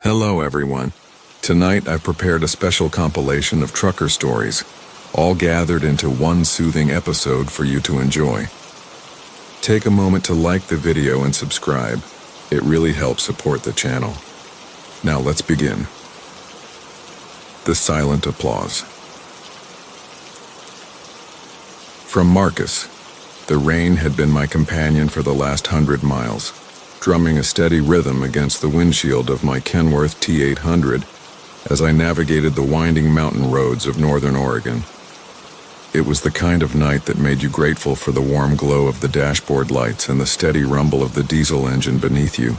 Hello everyone. Tonight I've prepared a special compilation of trucker stories, all gathered into one soothing episode for you to enjoy. Take a moment to like the video and subscribe. It really helps support the channel. Now let's begin. The silent applause. From Marcus. The rain had been my companion for the last 100 miles. Drumming a steady rhythm against the windshield of my Kenworth T800 as I navigated the winding mountain roads of northern Oregon. It was the kind of night that made you grateful for the warm glow of the dashboard lights and the steady rumble of the diesel engine beneath you,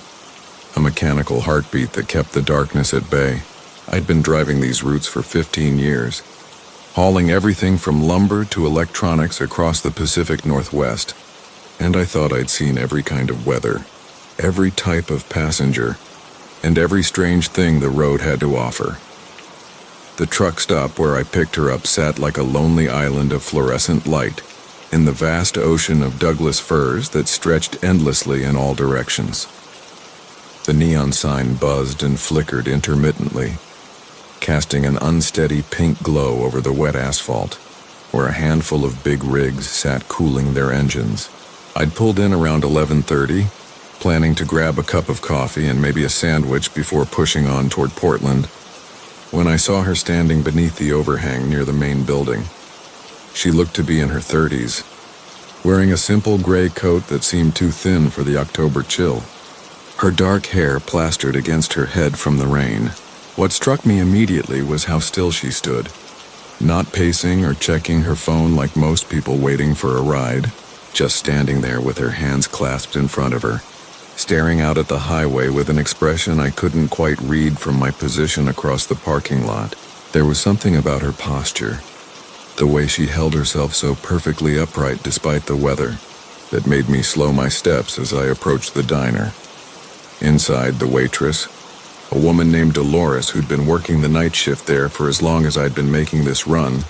a mechanical heartbeat that kept the darkness at bay. I'd been driving these routes for 15 years, hauling everything from lumber to electronics across the Pacific Northwest, and I thought I'd seen every kind of weather, every type of passenger, and every strange thing the road had to offer. The truck stop where I picked her up sat like a lonely island of fluorescent light in the vast ocean of Douglas firs that stretched endlessly in all directions. The neon sign buzzed and flickered intermittently, casting an unsteady pink glow over the wet asphalt, where a handful of big rigs sat cooling their engines. I'd pulled in around 11:30, planning to grab a cup of coffee and maybe a sandwich before pushing on toward Portland, when I saw her standing beneath the overhang near the main building. She looked to be in her 30s, wearing a simple gray coat that seemed too thin for the October chill, her dark hair plastered against her head from the rain. What struck me immediately was how still she stood, not pacing or checking her phone like most people waiting for a ride, just standing there with her hands clasped in front of her, staring out at the highway with an expression I couldn't quite read from my position across the parking lot. There was something about her posture, the way she held herself so perfectly upright despite the weather, that made me slow my steps as I approached the diner. Inside, the waitress, a woman named Dolores who'd been working the night shift there for as long as I'd been making this run,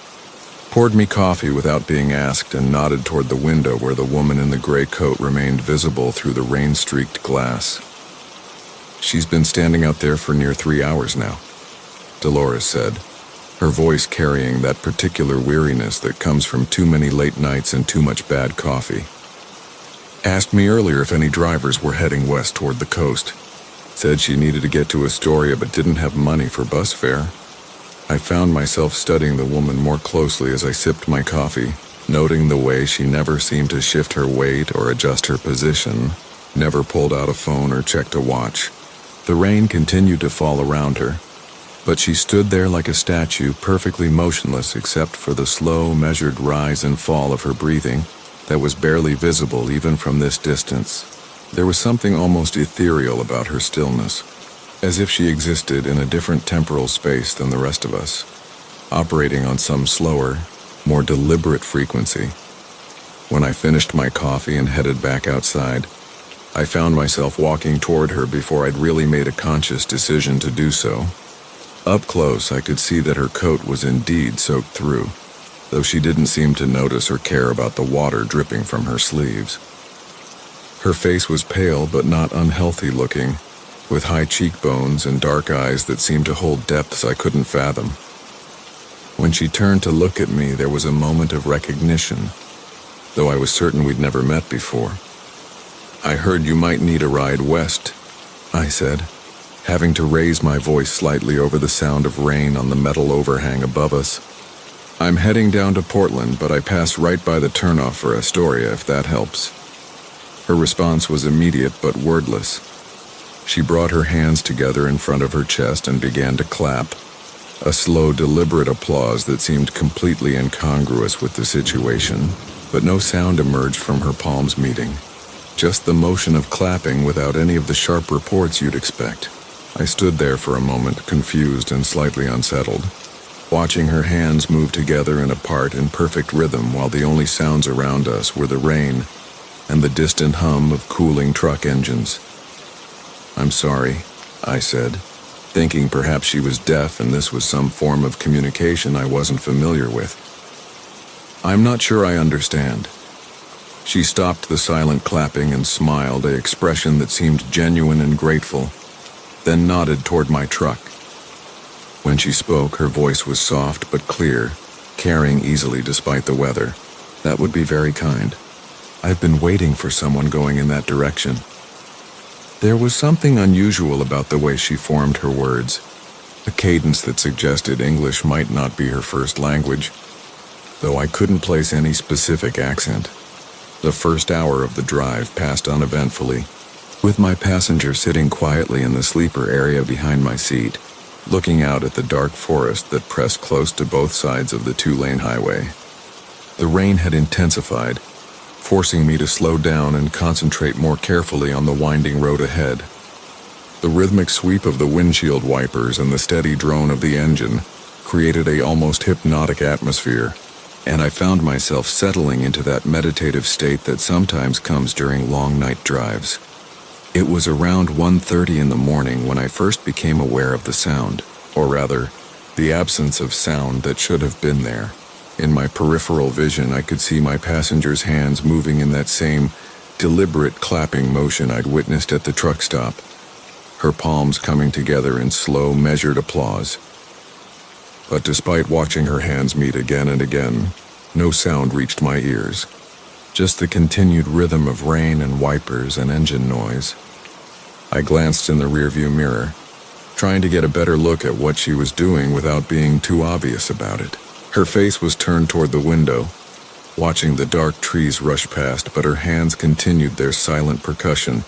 poured me coffee without being asked and nodded toward the window where the woman in the gray coat remained visible through the rain-streaked glass. "She's been standing out there for near 3 hours now," Dolores said, her voice carrying that particular weariness that comes from too many late nights and too much bad coffee. "Asked me earlier if any drivers were heading west toward the coast. Said she needed to get to Astoria but didn't have money for bus fare." I found myself studying the woman more closely as I sipped my coffee, noting the way she never seemed to shift her weight or adjust her position, never pulled out a phone or checked a watch. The rain continued to fall around her, but she stood there like a statue, perfectly motionless except for the slow, measured rise and fall of her breathing that was barely visible even from this distance. There was something almost ethereal about her stillness, as if she existed in a different temporal space than the rest of us, operating on some slower, more deliberate frequency. When I finished my coffee and headed back outside, I found myself walking toward her before I'd really made a conscious decision to do so. Up close, I could see that her coat was indeed soaked through, though she didn't seem to notice or care about the water dripping from her sleeves. Her face was pale but not unhealthy looking, with high cheekbones and dark eyes that seemed to hold depths I couldn't fathom. When she turned to look at me, there was a moment of recognition, though I was certain we'd never met before. "I heard you might need a ride west," I said, having to raise my voice slightly over the sound of rain on the metal overhang above us. "I'm heading down to Portland, but I pass right by the turnoff for Astoria, if that helps." Her response was immediate but wordless. She brought her hands together in front of her chest and began to clap, a slow, deliberate applause that seemed completely incongruous with the situation, but no sound emerged from her palms meeting, just the motion of clapping without any of the sharp reports you'd expect. I stood there for a moment, confused and slightly unsettled, watching her hands move together and apart in perfect rhythm while the only sounds around us were the rain and the distant hum of cooling truck engines. "I'm sorry," I said, thinking perhaps she was deaf and this was some form of communication I wasn't familiar with. "I'm not sure I understand." She stopped the silent clapping and smiled, an expression that seemed genuine and grateful. then nodded toward my truck. When she spoke, her voice was soft but clear, carrying easily despite the weather. That would be very kind. I've been waiting for someone going in that direction. There was something unusual about the way she formed her words, a cadence that suggested English might not be her first language, though I couldn't place any specific accent. The first hour of the drive passed uneventfully, with my passenger sitting quietly in the sleeper area behind my seat, looking out at the dark forest that pressed close to both sides of the two-lane highway. The rain had intensified, forcing me to slow down and concentrate more carefully on the winding road ahead. The rhythmic sweep of the windshield wipers and the steady drone of the engine created an almost hypnotic atmosphere, and I found myself settling into that meditative state that sometimes comes during long night drives. It was around 1:30 in the morning when I first became aware of the sound, or rather, the absence of sound that should have been there. In my peripheral vision, I could see my passenger's hands moving in that same deliberate clapping motion I'd witnessed at the truck stop, her palms coming together in slow, measured applause. But despite watching her hands meet again and again, no sound reached my ears, just the continued rhythm of rain and wipers and engine noise. I glanced in the rearview mirror, trying to get a better look at what she was doing without being too obvious about it. Her face was turned toward the window, watching the dark trees rush past, but her hands continued their silent percussion,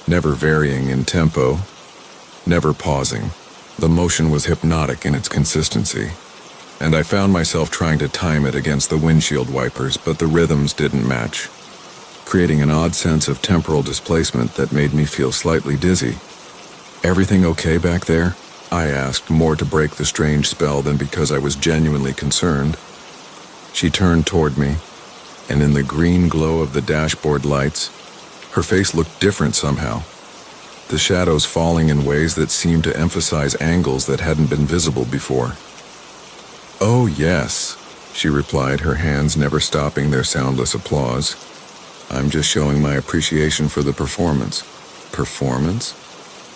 never varying in tempo, never pausing. The motion was hypnotic in its consistency, and I found myself trying to time it against the windshield wipers, but the rhythms didn't match, creating an odd sense of temporal displacement that made me feel slightly dizzy. "Everything okay back there?" I asked, more to break the strange spell than because I was genuinely concerned. She turned toward me, and in the green glow of the dashboard lights, her face looked different somehow, the shadows falling in ways that seemed to emphasize angles that hadn't been visible before. "Oh, yes," she replied, her hands never stopping their soundless applause. "I'm just showing my appreciation for the performance." Performance?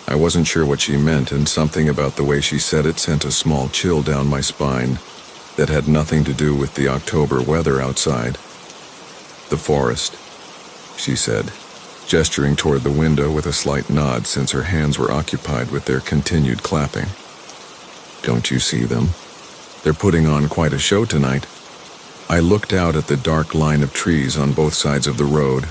I wasn't sure what she meant, and something about the way she said it sent a small chill down my spine that had nothing to do with the October weather outside. "The forest," she said, gesturing toward the window with a slight nod since her hands were occupied with their continued clapping. "Don't you see them? They're putting on quite a show tonight." I looked out at the dark line of trees on both sides of the road,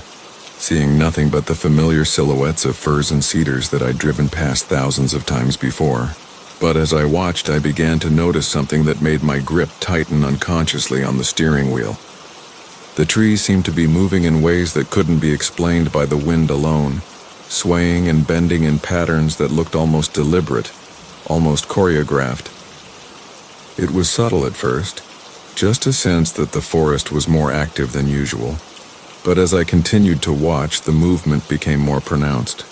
seeing nothing but the familiar silhouettes of firs and cedars that I'd driven past thousands of times before. But as I watched, I began to notice something that made my grip tighten unconsciously on the steering wheel. The trees seemed to be moving in ways that couldn't be explained by the wind alone, swaying and bending in patterns that looked almost deliberate, almost choreographed. It was subtle at first, just a sense that the forest was more active than usual. But as I continued to watch, the movement became more pronounced.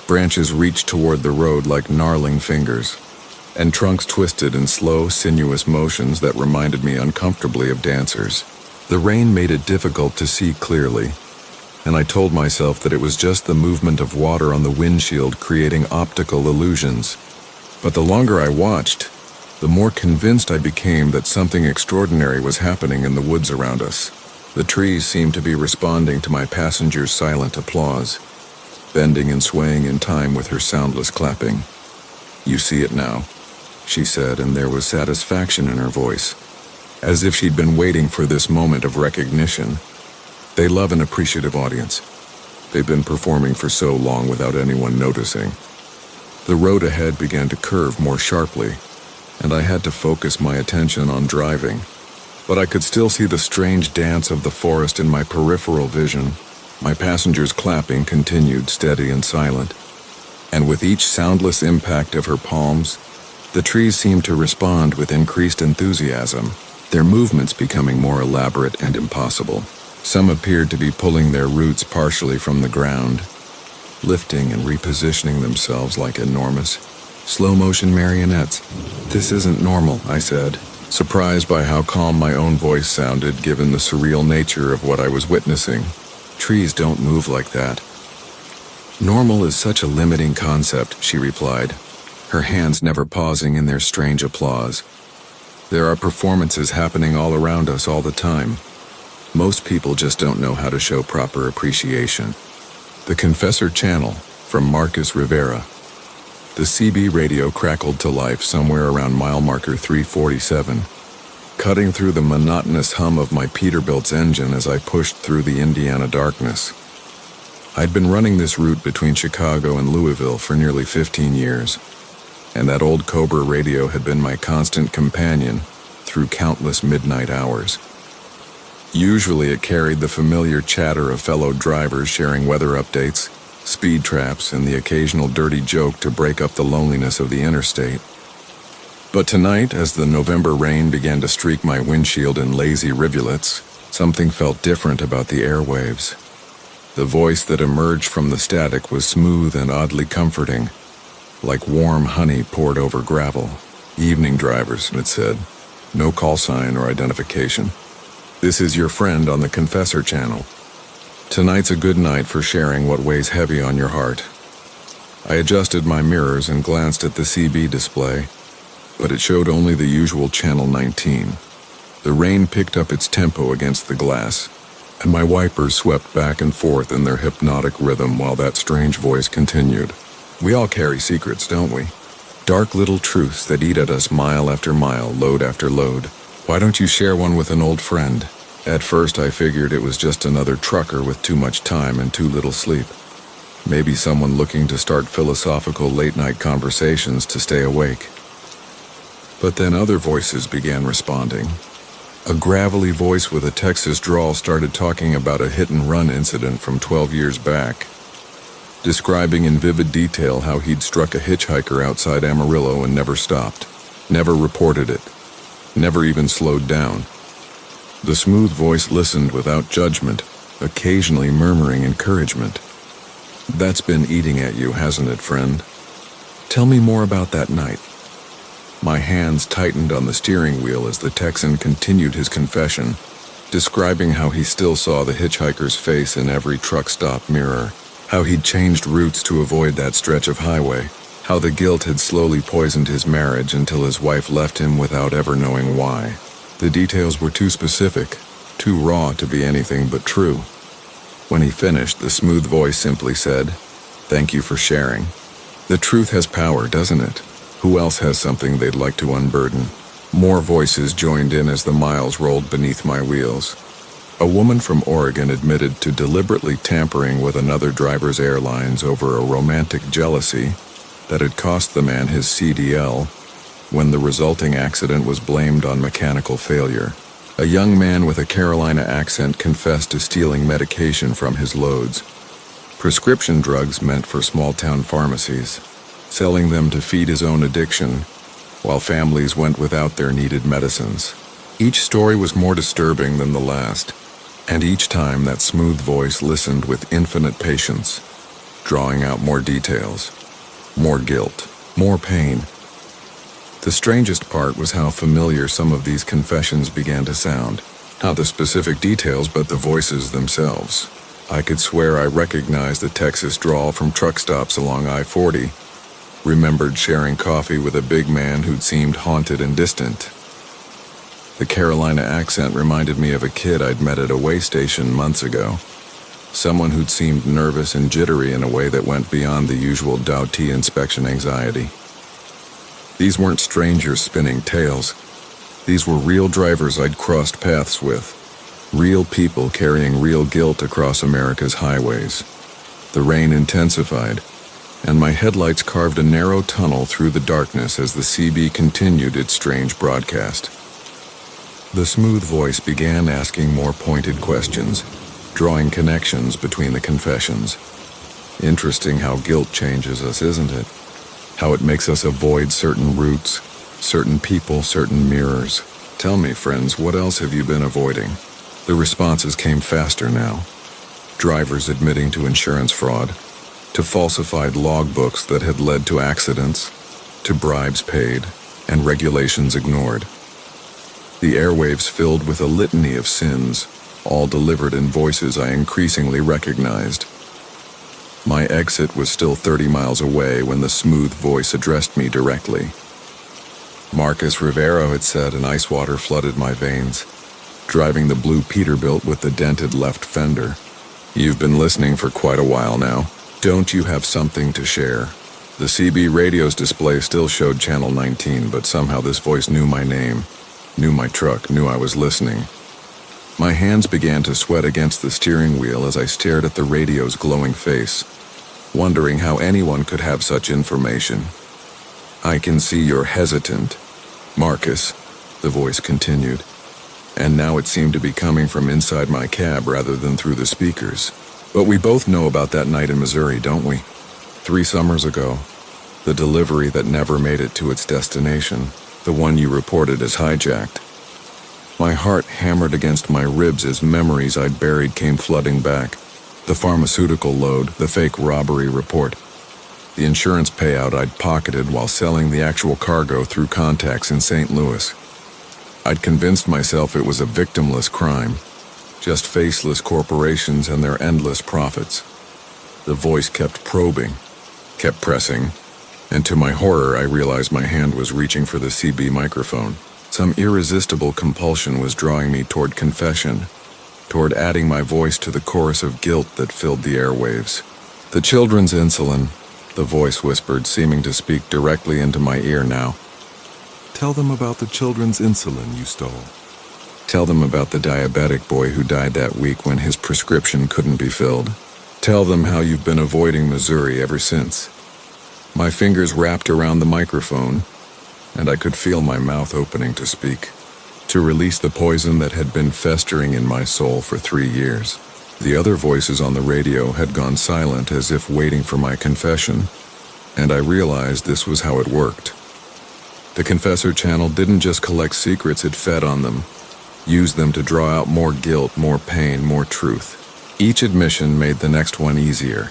Branches reached toward the road like gnarling fingers, and trunks twisted in slow, sinuous motions that reminded me uncomfortably of dancers. The rain made it difficult to see clearly, and I told myself that it was just the movement of water on the windshield creating optical illusions. But the longer I watched, the more convinced I became that something extraordinary was happening in the woods around us. The trees seemed to be responding to my passenger's silent applause, bending and swaying in time with her soundless clapping. "You see it now," she said, and there was satisfaction in her voice, as if she'd been waiting for this moment of recognition. "They love an appreciative audience. They've been performing for so long without anyone noticing." The road ahead began to curve more sharply, and I had to focus my attention on driving. But I could still see the strange dance of the forest in my peripheral vision. My passenger's clapping continued steady and silent, and with each soundless impact of her palms, the trees seemed to respond with increased enthusiasm, their movements becoming more elaborate and impossible. Some appeared to be pulling their roots partially from the ground, lifting and repositioning themselves like enormous, slow-motion marionettes. "This isn't normal," I said, surprised by how calm my own voice sounded given the surreal nature of what I was witnessing. "Trees don't move like that." Normal is such a limiting concept, she replied, her hands never pausing in their strange applause. There are performances happening all around us all the time. Most people just don't know how to show proper appreciation. The Confessor Channel, from Marcus Rivera. The CB radio crackled to life somewhere around mile marker 347, cutting through the monotonous hum of my Peterbilt's engine as I pushed through the Indiana darkness. I'd been running this route between Chicago and Louisville for nearly 15 years, and that old Cobra radio had been my constant companion through countless midnight hours. Usually it carried the familiar chatter of fellow drivers sharing weather updates, speed traps, and the occasional dirty joke to break up the loneliness of the interstate. But tonight, as the November rain began to streak my windshield in lazy rivulets, something felt different about the airwaves. The voice that emerged from the static was smooth and oddly comforting, like warm honey poured over gravel. "Evening drivers," it said. "No call sign or identification. This is your friend on the Confessor Channel. Tonight's a good night for sharing what weighs heavy on your heart." I adjusted my mirrors and glanced at the CB display, but it showed only the usual Channel 19. The rain picked up its tempo against the glass, and my wipers swept back and forth in their hypnotic rhythm while that strange voice continued. "We all carry secrets, don't we? Dark little truths that eat at us mile after mile, load after load. Why don't you share one with an old friend?" At first I figured it was just another trucker with too much time and too little sleep. Maybe someone looking to start philosophical late-night conversations to stay awake. But then other voices began responding. A gravelly voice with a Texas drawl started talking about a hit-and-run incident from 12 years back, describing in vivid detail how he'd struck a hitchhiker outside Amarillo and never stopped, never reported it, never even slowed down. The smooth voice listened without judgment, occasionally murmuring encouragement. "That's been eating at you, hasn't it, friend? Tell me more about that night." My hands tightened on the steering wheel as the Texan continued his confession, describing how he still saw the hitchhiker's face in every truck stop mirror, how he'd changed routes to avoid that stretch of highway, how the guilt had slowly poisoned his marriage until his wife left him without ever knowing why. The details were too specific, too raw to be anything but true. When he finished, the smooth voice simply said, "Thank you for sharing. The truth has power, doesn't it? Who else has something they'd like to unburden?" More voices joined in as the miles rolled beneath my wheels. A woman from Oregon admitted to deliberately tampering with another driver's airlines over a romantic jealousy that had cost the man his CDL when the resulting accident was blamed on mechanical failure. A young man with a Carolina accent confessed to stealing medication from his loads, prescription drugs meant for small-town pharmacies, selling them to feed his own addiction, while families went without their needed medicines. Each story was more disturbing than the last, and each time that smooth voice listened with infinite patience, drawing out more details, more guilt, more pain. The strangest part was how familiar some of these confessions began to sound. Not the specific details, but the voices themselves. I could swear I recognized the Texas drawl from truck stops along I-40, remembered sharing coffee with a big man who'd seemed haunted and distant. The Carolina accent reminded me of a kid I'd met at a way station months ago, someone who'd seemed nervous and jittery in a way that went beyond the usual Dow T inspection anxiety. These weren't strangers spinning tales. These were real drivers I'd crossed paths with, real people carrying real guilt across America's highways. The rain intensified, and my headlights carved a narrow tunnel through the darkness as the CB continued its strange broadcast. The smooth voice began asking more pointed questions, drawing connections between the confessions. Interesting how guilt changes us, isn't it? How it makes us avoid certain routes, certain people, certain mirrors. Tell me, friends, what else have you been avoiding? The responses came faster now. Drivers admitting to insurance fraud, to falsified logbooks that had led to accidents, to bribes paid, and regulations ignored. The airwaves filled with a litany of sins, all delivered in voices I increasingly recognized. My exit was still 30 miles away when the smooth voice addressed me directly. Marcus Rivero, it said, and ice water flooded my veins, driving the blue Peterbilt with the dented left fender. You've been listening for quite a while now. Don't you have something to share? The CB radio's display still showed Channel 19, but somehow this voice knew my name, knew my truck, knew I was listening. My hands began to sweat against the steering wheel as I stared at the radio's glowing face, wondering how anyone could have such information. I can see you're hesitant, Marcus, the voice continued, and now it seemed to be coming from inside my cab rather than through the speakers. But we both know about that night in Missouri, don't we? 3 summers ago, the delivery that never made it to its destination, the one you reported as hijacked. My heart hammered against my ribs as memories I'd buried came flooding back. The pharmaceutical load, the fake robbery report, the insurance payout I'd pocketed while selling the actual cargo through contacts in St. Louis. I'd convinced myself it was a victimless crime, just faceless corporations and their endless profits. The voice kept probing, kept pressing, and to my horror I realized my hand was reaching for the CB microphone. Some irresistible compulsion was drawing me toward confession, toward adding my voice to the chorus of guilt that filled the airwaves. The children's insulin, the voice whispered, seeming to speak directly into my ear now. Tell them about the children's insulin you stole. Tell them about the diabetic boy who died that week when his prescription couldn't be filled. Tell them how you've been avoiding Missouri ever since. My fingers wrapped around the microphone, and I could feel my mouth opening to speak, to release the poison that had been festering in my soul for 3 years. The other voices on the radio had gone silent as if waiting for my confession, and I realized this was how it worked. The Confessor channel didn't just collect secrets, it fed on them, used them to draw out more guilt, more pain, more truth. Each admission made the next one easier.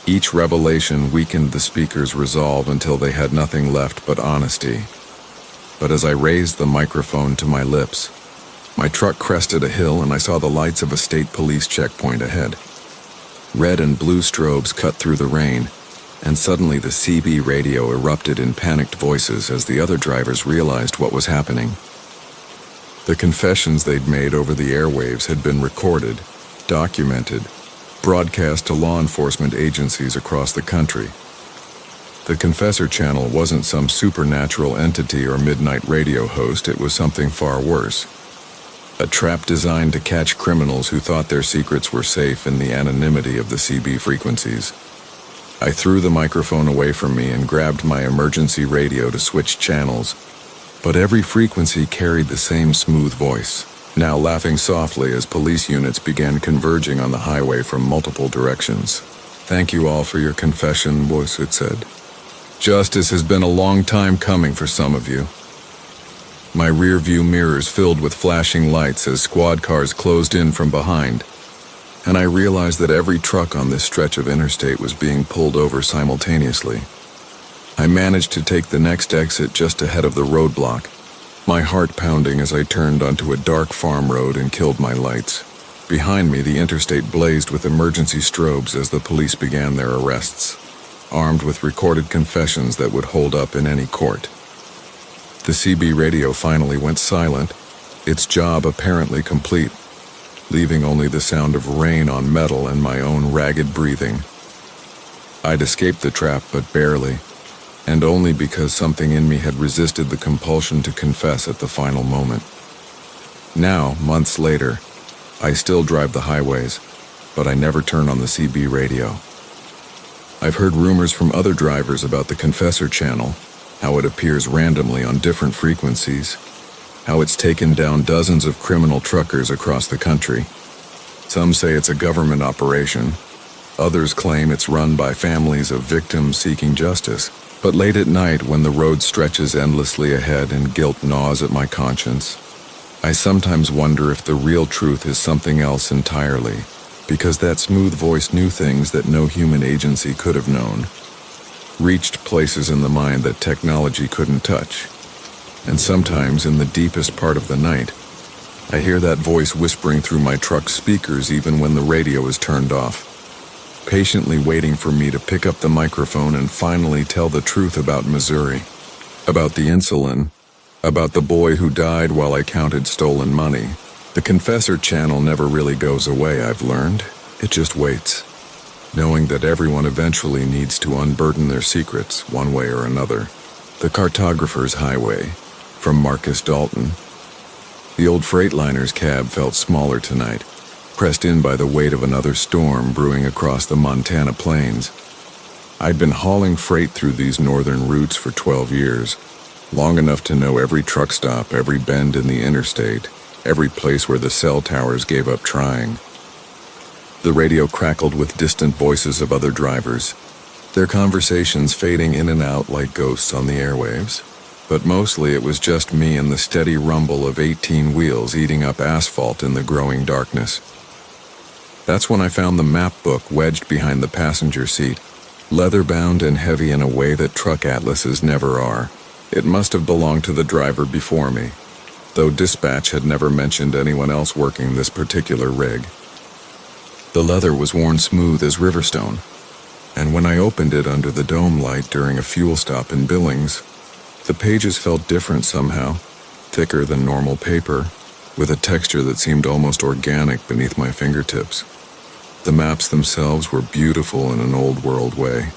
Each revelation weakened the speaker's resolve until they had nothing left but honesty. But as I raised the microphone to my lips, my truck crested a hill and I saw the lights of a state police checkpoint ahead. Red and blue strobes cut through the rain, and suddenly the CB radio erupted in panicked voices as the other drivers realized what was happening. The confessions they'd made over the airwaves had been recorded, documented, broadcast to law enforcement agencies across the country. The Confessor channel wasn't some supernatural entity or midnight radio host, it was something far worse. A trap designed to catch criminals who thought their secrets were safe in the anonymity of the CB frequencies. I threw the microphone away from me and grabbed my emergency radio to switch channels, but every frequency carried the same smooth voice, now laughing softly as police units began converging on the highway from multiple directions. Thank you all for your confession, voice, it said. Justice has been a long time coming for some of you. My rear-view mirrors filled with flashing lights as squad cars closed in from behind, and I realized that every truck on this stretch of interstate was being pulled over simultaneously. I managed to take the next exit just ahead of the roadblock, my heart pounding as I turned onto a dark farm road and killed my lights. Behind me, the interstate blazed with emergency strobes as the police began their arrests, armed with recorded confessions that would hold up in any court. The CB radio finally went silent, its job apparently complete, leaving only the sound of rain on metal and my own ragged breathing. I'd escaped the trap, but barely, and only because something in me had resisted the compulsion to confess at the final moment. Now, months later, I still drive the highways, but I never turn on the CB radio. I've heard rumors from other drivers about the Confessor channel, how it appears randomly on different frequencies, how it's taken down dozens of criminal truckers across the country. Some say it's a government operation. Others claim it's run by families of victims seeking justice. But late at night, when the road stretches endlessly ahead and guilt gnaws at my conscience, I sometimes wonder if the real truth is something else entirely, because that smooth voice knew things that no human agency could have known, reached places in the mind that technology couldn't touch. And sometimes, in the deepest part of the night, I hear that voice whispering through my truck's speakers even when the radio is turned off. patiently waiting for me to pick up the microphone and finally tell the truth about Missouri, about the insulin, about the boy who died while I counted stolen money. The Confessor channel never really goes away, I've learned. It just waits, knowing that everyone eventually needs to unburden their secrets one way or another. The Cartographer's Highway, from Marcus Dalton. The old Freightliner's cab felt smaller tonight, pressed in by the weight of another storm brewing across the Montana plains. I'd been hauling freight through these northern routes for 12 years, long enough to know every truck stop, every bend in the interstate, every place where the cell towers gave up trying. The radio crackled with distant voices of other drivers, their conversations fading in and out like ghosts on the airwaves. But mostly it was just me and the steady rumble of 18 wheels eating up asphalt in the growing darkness. That's when I found the map book wedged behind the passenger seat, leather-bound and heavy in a way that truck atlases never are. It must have belonged to the driver before me, though dispatch had never mentioned anyone else working this particular rig. The leather was worn smooth as riverstone, and when I opened it under the dome light during a fuel stop in Billings, the pages felt different somehow, thicker than normal paper, with a texture that seemed almost organic beneath my fingertips. The maps themselves were beautiful in an old-world way,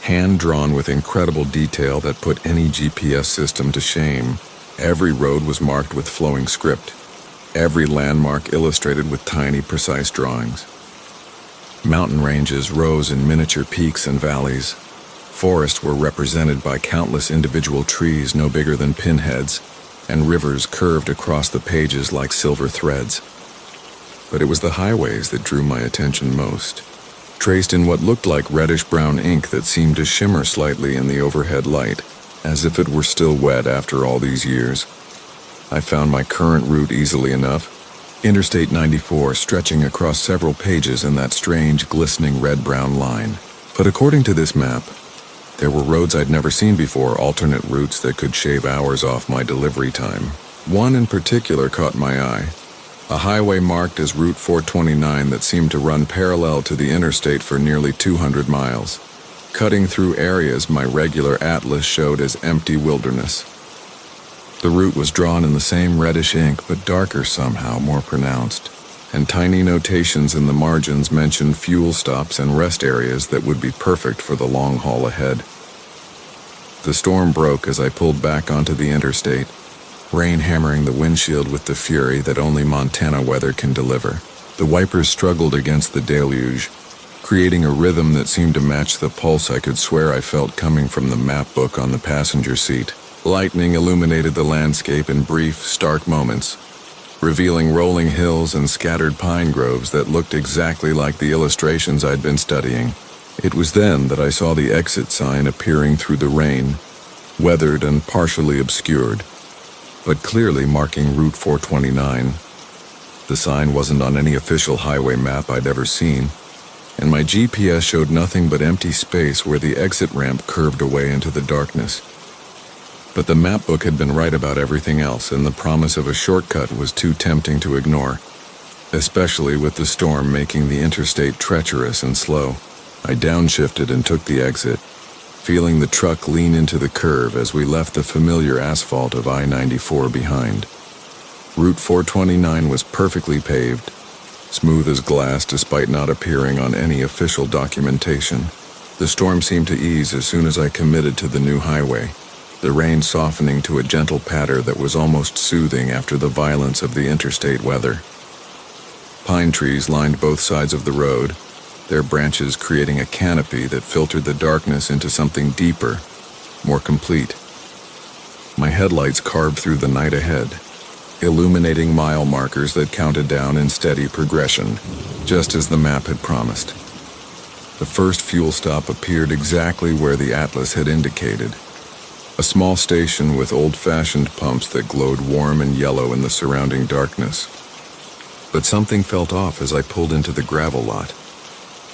hand-drawn with incredible detail that put any GPS system to shame. Every road was marked with flowing script, every landmark illustrated with tiny, precise drawings. Mountain ranges rose in miniature peaks and valleys. Forests were represented by countless individual trees no bigger than pinheads, and rivers curved across the pages like silver threads. But it was the highways that drew my attention most, traced in what looked like reddish-brown ink that seemed to shimmer slightly in the overhead light, as if it were still wet after all these years. I found my current route easily enough, Interstate 94 stretching across several pages in that strange, glistening red-brown line. But according to this map, there were roads I'd never seen before, alternate routes that could shave hours off my delivery time. One in particular caught my eye, a highway marked as Route 429 that seemed to run parallel to the interstate for nearly 200 miles, cutting through areas my regular atlas showed as empty wilderness. The route was drawn in the same reddish ink, but darker somehow, more pronounced, and tiny notations in the margins mentioned fuel stops and rest areas that would be perfect for the long haul ahead. The storm broke as I pulled back onto the interstate, rain hammering the windshield with the fury that only Montana weather can deliver. The wipers struggled against the deluge, creating a rhythm that seemed to match the pulse I could swear I felt coming from the map book on the passenger seat. Lightning illuminated the landscape in brief, stark moments, revealing rolling hills and scattered pine groves that looked exactly like the illustrations I'd been studying. It was then that I saw the exit sign appearing through the rain, weathered and partially obscured, but clearly marking Route 429. The sign wasn't on any official highway map I'd ever seen, and my GPS showed nothing but empty space where the exit ramp curved away into the darkness. But the map book had been right about everything else, and the promise of a shortcut was too tempting to ignore, especially with the storm making the interstate treacherous and slow. I downshifted and took the exit, feeling the truck lean into the curve as we left the familiar asphalt of I-94 behind. Route 429 was perfectly paved, smooth as glass despite not appearing on any official documentation. The storm seemed to ease as soon as I committed to the new highway, the rain softening to a gentle patter that was almost soothing after the violence of the interstate weather. Pine trees lined both sides of the road, their branches creating a canopy that filtered the darkness into something deeper, more complete. My headlights carved through the night ahead, illuminating mile markers that counted down in steady progression, just as the map had promised. The first fuel stop appeared exactly where the atlas had indicated, a small station with old-fashioned pumps that glowed warm and yellow in the surrounding darkness. But something felt off as I pulled into the gravel lot.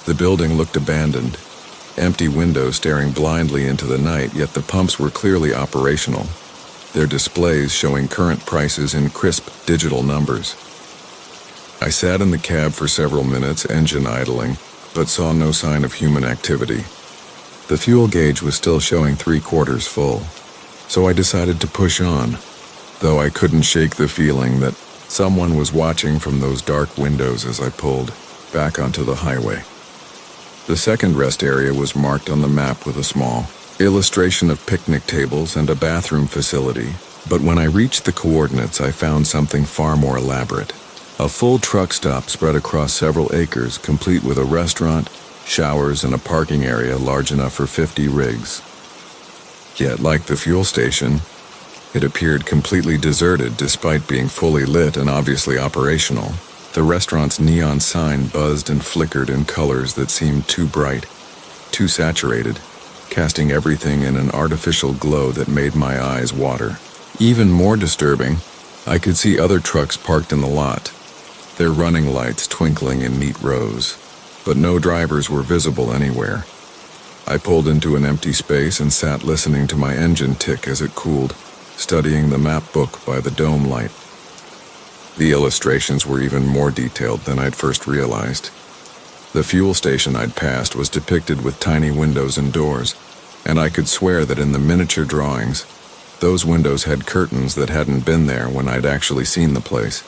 The building looked abandoned, empty windows staring blindly into the night, yet the pumps were clearly operational, their displays showing current prices in crisp digital numbers. I sat in the cab for several minutes, engine idling, but saw no sign of human activity. The fuel gauge was still showing 3/4 full, so I decided to push on, though I couldn't shake the feeling that someone was watching from those dark windows as I pulled back onto the highway. The second rest area was marked on the map with a small illustration of picnic tables and a bathroom facility, but when I reached the coordinates, I found something far more elaborate. A full truck stop spread across several acres, complete with a restaurant, showers, and a parking area large enough for 50 rigs. Yet, like the fuel station, it appeared completely deserted despite being fully lit and obviously operational. The restaurant's neon sign buzzed and flickered in colors that seemed too bright, too saturated, casting everything in an artificial glow that made my eyes water. Even more disturbing, I could see other trucks parked in the lot, their running lights twinkling in neat rows, but no drivers were visible anywhere. I pulled into an empty space and sat listening to my engine tick as it cooled, studying the map book by the dome light. The illustrations were even more detailed than I'd first realized. The fuel station I'd passed was depicted with tiny windows and doors, and I could swear that in the miniature drawings, those windows had curtains that hadn't been there when I'd actually seen the place.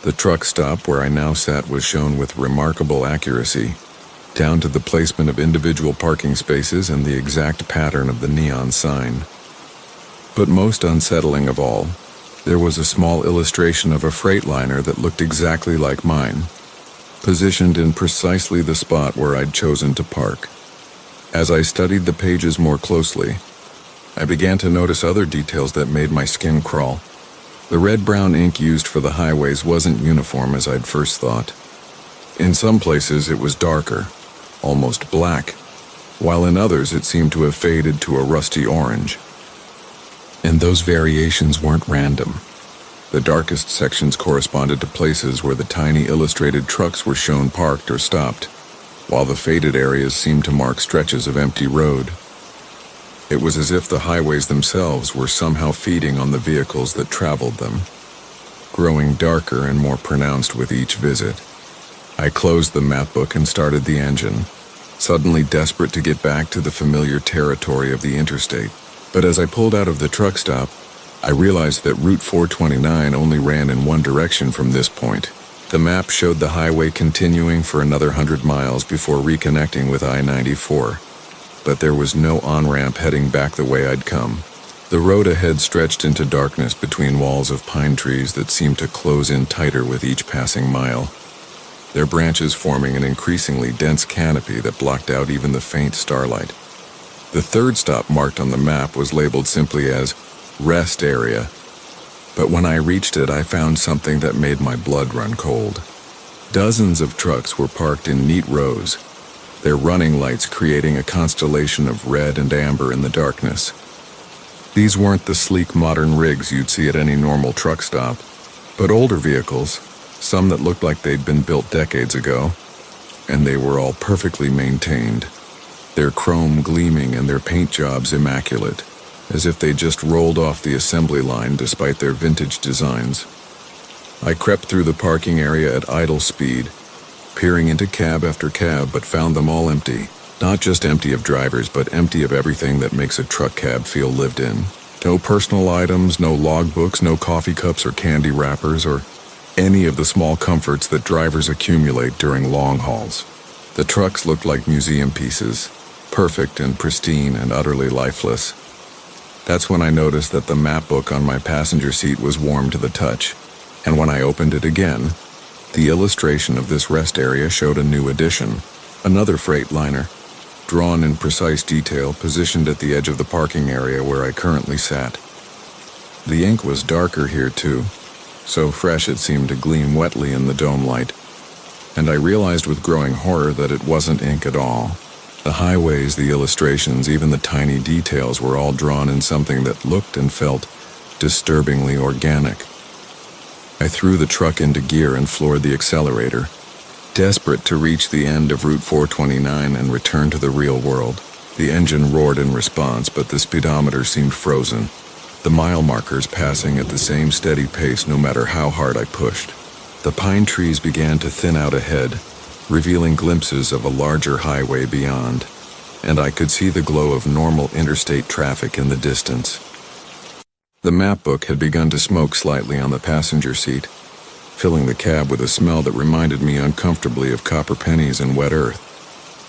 The truck stop where I now sat was shown with remarkable accuracy, down to the placement of individual parking spaces and the exact pattern of the neon sign. But most unsettling of all, there was a small illustration of a freightliner that looked exactly like mine, positioned in precisely the spot where I'd chosen to park. As I studied the pages more closely, I began to notice other details that made my skin crawl. The red-brown ink used for the highways wasn't uniform as I'd first thought. In some places it was darker, almost black, while in others it seemed to have faded to a rusty orange. And those variations weren't random. The darkest sections corresponded to places where the tiny illustrated trucks were shown parked or stopped, while the faded areas seemed to mark stretches of empty road. It was as if the highways themselves were somehow feeding on the vehicles that traveled them, growing darker and more pronounced with each visit. I closed the map book and started the engine, suddenly desperate to get back to the familiar territory of the interstate. But as I pulled out of the truck stop, I realized that Route 429 only ran in one direction from this point. The map showed the highway continuing for another 100 miles before reconnecting with I-94. But there was no on-ramp heading back the way I'd come. The road ahead stretched into darkness between walls of pine trees that seemed to close in tighter with each passing mile, their branches forming an increasingly dense canopy that blocked out even the faint starlight. The third stop marked on the map was labeled simply as Rest Area, but when I reached it, I found something that made my blood run cold. Dozens of trucks were parked in neat rows, their running lights creating a constellation of red and amber in the darkness. These weren't the sleek modern rigs you'd see at any normal truck stop, but older vehicles, some that looked like they'd been built decades ago, and they were all perfectly maintained, their chrome gleaming and their paint jobs immaculate, as if they just rolled off the assembly line despite their vintage designs. I crept through the parking area at idle speed, peering into cab after cab, but found them all empty. Not just empty of drivers, but empty of everything that makes a truck cab feel lived in. No personal items, no logbooks, no coffee cups or candy wrappers, or any of the small comforts that drivers accumulate during long hauls. The trucks looked like museum pieces, perfect and pristine and utterly lifeless. That's when I noticed that the map book on my passenger seat was warm to the touch, and when I opened it again, the illustration of this rest area showed a new addition, another freightliner, drawn in precise detail, positioned at the edge of the parking area where I currently sat. The ink was darker here too, so fresh it seemed to gleam wetly in the dome light, and I realized with growing horror that it wasn't ink at all. The highways, the illustrations, even the tiny details were all drawn in something that looked and felt disturbingly organic. I threw the truck into gear and floored the accelerator, desperate to reach the end of Route 429 and return to the real world. The engine roared in response, but the speedometer seemed frozen, the mile markers passing at the same steady pace no matter how hard I pushed. The pine trees began to thin out ahead, revealing glimpses of a larger highway beyond, and I could see the glow of normal interstate traffic in the distance. The map book had begun to smoke slightly on the passenger seat, filling the cab with a smell that reminded me uncomfortably of copper pennies and wet earth.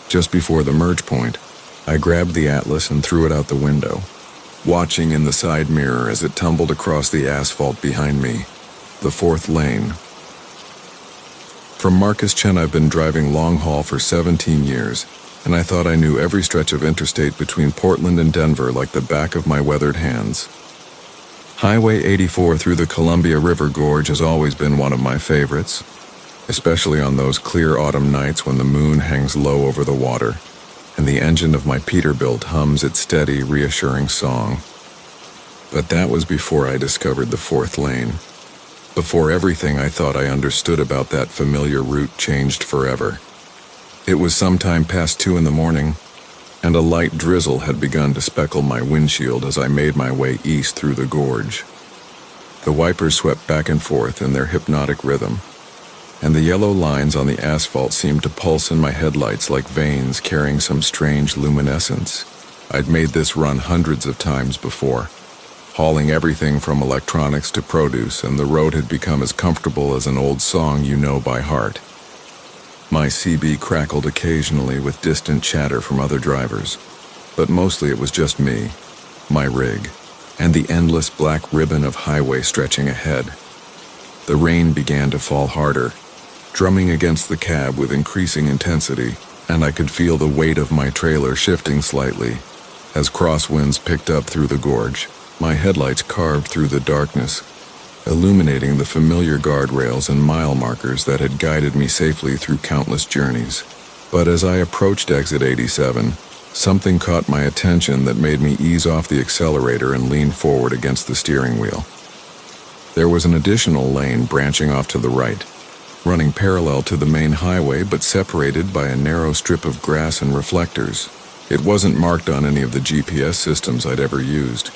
Just before the merge point, I grabbed the atlas and threw it out the window, watching in the side mirror as it tumbled across the asphalt behind me, the fourth lane. From Marcus Chen, I've been driving long haul for 17 years, and I thought I knew every stretch of interstate between Portland and Denver like the back of my weathered hands. Highway 84 through the Columbia River Gorge has always been one of my favorites, especially on those clear autumn nights when the moon hangs low over the water and the engine of my Peterbilt hums its steady, reassuring song. But that was before I discovered the fourth lane, before everything I thought I understood about that familiar route changed forever. It was sometime past 2 a.m, and a light drizzle had begun to speckle my windshield as I made my way east through the gorge. The wipers swept back and forth in their hypnotic rhythm, and the yellow lines on the asphalt seemed to pulse in my headlights like veins carrying some strange luminescence. I'd made this run hundreds of times before, hauling everything from electronics to produce, and the road had become as comfortable as an old song you know by heart. My CB crackled occasionally with distant chatter from other drivers, but mostly it was just me, my rig, and the endless black ribbon of highway stretching ahead. The rain began to fall harder, drumming against the cab with increasing intensity, and I could feel the weight of my trailer shifting slightly as crosswinds picked up through the gorge. My headlights carved through the darkness, illuminating the familiar guardrails and mile markers that had guided me safely through countless journeys. But as I approached exit 87, something caught my attention that made me ease off the accelerator and lean forward against the steering wheel. There was an additional lane branching off to the right, running parallel to the main highway but separated by a narrow strip of grass and reflectors. It wasn't marked on any of the GPS systems I'd ever used,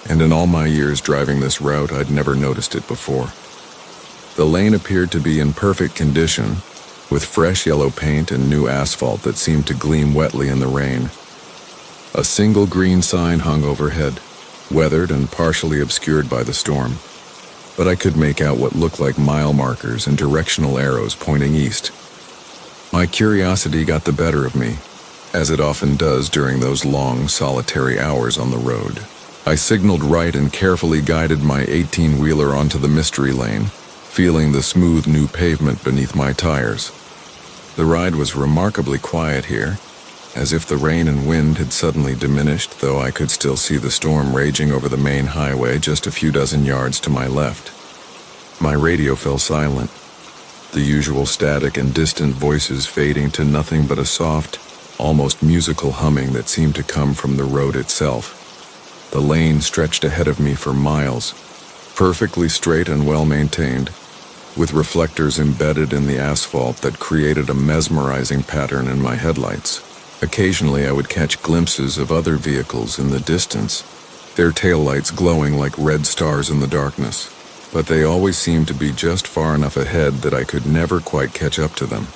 and in all my years driving this route, I'd never noticed it before. The lane appeared to be in perfect condition, with fresh yellow paint and new asphalt that seemed to gleam wetly in the rain. A single green sign hung overhead, weathered and partially obscured by the storm, but I could make out what looked like mile markers and directional arrows pointing east. My curiosity got the better of me, as it often does during those long, solitary hours on the road. I signaled right and carefully guided my 18-wheeler onto the mystery lane, feeling the smooth new pavement beneath my tires. The ride was remarkably quiet here, as if the rain and wind had suddenly diminished, though I could still see the storm raging over the main highway just a few dozen yards to my left. My radio fell silent, the usual static and distant voices fading to nothing but a soft, almost musical humming that seemed to come from the road itself. The lane stretched ahead of me for miles, perfectly straight and well-maintained, with reflectors embedded in the asphalt that created a mesmerizing pattern in my headlights. Occasionally I would catch glimpses of other vehicles in the distance, their taillights glowing like red stars in the darkness, but they always seemed to be just far enough ahead that I could never quite catch up to them.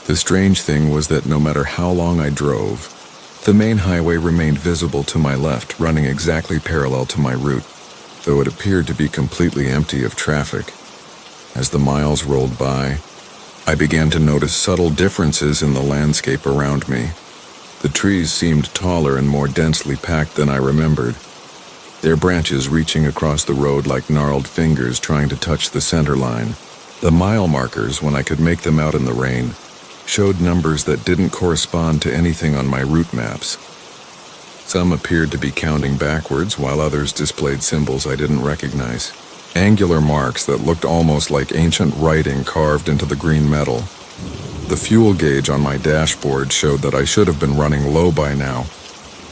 The strange thing was that no matter how long I drove, the main highway remained visible to my left, running exactly parallel to my route, though it appeared to be completely empty of traffic. As the miles rolled by, I began to notice subtle differences in the landscape around me. The trees seemed taller and more densely packed than I remembered, their branches reaching across the road like gnarled fingers trying to touch the center line. The mile markers, when I could make them out in the rain, showed numbers that didn't correspond to anything on my route maps. Some appeared to be counting backwards, while others displayed symbols I didn't recognize. Angular marks that looked almost like ancient writing carved into the green metal. The fuel gauge on my dashboard showed that I should have been running low by now,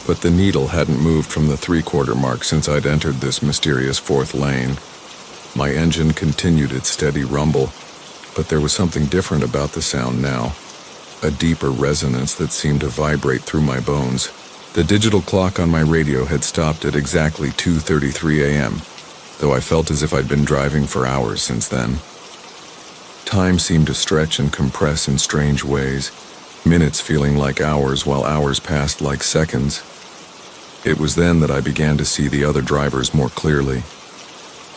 but the needle hadn't moved from the 3/4 mark since I'd entered this mysterious fourth lane. My engine continued its steady rumble, but there was something different about the sound now, a deeper resonance that seemed to vibrate through my bones. The digital clock on my radio had stopped at exactly 2:33 a.m., though I felt as if I'd been driving for hours since then. Time seemed to stretch and compress in strange ways, minutes feeling like hours while hours passed like seconds. It was then that I began to see the other drivers more clearly.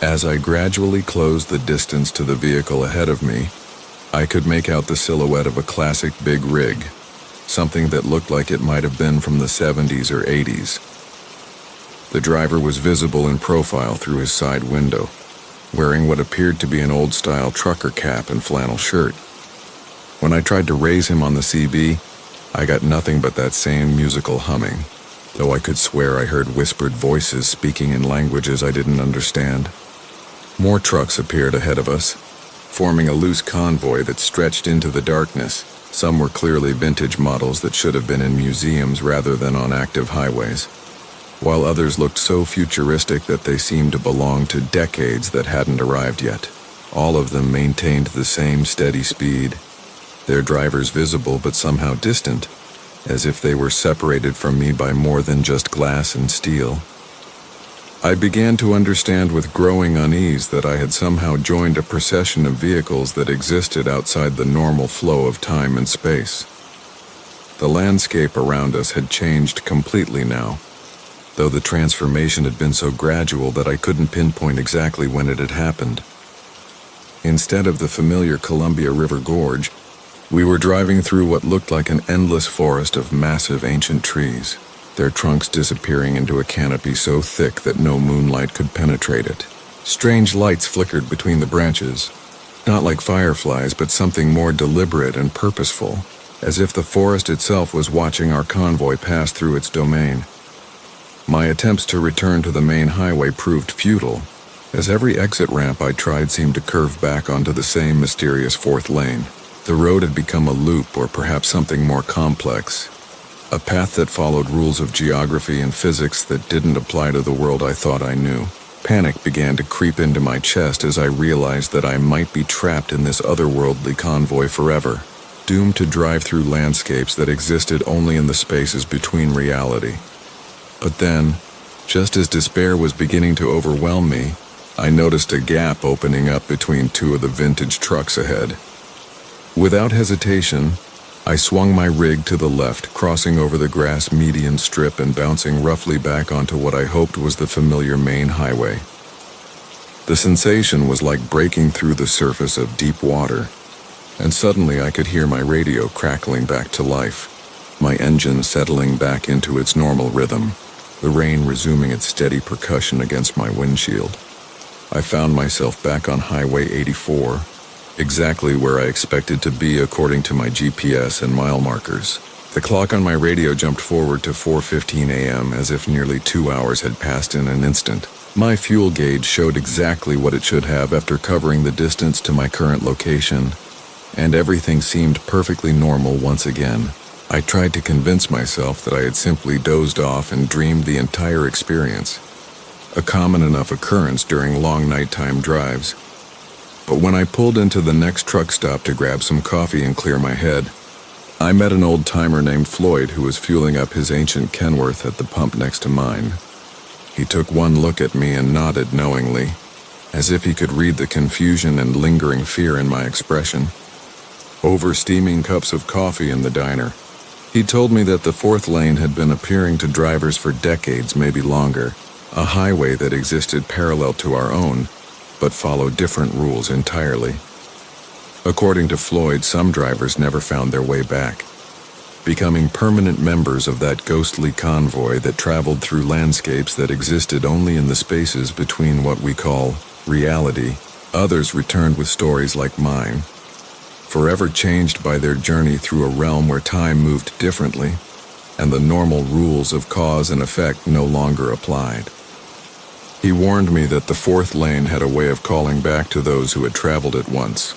As I gradually closed the distance to the vehicle ahead of me, I could make out the silhouette of a classic big rig, something that looked like it might have been from the 70s or 80s. The driver was visible in profile through his side window, wearing what appeared to be an old-style trucker cap and flannel shirt. When I tried to raise him on the CB, I got nothing but that same musical humming, though I could swear I heard whispered voices speaking in languages I didn't understand. More trucks appeared ahead of us, forming a loose convoy that stretched into the darkness. Some were clearly vintage models that should have been in museums rather than on active highways, while others looked so futuristic that they seemed to belong to decades that hadn't arrived yet. All of them maintained the same steady speed, their drivers visible but somehow distant, as if they were separated from me by more than just glass and steel. I began to understand with growing unease that I had somehow joined a procession of vehicles that existed outside the normal flow of time and space. The landscape around us had changed completely now, though the transformation had been so gradual that I couldn't pinpoint exactly when it had happened. Instead of the familiar Columbia River Gorge, we were driving through what looked like an endless forest of massive ancient trees, their trunks disappearing into a canopy so thick that no moonlight could penetrate it. Strange lights flickered between the branches, not like fireflies, but something more deliberate and purposeful, as if the forest itself was watching our convoy pass through its domain. My attempts to return to the main highway proved futile, as every exit ramp I tried seemed to curve back onto the same mysterious fourth lane. The road had become a loop, or perhaps something more complex, a path that followed rules of geography and physics that didn't apply to the world I thought I knew. Panic began to creep into my chest as I realized that I might be trapped in this otherworldly convoy forever, doomed to drive through landscapes that existed only in the spaces between reality. But then, just as despair was beginning to overwhelm me, I noticed a gap opening up between two of the vintage trucks ahead. Without hesitation, I swung my rig to the left, crossing over the grass median strip and bouncing roughly back onto what I hoped was the familiar main highway. The sensation was like breaking through the surface of deep water, and suddenly I could hear my radio crackling back to life, my engine settling back into its normal rhythm, the rain resuming its steady percussion against my windshield. I found myself back on Highway 84, exactly where I expected to be according to my GPS and mile markers. The clock on my radio jumped forward to 4:15 a.m. as if nearly 2 hours had passed in an instant. My fuel gauge showed exactly what it should have after covering the distance to my current location, and everything seemed perfectly normal once again. I tried to convince myself that I had simply dozed off and dreamed the entire experience, a common enough occurrence during long nighttime drives. But when I pulled into the next truck stop to grab some coffee and clear my head, I met an old-timer named Floyd who was fueling up his ancient Kenworth at the pump next to mine. He took one look at me and nodded knowingly, as if he could read the confusion and lingering fear in my expression. Over steaming cups of coffee in the diner, he told me that the fourth lane had been appearing to drivers for decades, maybe longer, a highway that existed parallel to our own, but followed different rules entirely. According to Floyd, some drivers never found their way back, becoming permanent members of that ghostly convoy that traveled through landscapes that existed only in the spaces between what we call reality. Others returned with stories like mine, forever changed by their journey through a realm where time moved differently, and the normal rules of cause and effect no longer applied. He warned me that the fourth lane had a way of calling back to those who had traveled it once,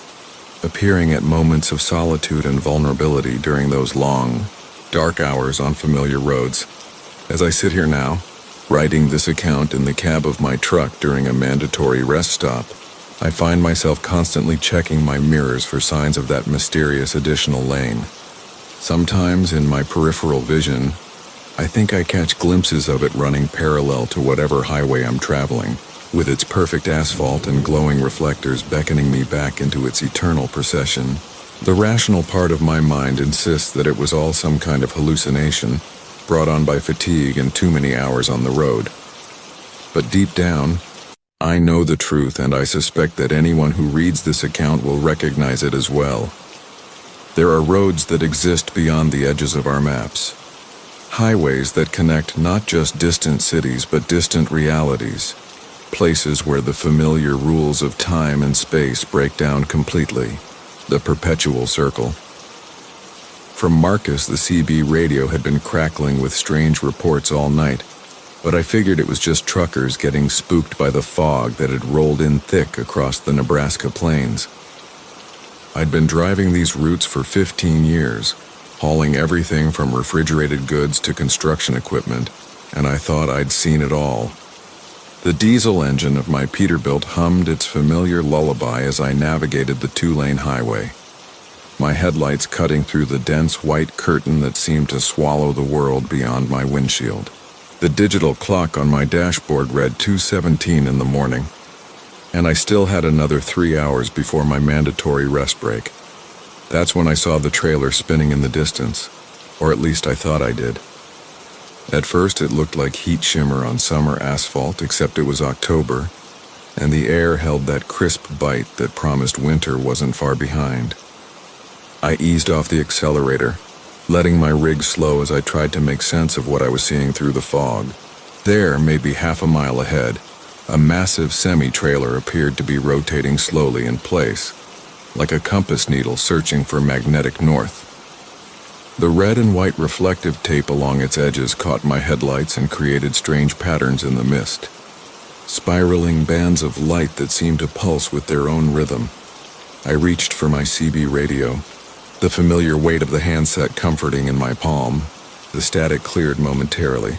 appearing at moments of solitude and vulnerability during those long, dark hours on familiar roads. As I sit here now, writing this account in the cab of my truck during a mandatory rest stop, I find myself constantly checking my mirrors for signs of that mysterious additional lane. Sometimes in my peripheral vision, I think I catch glimpses of it running parallel to whatever highway I'm traveling, with its perfect asphalt and glowing reflectors beckoning me back into its eternal procession. The rational part of my mind insists that it was all some kind of hallucination, brought on by fatigue and too many hours on the road. But deep down, I know the truth, and I suspect that anyone who reads this account will recognize it as well. There are roads that exist beyond the edges of our maps. Highways that connect not just distant cities but distant realities. Places where the familiar rules of time and space break down completely. The perpetual circle. From Marcus, the CB radio had been crackling with strange reports all night, but I figured it was just truckers getting spooked by the fog that had rolled in thick across the Nebraska plains. I'd been driving these routes for 15 years, hauling everything from refrigerated goods to construction equipment, and I thought I'd seen it all. The diesel engine of my Peterbilt hummed its familiar lullaby as I navigated the two-lane highway, my headlights cutting through the dense white curtain that seemed to swallow the world beyond my windshield. The digital clock on my dashboard read 2:17 in the morning, and I still had another 3 hours before my mandatory rest break. That's when I saw the trailer spinning in the distance, or at least I thought I did. At first it looked like heat shimmer on summer asphalt, except it was October, and the air held that crisp bite that promised winter wasn't far behind. I eased off the accelerator, letting my rig slow as I tried to make sense of what I was seeing through the fog. There, maybe half a mile ahead, a massive semi-trailer appeared to be rotating slowly in place, like a compass needle searching for magnetic north. The red and white reflective tape along its edges caught my headlights and created strange patterns in the mist, spiraling bands of light that seemed to pulse with their own rhythm. I reached for my CB radio, the familiar weight of the handset comforting in my palm. The static cleared momentarily,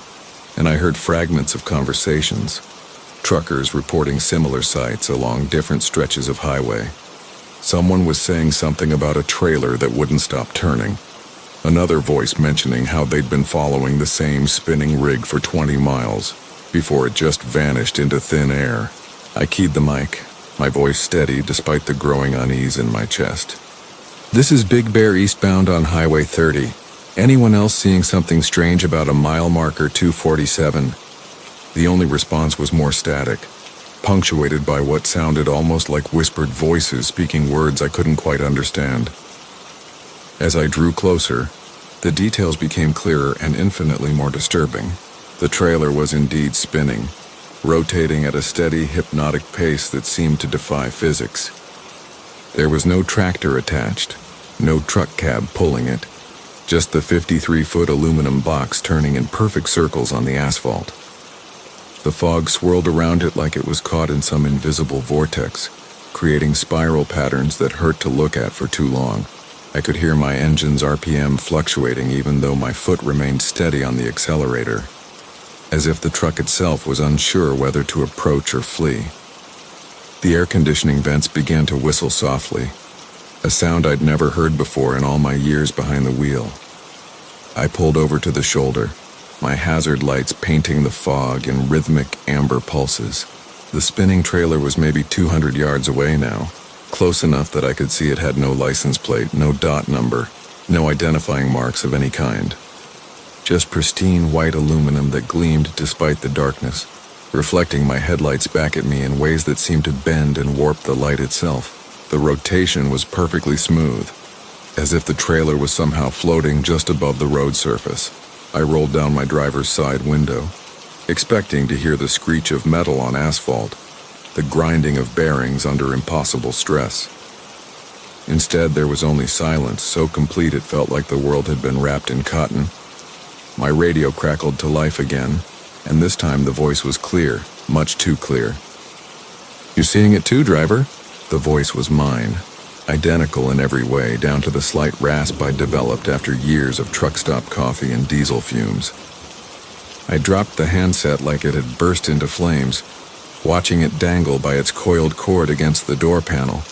and I heard fragments of conversations, truckers reporting similar sights along different stretches of highway. Someone was saying something about a trailer that wouldn't stop turning. Another voice mentioning how they'd been following the same spinning rig for 20 miles before it just vanished into thin air. I keyed the mic, my voice steady despite the growing unease in my chest. "This is Big Bear eastbound on Highway 30. Anyone else seeing something strange about a mile marker 247? The only response was more static, punctuated by what sounded almost like whispered voices speaking words I couldn't quite understand. As I drew closer, the details became clearer and infinitely more disturbing. The trailer was indeed spinning, rotating at a steady, hypnotic pace that seemed to defy physics. There was no tractor attached, no truck cab pulling it, just the 53-foot aluminum box turning in perfect circles on the asphalt. The fog swirled around it like it was caught in some invisible vortex, creating spiral patterns that hurt to look at for too long. I could hear my engine's RPM fluctuating even though my foot remained steady on the accelerator, as if the truck itself was unsure whether to approach or flee. The air conditioning vents began to whistle softly, a sound I'd never heard before in all my years behind the wheel. I pulled over to the shoulder, my hazard lights painting the fog in rhythmic amber pulses. The spinning trailer was maybe 200 yards away now, close enough that I could see it had no license plate, no dot number, no identifying marks of any kind. Just pristine white aluminum that gleamed despite the darkness, reflecting my headlights back at me in ways that seemed to bend and warp the light itself. The rotation was perfectly smooth, as if the trailer was somehow floating just above the road surface. I rolled down my driver's side window, expecting to hear the screech of metal on asphalt, the grinding of bearings under impossible stress. Instead, there was only silence, so complete it felt like the world had been wrapped in cotton. My radio crackled to life again, and this time the voice was clear, much too clear. "You seeing it too, driver?" The voice was mine, identical in every way, down to the slight rasp I developed after years of truck stop coffee and diesel fumes. I dropped the handset like it had burst into flames, watching it dangle by its coiled cord against the door panel.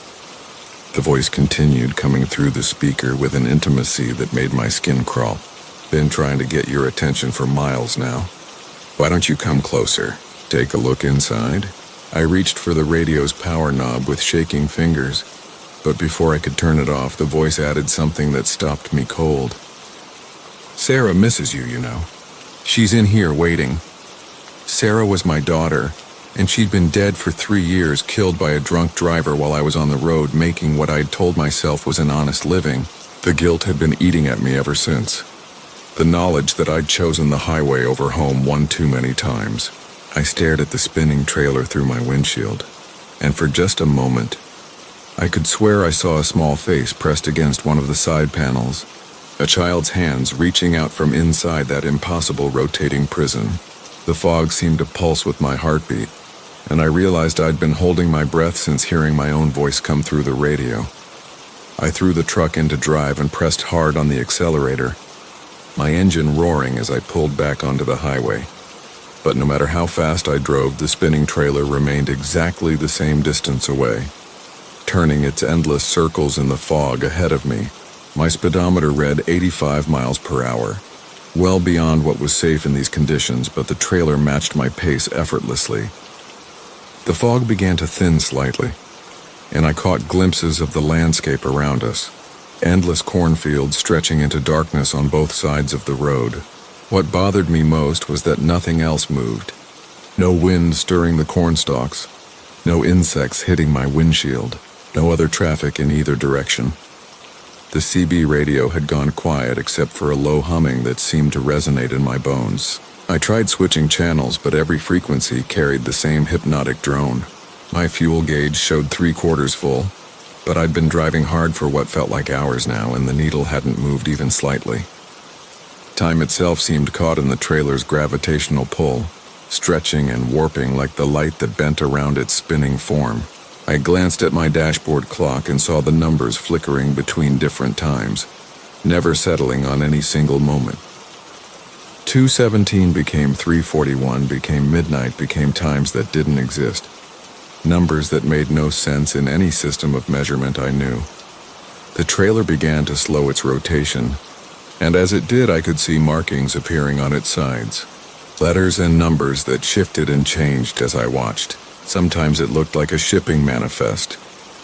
The voice continued, coming through the speaker with an intimacy that made my skin crawl. "Been trying to get your attention for miles now. Why don't you come closer? Take a look inside? I reached for the radio's power knob with shaking fingers, but before I could turn it off, the voice added something that stopped me cold. "Sarah misses you, you know. She's in here waiting." Sarah was my daughter, and she'd been dead for 3 years, killed by a drunk driver while I was on the road making what I'd told myself was an honest living. The guilt had been eating at me ever since. The knowledge that I'd chosen the highway over home one too many times. I stared at the spinning trailer through my windshield, and for just a moment, I could swear I saw a small face pressed against one of the side panels, a child's hands reaching out from inside that impossible rotating prison. The fog seemed to pulse with my heartbeat, and I realized I'd been holding my breath since hearing my own voice come through the radio. I threw the truck into drive and pressed hard on the accelerator, my engine roaring as I pulled back onto the highway. But no matter how fast I drove, the spinning trailer remained exactly the same distance away, turning its endless circles in the fog ahead of me. My speedometer read 85 miles per hour, well beyond what was safe in these conditions, but the trailer matched my pace effortlessly. The fog began to thin slightly, and I caught glimpses of the landscape around us, endless cornfields stretching into darkness on both sides of the road. What bothered me most was that nothing else moved. No wind stirring the cornstalks, no insects hitting my windshield, no other traffic in either direction. The CB radio had gone quiet except for a low humming that seemed to resonate in my bones. I tried switching channels, but every frequency carried the same hypnotic drone. My fuel gauge showed 3/4 full, but I'd been driving hard for what felt like hours now, and the needle hadn't moved even slightly. Time itself seemed caught in the trailer's gravitational pull, stretching and warping like the light that bent around its spinning form. I glanced at my dashboard clock and saw the numbers flickering between different times, never settling on any single moment. 2:17 became 3:41, became midnight, became times that didn't exist. Numbers that made no sense in any system of measurement I knew. The trailer began to slow its rotation, and as it did, I could see markings appearing on its sides. Letters and numbers that shifted and changed as I watched. Sometimes it looked like a shipping manifest,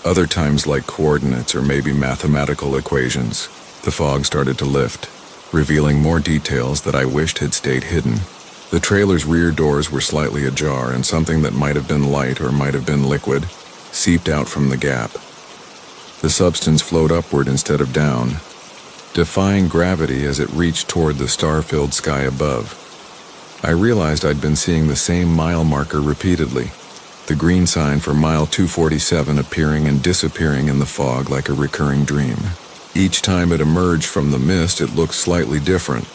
other times like coordinates or maybe mathematical equations. The fog started to lift, revealing more details that I wished had stayed hidden. The trailer's rear doors were slightly ajar, and something that might have been light or might have been liquid seeped out from the gap. The substance flowed upward instead of down, defying gravity as it reached toward the star-filled sky above. I realized I'd been seeing the same mile marker repeatedly, the green sign for mile 247 appearing and disappearing in the fog like a recurring dream. Each time it emerged from the mist, it looked slightly different,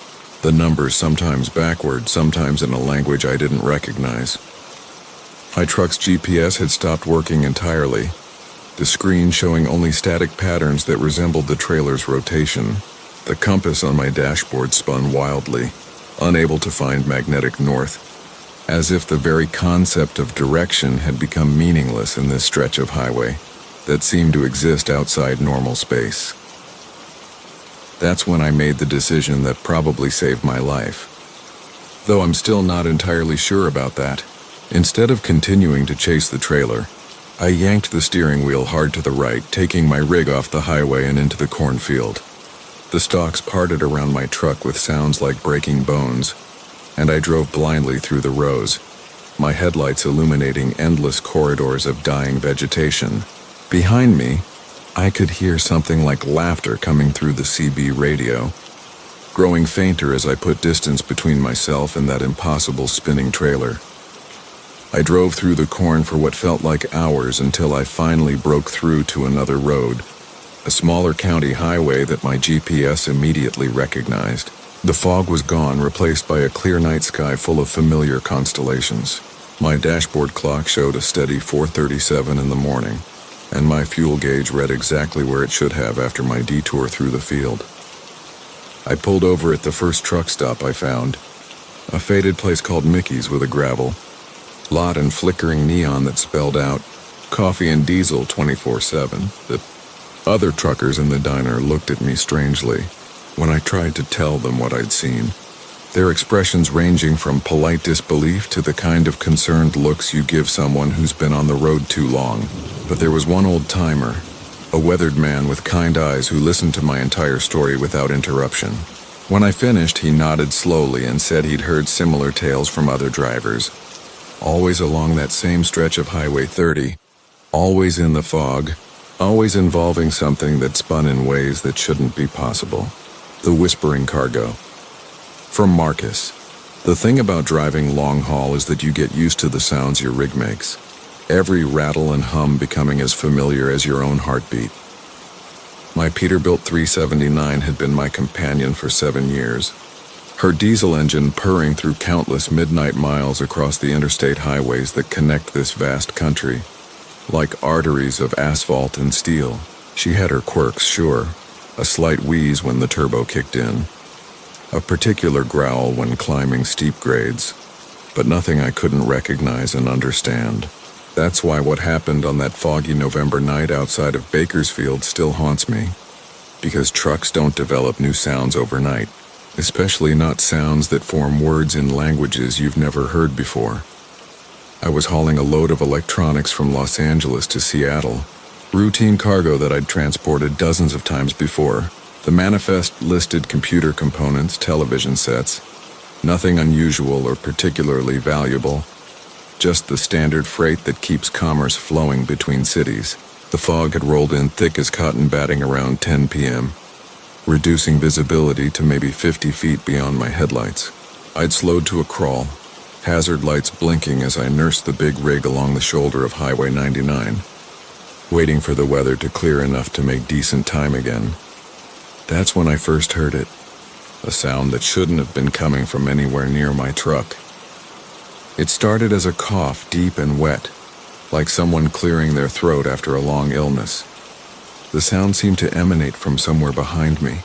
the numbers sometimes backward, sometimes in a language I didn't recognize. My truck's GPS had stopped working entirely, the screen showing only static patterns that resembled the trailer's rotation. The compass on my dashboard spun wildly, unable to find magnetic north, as if the very concept of direction had become meaningless in this stretch of highway that seemed to exist outside normal space. That's when I made the decision that probably saved my life, though I'm still not entirely sure about that. Instead of continuing to chase the trailer, I yanked the steering wheel hard to the right, taking my rig off the highway and into the cornfield. The stalks parted around my truck with sounds like breaking bones, and I drove blindly through the rows, my headlights illuminating endless corridors of dying vegetation. Behind me, I could hear something like laughter coming through the CB radio, growing fainter as I put distance between myself and that impossible spinning trailer. I drove through the corn for what felt like hours until I finally broke through to another road, a smaller county highway that my GPS immediately recognized. The fog was gone, replaced by a clear night sky full of familiar constellations. My dashboard clock showed a steady 4:37 in the morning, and my fuel gauge read exactly where it should have after my detour through the field. I pulled over at the first truck stop I found, a faded place called Mickey's with a gravel lot and flickering neon that spelled out coffee and diesel 24/7. The other truckers in the diner looked at me strangely when I tried to tell them what I'd seen. their expressions ranging from polite disbelief to the kind of concerned looks you give someone who's been on the road too long. But there was one old-timer, a weathered man with kind eyes who listened to my entire story without interruption. When I finished, he nodded slowly and said he'd heard similar tales from other drivers, always along that same stretch of Highway 30, always in the fog, always involving something that spun in ways that shouldn't be possible. The whispering cargo. From Marcus. The thing about driving long haul is that you get used to the sounds your rig makes, every rattle and hum becoming as familiar as your own heartbeat. My Peterbilt 379 had been my companion for 7 years, her diesel engine purring through countless midnight miles across the interstate highways that connect this vast country. Like arteries of asphalt and steel, she had her quirks, sure. A slight wheeze when the turbo kicked in, a particular growl when climbing steep grades, but nothing I couldn't recognize and understand. That's why what happened on that foggy November night outside of Bakersfield still haunts me. Because trucks don't develop new sounds overnight, especially not sounds that form words in languages you've never heard before. I was hauling a load of electronics from Los Angeles to Seattle, routine cargo that I'd transported dozens of times before. The manifest listed computer components, television sets, nothing unusual or particularly valuable, just the standard freight that keeps commerce flowing between cities. The fog had rolled in thick as cotton batting around 10 p.m., reducing visibility to maybe 50 feet beyond my headlights. I'd slowed to a crawl, hazard lights blinking as I nursed the big rig along the shoulder of Highway 99, waiting for the weather to clear enough to make decent time again. That's when I first heard it, a sound that shouldn't have been coming from anywhere near my truck. It started as a cough, deep and wet, like someone clearing their throat after a long illness. The sound seemed to emanate from somewhere behind me,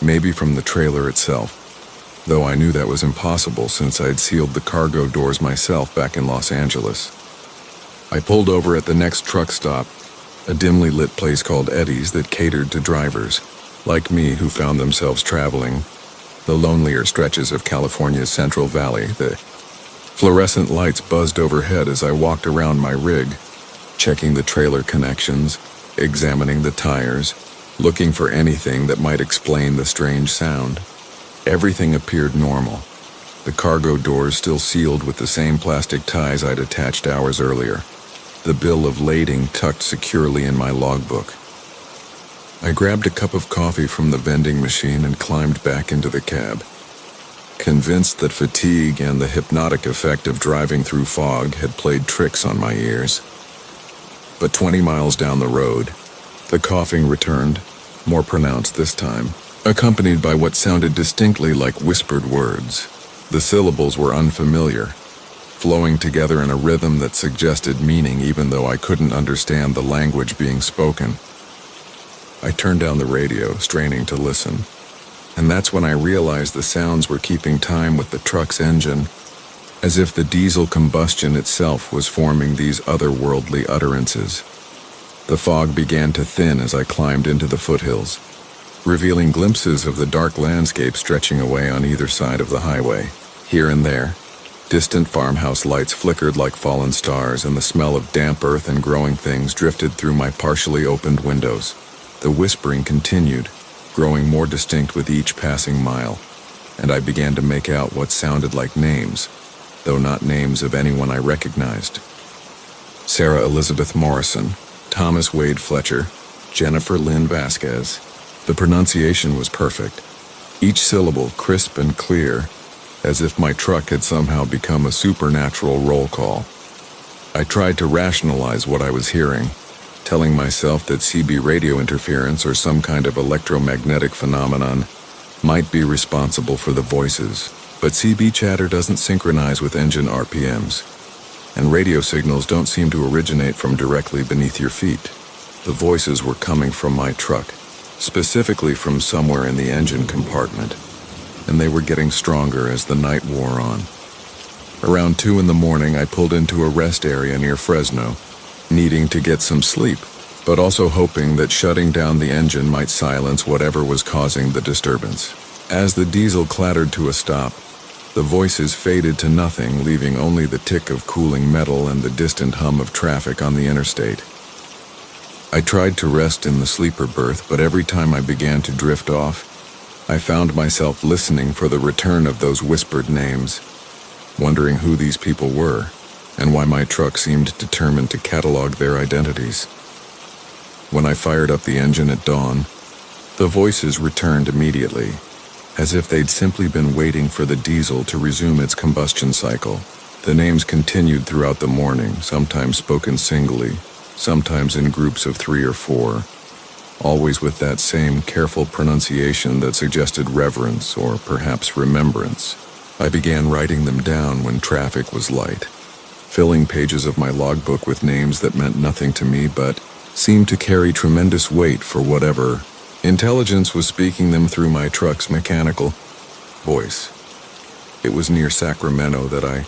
maybe from the trailer itself, though I knew that was impossible since I'd sealed the cargo doors myself back in Los Angeles. I pulled over at the next truck stop, a dimly lit place called Eddie's that catered to drivers, like me, who found themselves traveling the lonelier stretches of California's Central Valley. The fluorescent lights buzzed overhead as I walked around my rig, checking the trailer connections, examining the tires, looking for anything that might explain the strange sound. Everything appeared normal. The cargo doors still sealed with the same plastic ties I'd attached hours earlier, the bill of lading tucked securely in my logbook. I grabbed a cup of coffee from the vending machine and climbed back into the cab, convinced that fatigue and the hypnotic effect of driving through fog had played tricks on my ears. But 20 miles down the road, the coughing returned, more pronounced this time, accompanied by what sounded distinctly like whispered words. The syllables were unfamiliar, flowing together in a rhythm that suggested meaning even though I couldn't understand the language being spoken. I turned down the radio, straining to listen, and that's when I realized the sounds were keeping time with the truck's engine, as if the diesel combustion itself was forming these otherworldly utterances. The fog began to thin as I climbed into the foothills, revealing glimpses of the dark landscape stretching away on either side of the highway. Here and there, distant farmhouse lights flickered like fallen stars, and the smell of damp earth and growing things drifted through my partially opened windows. The whispering continued, growing more distinct with each passing mile, and I began to make out what sounded like names, though not names of anyone I recognized. Sarah Elizabeth Morrison, Thomas Wade Fletcher, Jennifer Lynn Vasquez. The pronunciation was perfect, each syllable crisp and clear, as if my truck had somehow become a supernatural roll call. I tried to rationalize what I was hearing, telling myself that CB radio interference or some kind of electromagnetic phenomenon might be responsible for the voices, but CB chatter doesn't synchronize with engine RPMs, and radio signals don't seem to originate from directly beneath your feet. The voices were coming from my truck, specifically from somewhere in the engine compartment, and they were getting stronger as the night wore on. Around 2 in the morning, I pulled into a rest area near Fresno, needing to get some sleep, but also hoping that shutting down the engine might silence whatever was causing the disturbance. As the diesel clattered to a stop, The voices faded to nothing, leaving only the tick of cooling metal and the distant hum of traffic on the interstate. I tried to rest in the sleeper berth, but every time I began to drift off, I found myself listening for the return of those whispered names, wondering who these people were and why my truck seemed determined to catalog their identities. When I fired up the engine at dawn, the voices returned immediately, as if they'd simply been waiting for the diesel to resume its combustion cycle. The names continued throughout the morning, sometimes spoken singly, sometimes in groups of 3 or 4, always with that same careful pronunciation that suggested reverence or perhaps remembrance. I began writing them down when traffic was light, filling pages of my logbook with names that meant nothing to me but seemed to carry tremendous weight for whatever intelligence was speaking them through my truck's mechanical voice. It was near Sacramento that I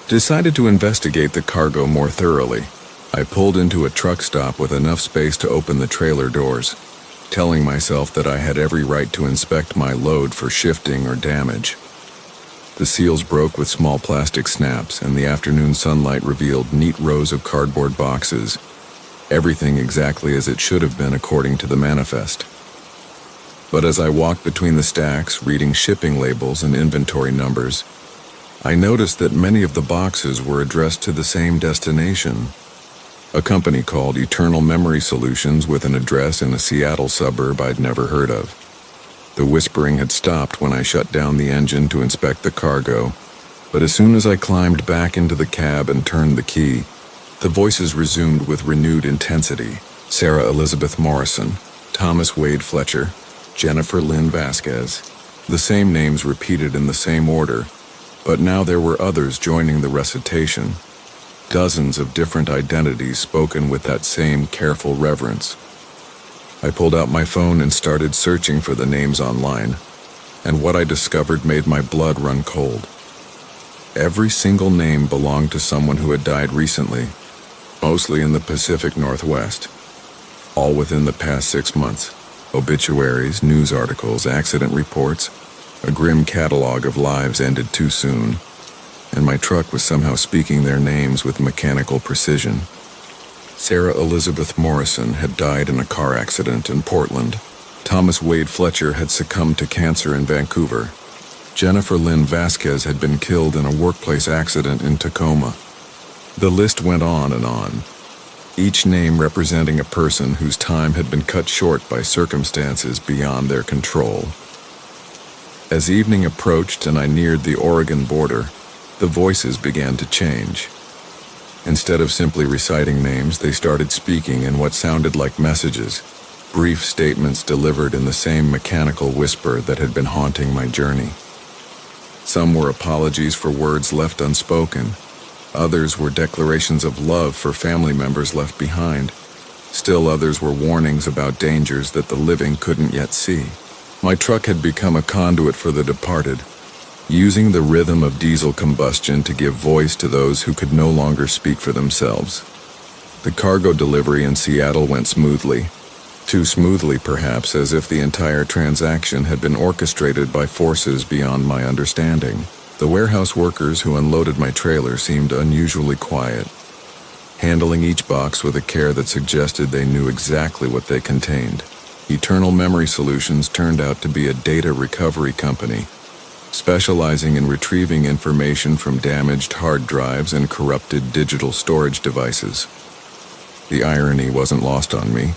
decided to investigate the cargo more thoroughly. I pulled into a truck stop with enough space to open the trailer doors, telling myself that I had every right to inspect my load for shifting or damage. The seals broke with small plastic snaps, and the afternoon sunlight revealed neat rows of cardboard boxes, everything exactly as it should have been according to the manifest. But as I walked between the stacks, reading shipping labels and inventory numbers, I noticed that many of the boxes were addressed to the same destination, a company called Eternal Memory Solutions with an address in a Seattle suburb I'd never heard of. The whispering had stopped when I shut down the engine to inspect the cargo, but as soon as I climbed back into the cab and turned the key, the voices resumed with renewed intensity. Sarah Elizabeth Morrison, Thomas Wade Fletcher, Jennifer Lynn Vasquez, the same names repeated in the same order, but now there were others joining the recitation, dozens of different identities spoken with that same careful reverence. I pulled out my phone and started searching for the names online, and what I discovered made my blood run cold. Every single name belonged to someone who had died recently, mostly in the Pacific Northwest, all within the past 6 months. Obituaries, news articles, accident reports, a grim catalog of lives ended too soon, and my truck was somehow speaking their names with mechanical precision. Sarah Elizabeth Morrison had died in a car accident in Portland. Thomas Wade Fletcher had succumbed to cancer in Vancouver. Jennifer Lynn Vasquez had been killed in a workplace accident in Tacoma. The list went on and on, each name representing a person whose time had been cut short by circumstances beyond their control. As evening approached and I neared the Oregon border, the voices began to change. Instead of simply reciting names, they started speaking in what sounded like messages, brief statements delivered in the same mechanical whisper that had been haunting my journey. Some were apologies for words left unspoken. Others were declarations of love for family members left behind. Still others were warnings about dangers that the living couldn't yet see. My truck had become a conduit for the departed, using the rhythm of diesel combustion to give voice to those who could no longer speak for themselves. The cargo delivery in Seattle went smoothly. Too smoothly, perhaps, as if the entire transaction had been orchestrated by forces beyond my understanding. The warehouse workers who unloaded my trailer seemed unusually quiet, handling each box with a care that suggested they knew exactly what they contained. Eternal Memory Solutions turned out to be a data recovery company, specializing in retrieving information from damaged hard drives and corrupted digital storage devices. The irony wasn't lost on me.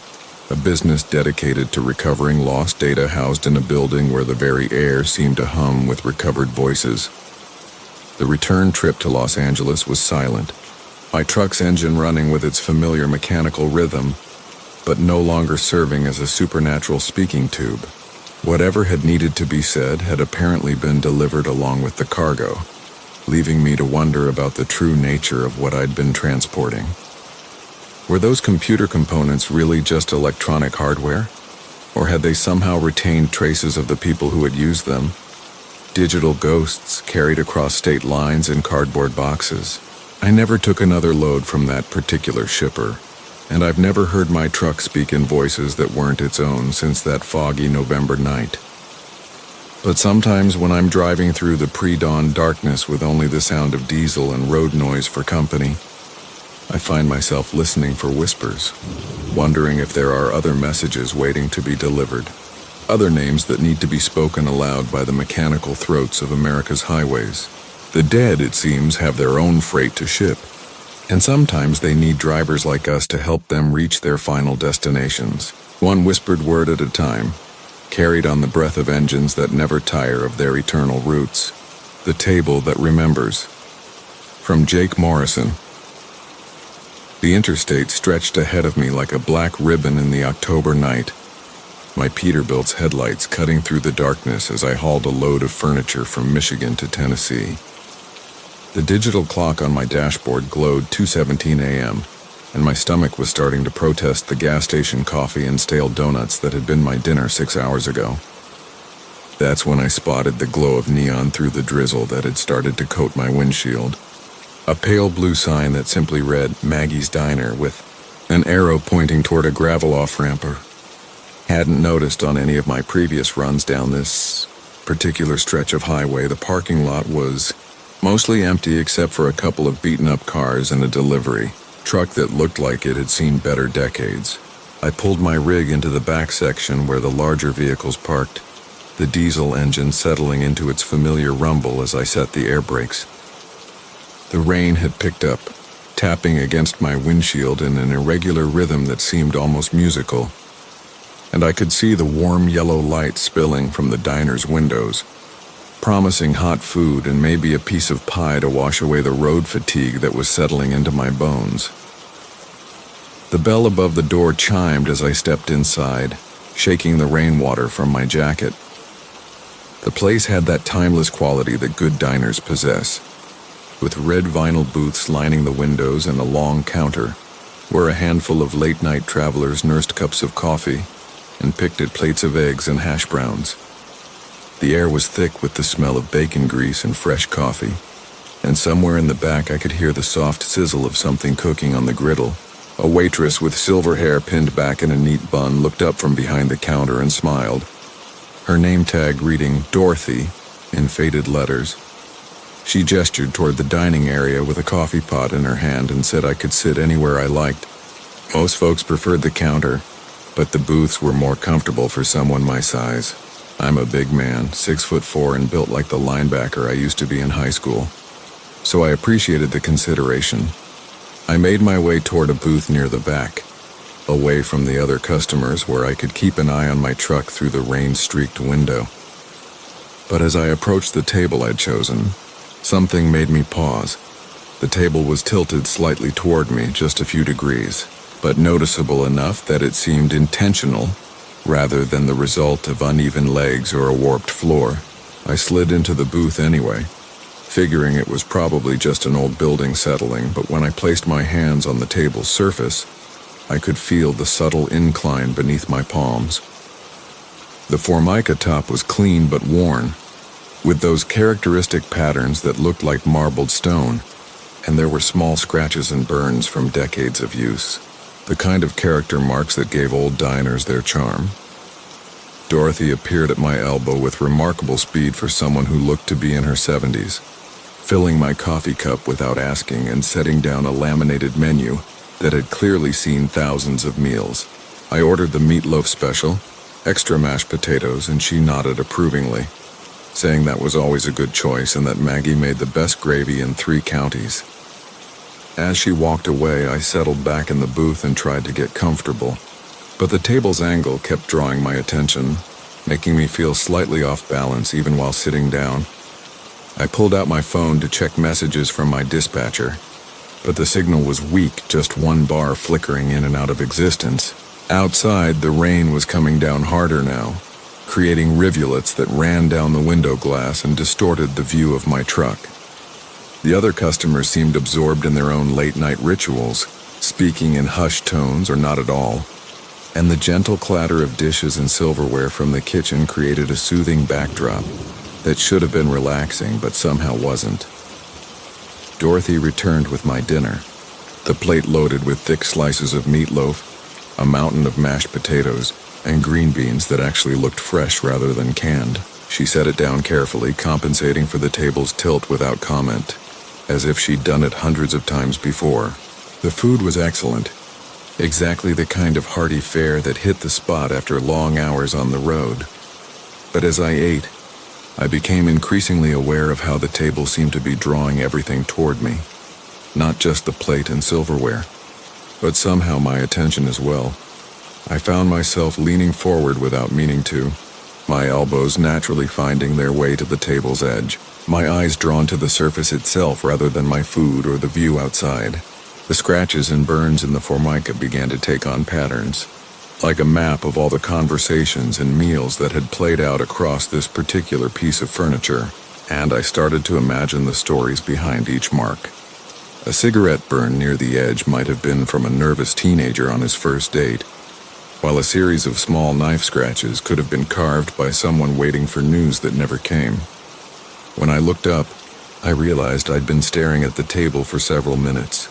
A business dedicated to recovering lost data housed in a building where the very air seemed to hum with recovered voices. The return trip to Los Angeles was silent, my truck's engine running with its familiar mechanical rhythm, but no longer serving as a supernatural speaking tube. Whatever had needed to be said had apparently been delivered along with the cargo, leaving me to wonder about the true nature of what I'd been transporting. Were those computer components really just electronic hardware? Or had they somehow retained traces of the people who had used them? Digital ghosts carried across state lines in cardboard boxes. I never took another load from that particular shipper, and I've never heard my truck speak in voices that weren't its own since that foggy November night. But sometimes when I'm driving through the pre-dawn darkness with only the sound of diesel and road noise for company, I find myself listening for whispers, wondering if there are other messages waiting to be delivered, other names that need to be spoken aloud by the mechanical throats of America's highways. The dead, it seems, have their own freight to ship, and sometimes they need drivers like us to help them reach their final destinations, one whispered word at a time, carried on the breath of engines that never tire of their eternal roots. The table that remembers. From Jake Morrison. The interstate stretched ahead of me like a black ribbon in the October night, my Peterbilt's headlights cutting through the darkness as I hauled a load of furniture from Michigan to Tennessee. The digital clock on my dashboard glowed 2:17 a.m., and my stomach was starting to protest the gas station coffee and stale donuts that had been my dinner 6 hours ago. That's when I spotted the glow of neon through the drizzle that had started to coat my windshield. A pale blue sign that simply read Maggie's Diner with an arrow pointing toward a gravel off-ramper. Hadn't noticed on any of my previous runs down this particular stretch of highway. The parking lot was mostly empty except for a couple of beaten-up cars and a delivery truck that looked like it had seen better decades. I pulled my rig into the back section where the larger vehicles parked, the diesel engine settling into its familiar rumble as I set the air brakes. The rain had picked up, tapping against my windshield in an irregular rhythm that seemed almost musical, and I could see the warm yellow light spilling from the diner's windows, promising hot food and maybe a piece of pie to wash away the road fatigue that was settling into my bones. The bell above the door chimed as I stepped inside, shaking the rainwater from my jacket. The place had that timeless quality that good diners possess, with red vinyl booths lining the windows and a long counter, where a handful of late-night travelers nursed cups of coffee and picked at plates of eggs and hash browns. The air was thick with the smell of bacon grease and fresh coffee, and somewhere in the back I could hear the soft sizzle of something cooking on the griddle. A waitress with silver hair pinned back in a neat bun looked up from behind the counter and smiled, her name tag reading Dorothy in faded letters. She gestured toward the dining area with a coffee pot in her hand and said I could sit anywhere I liked. Most folks preferred the counter, but the booths were more comfortable for someone my size. I'm a big man, 6'4" and built like the linebacker I used to be in high school, so I appreciated the consideration. I made my way toward a booth near the back, away from the other customers where I could keep an eye on my truck through the rain-streaked window. But as I approached the table I'd chosen, something made me pause. The table was tilted slightly toward me, just a few degrees, but noticeable enough that it seemed intentional rather than the result of uneven legs or a warped floor. I slid into the booth anyway, figuring it was probably just an old building settling, but when I placed my hands on the table's surface, I could feel the subtle incline beneath my palms. The Formica top was clean but worn, with those characteristic patterns that looked like marbled stone, and there were small scratches and burns from decades of use, the kind of character marks that gave old diners their charm. Dorothy appeared at my elbow with remarkable speed for someone who looked to be in her 70s, filling my coffee cup without asking and setting down a laminated menu that had clearly seen thousands of meals. I ordered the meatloaf special, extra mashed potatoes, and she nodded approvingly, saying that was always a good choice and that Maggie made the best gravy in 3 counties. As she walked away, I settled back in the booth and tried to get comfortable, but the table's angle kept drawing my attention, making me feel slightly off balance even while sitting down. I pulled out my phone to check messages from my dispatcher, but the signal was weak, just one bar flickering in and out of existence. Outside, the rain was coming down harder now, creating rivulets that ran down the window glass and distorted the view of my truck. The other customers seemed absorbed in their own late-night rituals, speaking in hushed tones or not at all, and the gentle clatter of dishes and silverware from the kitchen created a soothing backdrop that should have been relaxing but somehow wasn't. Dorothy returned with my dinner, the plate loaded with thick slices of meatloaf, a mountain of mashed potatoes, and green beans that actually looked fresh rather than canned. She set it down carefully, compensating for the table's tilt without comment, as if she'd done it hundreds of times before. The food was excellent, exactly the kind of hearty fare that hit the spot after long hours on the road. But as I ate, I became increasingly aware of how the table seemed to be drawing everything toward me. Not just the plate and silverware, but somehow my attention as well. I found myself leaning forward without meaning to, my elbows naturally finding their way to the table's edge, my eyes drawn to the surface itself rather than my food or the view outside. The scratches and burns in the formica began to take on patterns, like a map of all the conversations and meals that had played out across this particular piece of furniture, and I started to imagine the stories behind each mark. A cigarette burn near the edge might have been from a nervous teenager on his first date, while a series of small knife scratches could have been carved by someone waiting for news that never came. When I looked up, I realized I'd been staring at the table for several minutes,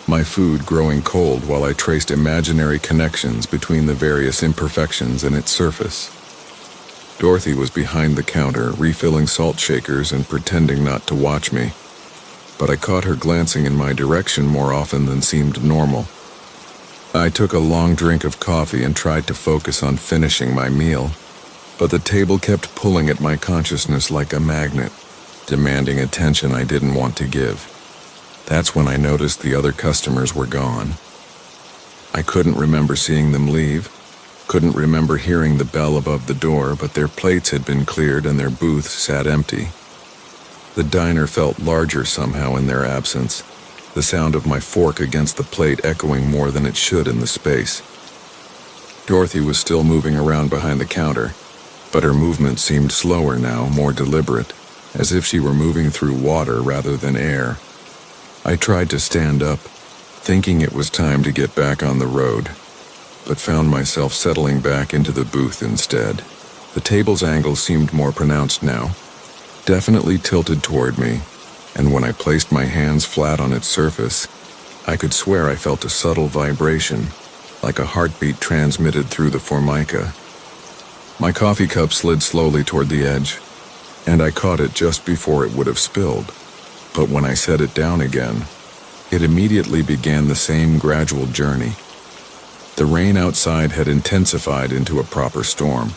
my food growing cold while I traced imaginary connections between the various imperfections in its surface. Dorothy was behind the counter, refilling salt shakers and pretending not to watch me, but I caught her glancing in my direction more often than seemed normal. I took a long drink of coffee and tried to focus on finishing my meal, but the table kept pulling at my consciousness like a magnet, demanding attention I didn't want to give. That's when I noticed the other customers were gone. I couldn't remember seeing them leave, couldn't remember hearing the bell above the door, but their plates had been cleared and their booths sat empty. The diner felt larger somehow in their absence, the sound of my fork against the plate echoing more than it should in the space. Dorothy was still moving around behind the counter, but her movement seemed slower now, more deliberate, as if she were moving through water rather than air. I tried to stand up, thinking it was time to get back on the road, but found myself settling back into the booth instead. The table's angle seemed more pronounced now, definitely tilted toward me, and when I placed my hands flat on its surface, I could swear I felt a subtle vibration, like a heartbeat transmitted through the formica. My coffee cup slid slowly toward the edge, and I caught it just before it would have spilled. But when I set it down again, it immediately began the same gradual journey. The rain outside had intensified into a proper storm,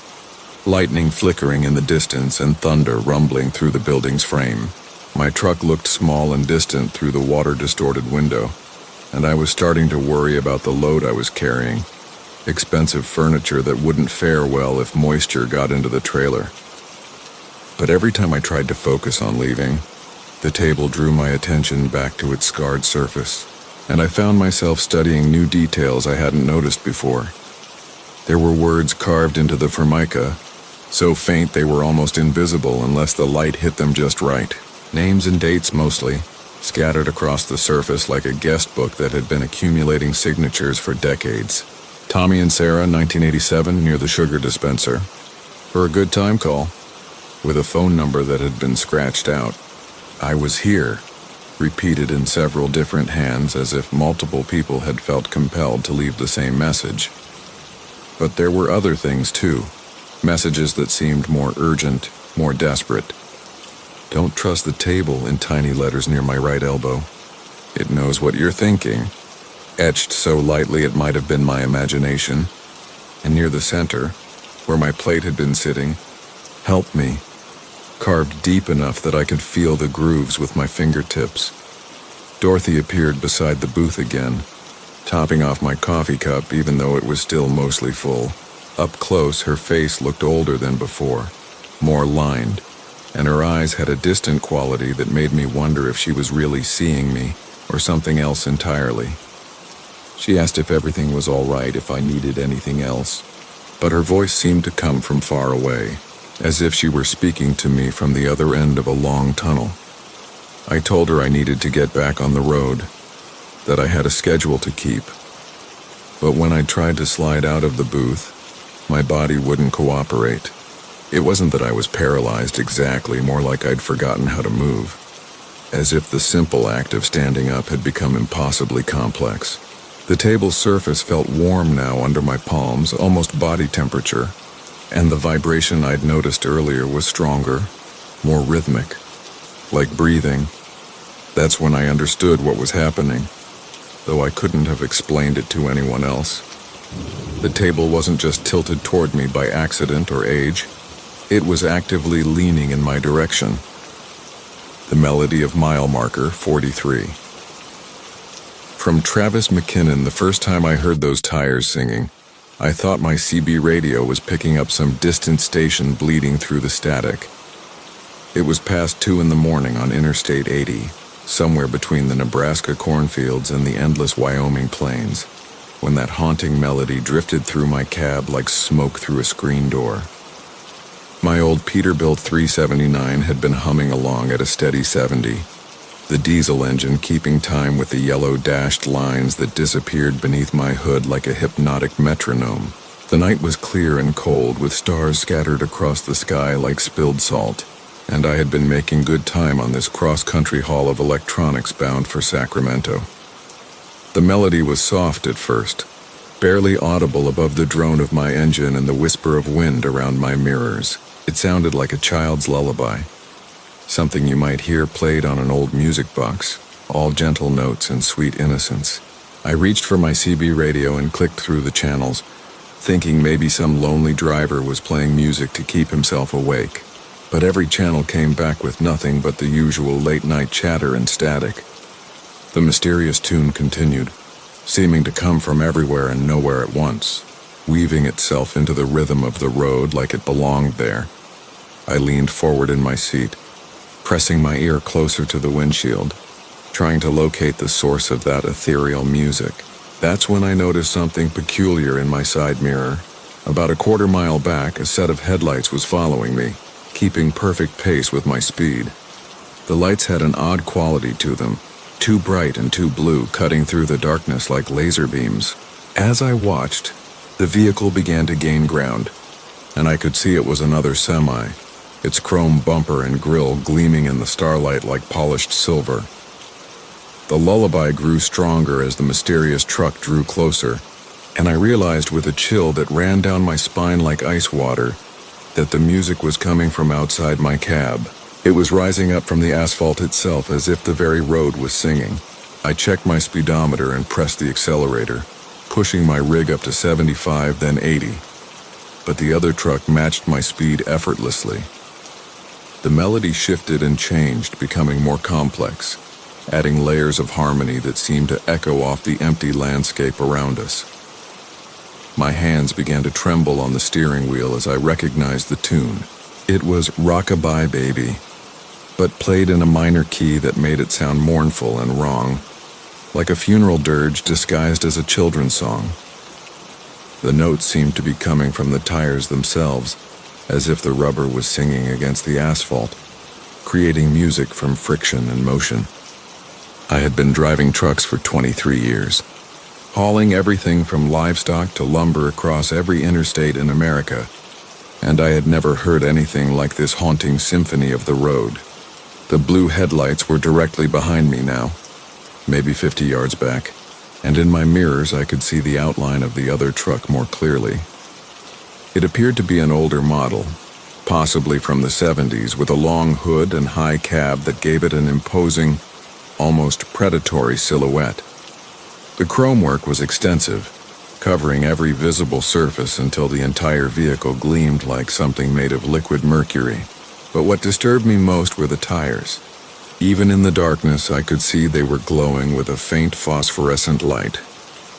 lightning flickering in the distance and thunder rumbling through the building's frame. My truck looked small and distant through the water-distorted window, and I was starting to worry about the load I was carrying, expensive furniture that wouldn't fare well if moisture got into the trailer. But every time I tried to focus on leaving, the table drew my attention back to its scarred surface, and I found myself studying new details I hadn't noticed before. There were words carved into the formica, so faint they were almost invisible unless the light hit them just right. Names and dates mostly, scattered across the surface like a guest book that had been accumulating signatures for decades. Tommy and Sarah, 1987, near the sugar dispenser. For a good time call, with a phone number that had been scratched out. I was here, repeated in several different hands as if multiple people had felt compelled to leave the same message. But there were other things too, messages that seemed more urgent, more desperate. Don't trust the table in tiny letters near my right elbow. It knows what you're thinking, etched so lightly it might have been my imagination. And near the center, where my plate had been sitting, help me, carved deep enough that I could feel the grooves with my fingertips. Dorothy appeared beside the booth again, topping off my coffee cup even though it was still mostly full. Up close, her face looked older than before, more lined, and her eyes had a distant quality that made me wonder if she was really seeing me or something else entirely. She asked if everything was all right, if I needed anything else, but her voice seemed to come from far away, as if she were speaking to me from the other end of a long tunnel. I told her I needed to get back on the road, that I had a schedule to keep. But when I tried to slide out of the booth, my body wouldn't cooperate. It wasn't that I was paralyzed exactly, more like I'd forgotten how to move, as if the simple act of standing up had become impossibly complex. The table's surface felt warm now under my palms, almost body temperature, and the vibration I'd noticed earlier was stronger, more rhythmic, like breathing. That's when I understood what was happening, though I couldn't have explained it to anyone else. The table wasn't just tilted toward me by accident or age. It was actively leaning in my direction. The melody of mile marker 43. From Travis McKinnon, the first time I heard those tires singing, I thought my CB radio was picking up some distant station bleeding through the static. It was past 2 in the morning on Interstate 80, somewhere between the Nebraska cornfields and the endless Wyoming plains, when that haunting melody drifted through my cab like smoke through a screen door. My old Peterbilt 379 had been humming along at a steady 70, the diesel engine keeping time with the yellow dashed lines that disappeared beneath my hood like a hypnotic metronome. The night was clear and cold, with stars scattered across the sky like spilled salt, and I had been making good time on this cross-country haul of electronics bound for Sacramento. The melody was soft at first, barely audible above the drone of my engine and the whisper of wind around my mirrors. It sounded like a child's lullaby, something you might hear played on an old music box, all gentle notes and sweet innocence. I reached for my CB radio and clicked through the channels, thinking maybe some lonely driver was playing music to keep himself awake. But every channel came back with nothing but the usual late-night chatter and static. The mysterious tune continued, seeming to come from everywhere and nowhere at once, weaving itself into the rhythm of the road like it belonged there. I leaned forward in my seat, pressing my ear closer to the windshield, trying to locate the source of that ethereal music. That's when I noticed something peculiar in my side mirror. About a quarter mile back, a set of headlights was following me, keeping perfect pace with my speed. The lights had an odd quality to them, too bright and too blue, cutting through the darkness like laser beams. As I watched, the vehicle began to gain ground, and I could see it was another semi, its chrome bumper and grille gleaming in the starlight like polished silver. The lullaby grew stronger as the mysterious truck drew closer, and I realized with a chill that ran down my spine like ice water that the music was coming from outside my cab. It was rising up from the asphalt itself as if the very road was singing. I checked my speedometer and pressed the accelerator, pushing my rig up to 75, then 80. But the other truck matched my speed effortlessly. The melody shifted and changed, becoming more complex, adding layers of harmony that seemed to echo off the empty landscape around us. My hands began to tremble on the steering wheel as I recognized the tune. It was Rockabye Baby, but played in a minor key that made it sound mournful and wrong, like a funeral dirge disguised as a children's song. The notes seemed to be coming from the tires themselves, as if the rubber was singing against the asphalt, creating music from friction and motion. I had been driving trucks for 23 years, hauling everything from livestock to lumber across every interstate in America, and I had never heard anything like this haunting symphony of the road. The blue headlights were directly behind me now, maybe 50 yards back, and in my mirrors I could see the outline of the other truck more clearly. It appeared to be an older model, possibly from the 70s, with a long hood and high cab that gave it an imposing, almost predatory silhouette. The chrome work was extensive, covering every visible surface until the entire vehicle gleamed like something made of liquid mercury. But what disturbed me most were the tires. Even in the darkness, I could see they were glowing with a faint phosphorescent light,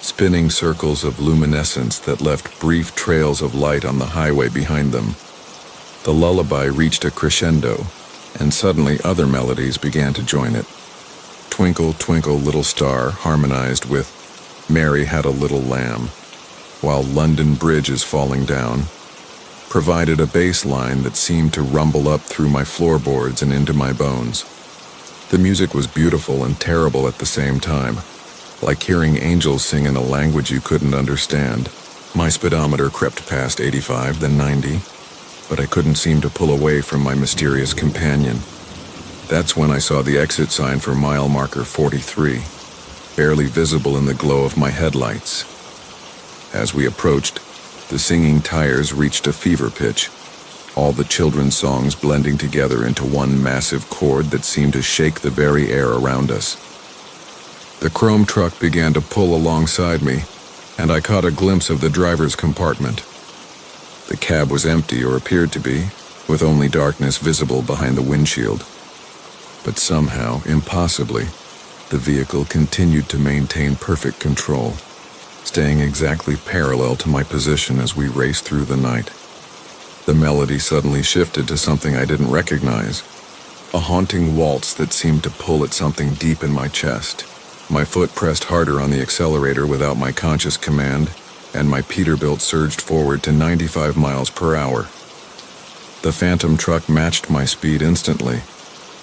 spinning circles of luminescence that left brief trails of light on the highway behind them. The lullaby reached a crescendo, and suddenly other melodies began to join it. Twinkle, Twinkle, Little Star harmonized with Mary Had a Little Lamb, while London Bridge is Falling Down provided a bass line that seemed to rumble up through my floorboards and into my bones. The music was beautiful and terrible at the same time, like hearing angels sing in a language you couldn't understand. My speedometer crept past 85, then 90, but I couldn't seem to pull away from my mysterious companion. That's when I saw the exit sign for mile marker 43, barely visible in the glow of my headlights. As we approached, The singing tires reached a fever pitch, all the children's songs blending together into one massive chord that seemed to shake the very air around us. The chrome truck began to pull alongside me, and I caught a glimpse of the driver's compartment. The cab was empty, or appeared to be, with only darkness visible behind the windshield. But somehow, impossibly, the vehicle continued to maintain perfect control, staying exactly parallel to my position as we raced through the night. The melody suddenly shifted to something I didn't recognize, a haunting waltz that seemed to pull at something deep in my chest. My foot pressed harder on the accelerator without my conscious command, and my Peterbilt surged forward to 95 miles per hour. The phantom truck matched my speed instantly,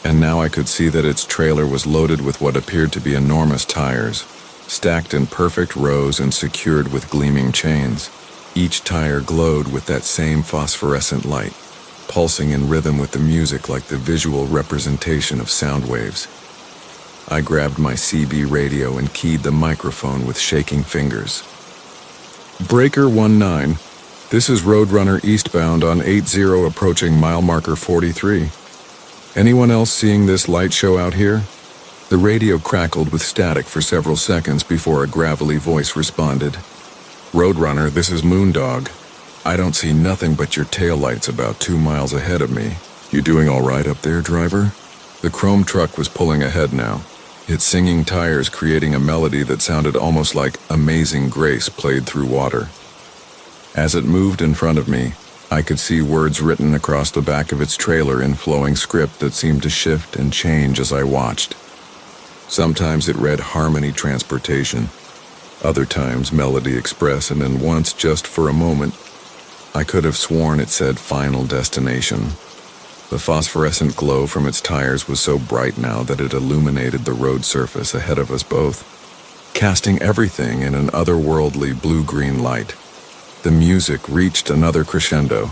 and now I could see that its trailer was loaded with what appeared to be enormous tires, stacked in perfect rows and secured with gleaming chains. Each tire glowed with that same phosphorescent light, pulsing in rhythm with the music like the visual representation of sound waves. I grabbed my CB radio and keyed the microphone with shaking fingers. Breaker 19, this is Roadrunner eastbound on 80 approaching mile marker 43. Anyone else seeing this light show out here? The radio crackled with static for several seconds before a gravelly voice responded. Roadrunner, this is Moondog. I don't see nothing but your taillights about 2 miles ahead of me. You doing all right up there, driver? The chrome truck was pulling ahead now, its singing tires creating a melody that sounded almost like Amazing Grace played through water. As it moved in front of me, I could see words written across the back of its trailer in flowing script that seemed to shift and change as I watched. Sometimes it read Harmony Transportation, other times Melody Express, and then once, just for a moment, I could have sworn it said Final Destination. The phosphorescent glow from its tires was so bright now that it illuminated the road surface ahead of us both, casting everything in an otherworldly blue-green light. The music reached another crescendo,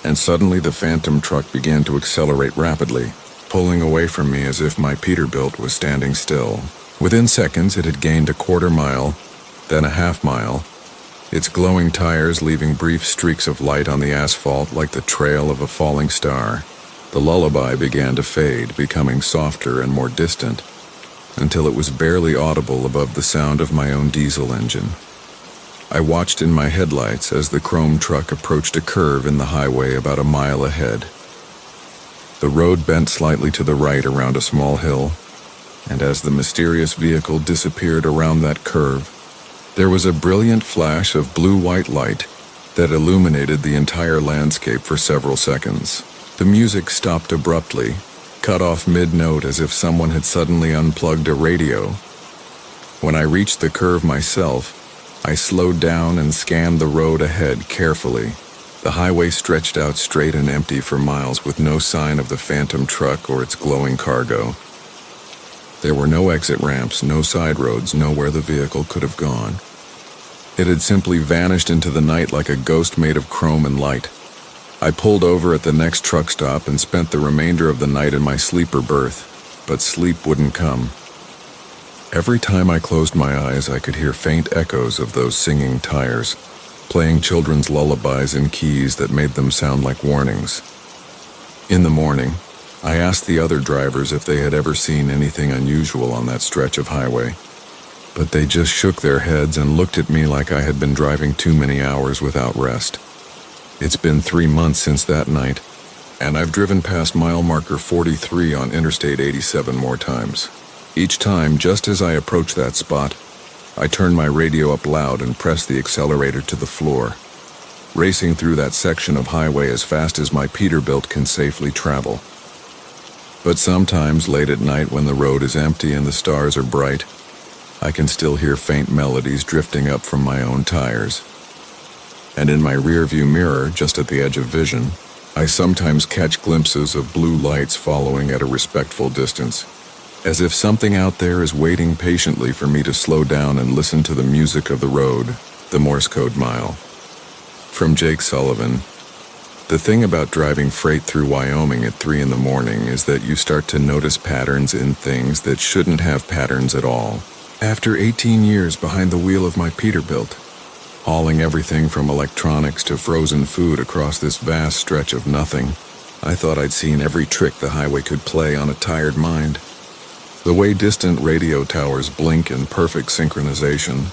and suddenly the phantom truck began to accelerate rapidly, pulling away from me as if my Peterbilt was standing still. Within seconds, it had gained a quarter mile, then a half mile, its glowing tires leaving brief streaks of light on the asphalt like the trail of a falling star. The lullaby began to fade, becoming softer and more distant, until it was barely audible above the sound of my own diesel engine. I watched in my headlights as the chrome truck approached a curve in the highway about a mile ahead. The road bent slightly to the right around a small hill, and as the mysterious vehicle disappeared around that curve, there was a brilliant flash of blue-white light that illuminated the entire landscape for several seconds. The music stopped abruptly, cut off mid-note as if someone had suddenly unplugged a radio. When I reached the curve myself, I slowed down and scanned the road ahead carefully. The highway stretched out straight and empty for miles with no sign of the phantom truck or its glowing cargo. There were no exit ramps, no side roads, nowhere the vehicle could have gone. It had simply vanished into the night like a ghost made of chrome and light. I pulled over at the next truck stop and spent the remainder of the night in my sleeper berth, but sleep wouldn't come. Every time I closed my eyes, I could hear faint echoes of those singing tires, playing children's lullabies in keys that made them sound like warnings. In the morning, I asked the other drivers if they had ever seen anything unusual on that stretch of highway, but they just shook their heads and looked at me like I had been driving too many hours without rest. It's been 3 months since that night, and I've driven past mile marker 43 on Interstate 87 more times. Each time, just as I approached that spot, I turned my radio up loud and pressed the accelerator to the floor, racing through that section of highway as fast as my Peterbilt can safely travel. But sometimes, late at night when the road is empty and the stars are bright, I can still hear faint melodies drifting up from my own tires. And in my rearview mirror, just at the edge of vision, I sometimes catch glimpses of blue lights following at a respectful distance, as if something out there is waiting patiently for me to slow down and listen to the music of the road, the Morse code mile. From Jake Sullivan. The thing about driving freight through Wyoming at 3 in the morning is that you start to notice patterns in things that shouldn't have patterns at all. After 18 years behind the wheel of my Peterbilt, hauling everything from electronics to frozen food across this vast stretch of nothing. I thought I'd seen every trick the highway could play on a tired mind. The way distant radio towers blink in perfect synchronization,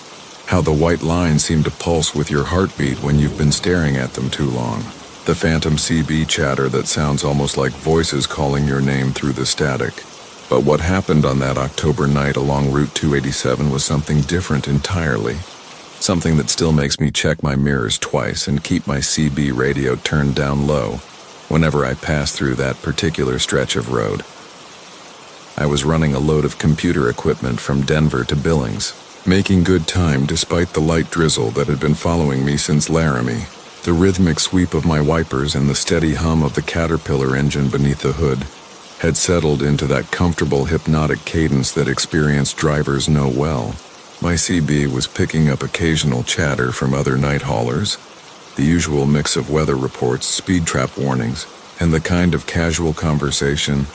how the white lines seem to pulse with your heartbeat when you've been staring at them too long. The phantom CB chatter that sounds almost like voices calling your name through the static. But what happened on that October night along Route 287 was something different entirely. Something that still makes me check my mirrors twice and keep my CB radio turned down low whenever I pass through that particular stretch of road. I was running a load of computer equipment from Denver to Billings, making good time despite the light drizzle that had been following me since Laramie. The rhythmic sweep of my wipers and the steady hum of the Caterpillar engine beneath the hood had settled into that comfortable hypnotic cadence that experienced drivers know well. My CB was picking up occasional chatter from other night haulers, the usual mix of weather reports, speed trap warnings, and the kind of casual conversation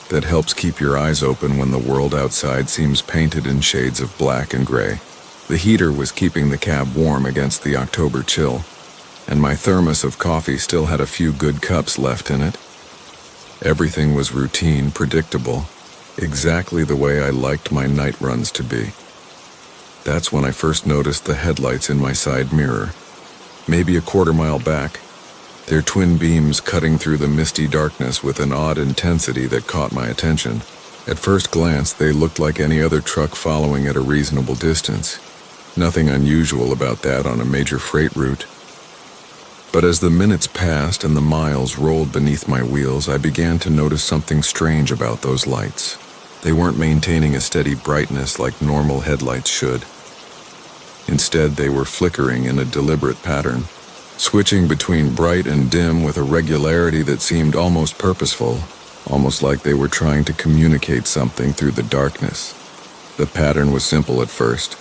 that helps keep your eyes open when the world outside seems painted in shades of black and gray. The heater was keeping the cab warm against the October chill, and my thermos of coffee still had a few good cups left in it. Everything was routine, predictable, exactly the way I liked my night runs to be. That's when I first noticed the headlights in my side mirror. Maybe a quarter-mile back, their twin beams cutting through the misty darkness with an odd intensity that caught my attention. At first glance, they looked like any other truck following at a reasonable distance. Nothing unusual about that on a major freight route. But as the minutes passed and the miles rolled beneath my wheels, I began to notice something strange about those lights. They weren't maintaining a steady brightness like normal headlights should. Instead, they were flickering in a deliberate pattern, switching between bright and dim with a regularity that seemed almost purposeful, almost like they were trying to communicate something through the darkness. The pattern was simple at first,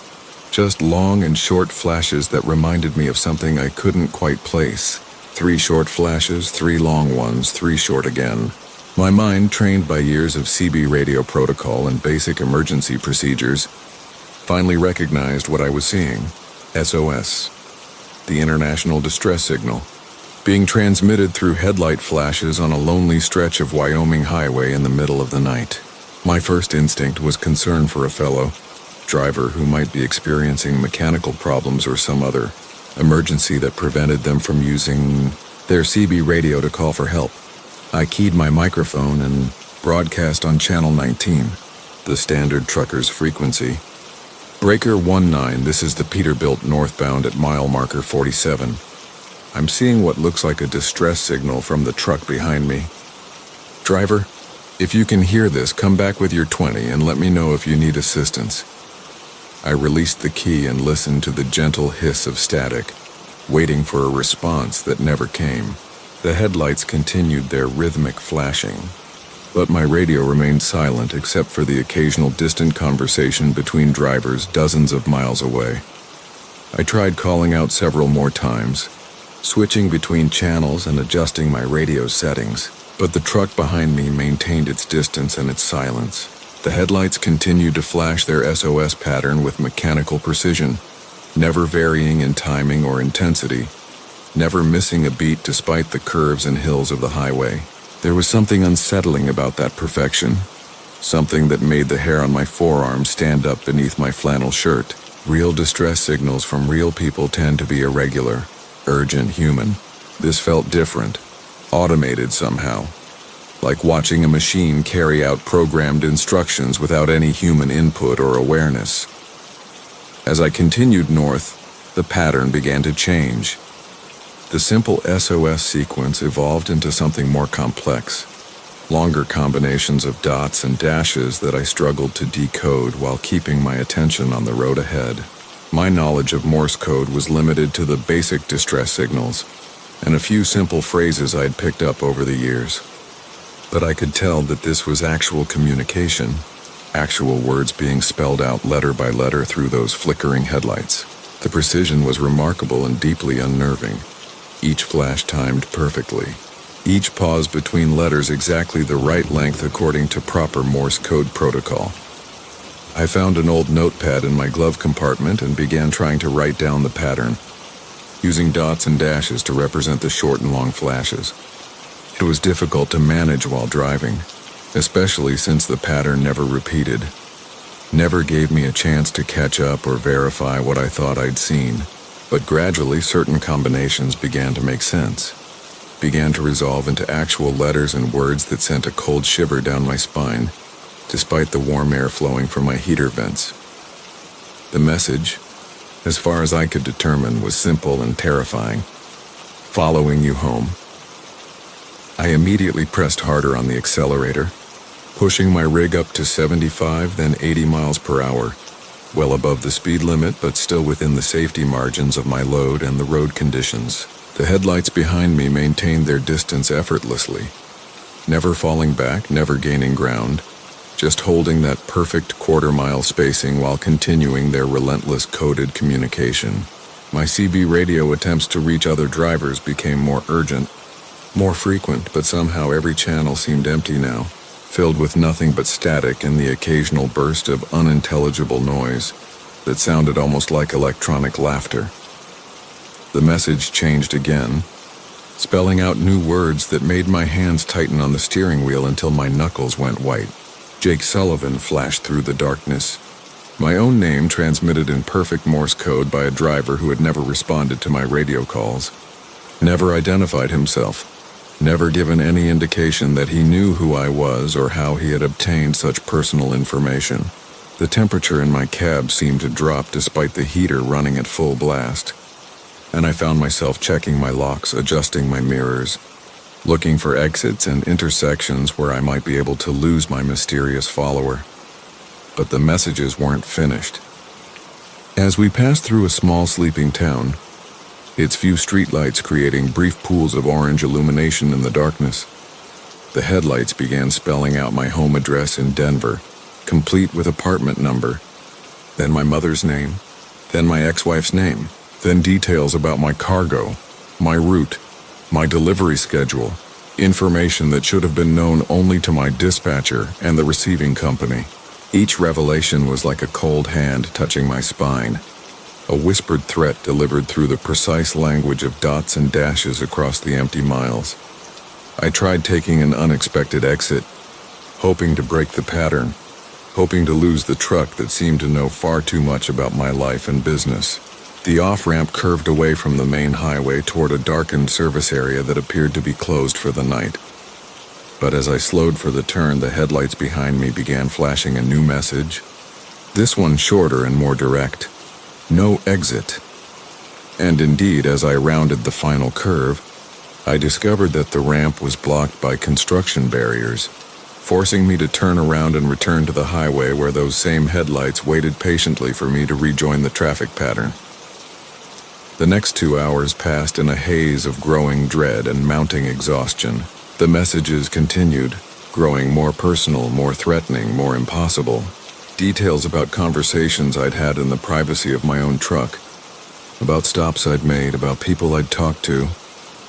just long and short flashes that reminded me of something I couldn't quite place. 3 short flashes, 3 long ones, 3 short again. My mind, trained by years of CB radio protocol and basic emergency procedures, finally recognized what I was seeing. SOS, the International Distress Signal, being transmitted through headlight flashes on a lonely stretch of Wyoming highway in the middle of the night. My first instinct was concern for a fellow driver who might be experiencing mechanical problems or some other emergency that prevented them from using their CB radio to call for help. I keyed my microphone and broadcast on Channel 19, the standard trucker's frequency. Breaker 19, this is the Peterbilt northbound at mile marker 47. I'm seeing what looks like a distress signal from the truck behind me. Driver, if you can hear this, come back with your 20 and let me know if you need assistance. I released the key and listened to the gentle hiss of static, waiting for a response that never came. The headlights continued their rhythmic flashing, but my radio remained silent except for the occasional distant conversation between drivers dozens of miles away. I tried calling out several more times, switching between channels and adjusting my radio settings, but the truck behind me maintained its distance and its silence. The headlights continued to flash their SOS pattern with mechanical precision, never varying in timing or intensity, never missing a beat despite the curves and hills of the highway. There was something unsettling about that perfection, something that made the hair on my forearm stand up beneath my flannel shirt. Real distress signals from real people tend to be irregular, urgent, human. This felt different, automated somehow, like watching a machine carry out programmed instructions without any human input or awareness. As I continued north, the pattern began to change. The simple SOS sequence evolved into something more complex, longer combinations of dots and dashes that I struggled to decode while keeping my attention on the road ahead. My knowledge of Morse code was limited to the basic distress signals and a few simple phrases I'd picked up over the years. But I could tell that this was actual communication, actual words being spelled out letter by letter through those flickering headlights. The precision was remarkable and deeply unnerving. Each flash timed perfectly. Each pause between letters exactly the right length according to proper Morse code protocol. I found an old notepad in my glove compartment and began trying to write down the pattern, using dots and dashes to represent the short and long flashes. It was difficult to manage while driving, especially since the pattern never repeated. Never gave me a chance to catch up or verify what I thought I'd seen, but gradually certain combinations began to make sense, began to resolve into actual letters and words that sent a cold shiver down my spine, despite the warm air flowing from my heater vents. The message, as far as I could determine, was simple and terrifying. Following you home. I immediately pressed harder on the accelerator, pushing my rig up to 75, then 80 miles per hour, well above the speed limit but still within the safety margins of my load and the road conditions. The headlights behind me maintained their distance effortlessly, never falling back, never gaining ground, just holding that perfect quarter-mile spacing while continuing their relentless coded communication. My CB radio attempts to reach other drivers became more urgent, more frequent, but somehow every channel seemed empty now, filled with nothing but static and the occasional burst of unintelligible noise that sounded almost like electronic laughter. The message changed again, spelling out new words that made my hands tighten on the steering wheel until my knuckles went white. Jake Sullivan flashed through the darkness. My own name transmitted in perfect Morse code by a driver who had never responded to my radio calls, never identified himself, never given any indication that he knew who I was or how he had obtained such personal information. The temperature in my cab seemed to drop despite the heater running at full blast, and I found myself checking my locks, adjusting my mirrors, looking for exits and intersections where I might be able to lose my mysterious follower. But the messages weren't finished. As we passed through a small sleeping town, its few streetlights creating brief pools of orange illumination in the darkness, the headlights began spelling out my home address in Denver, complete with apartment number, then my mother's name, then my ex-wife's name, then details about my cargo, my route, my delivery schedule, information that should have been known only to my dispatcher and the receiving company. Each revelation was like a cold hand touching my spine, a whispered threat delivered through the precise language of dots and dashes across the empty miles. I tried taking an unexpected exit, hoping to break the pattern, hoping to lose the truck that seemed to know far too much about my life and business. The off-ramp curved away from the main highway toward a darkened service area that appeared to be closed for the night. But as I slowed for the turn, the headlights behind me began flashing a new message, this one shorter and more direct. No exit. And indeed, as I rounded the final curve, I discovered that the ramp was blocked by construction barriers, forcing me to turn around and return to the highway where those same headlights waited patiently for me to rejoin the traffic pattern. The next 2 hours passed in a haze of growing dread and mounting exhaustion. The messages continued, growing more personal, more threatening, more impossible. Details about conversations I'd had in the privacy of my own truck, about stops I'd made, about people I'd talked to,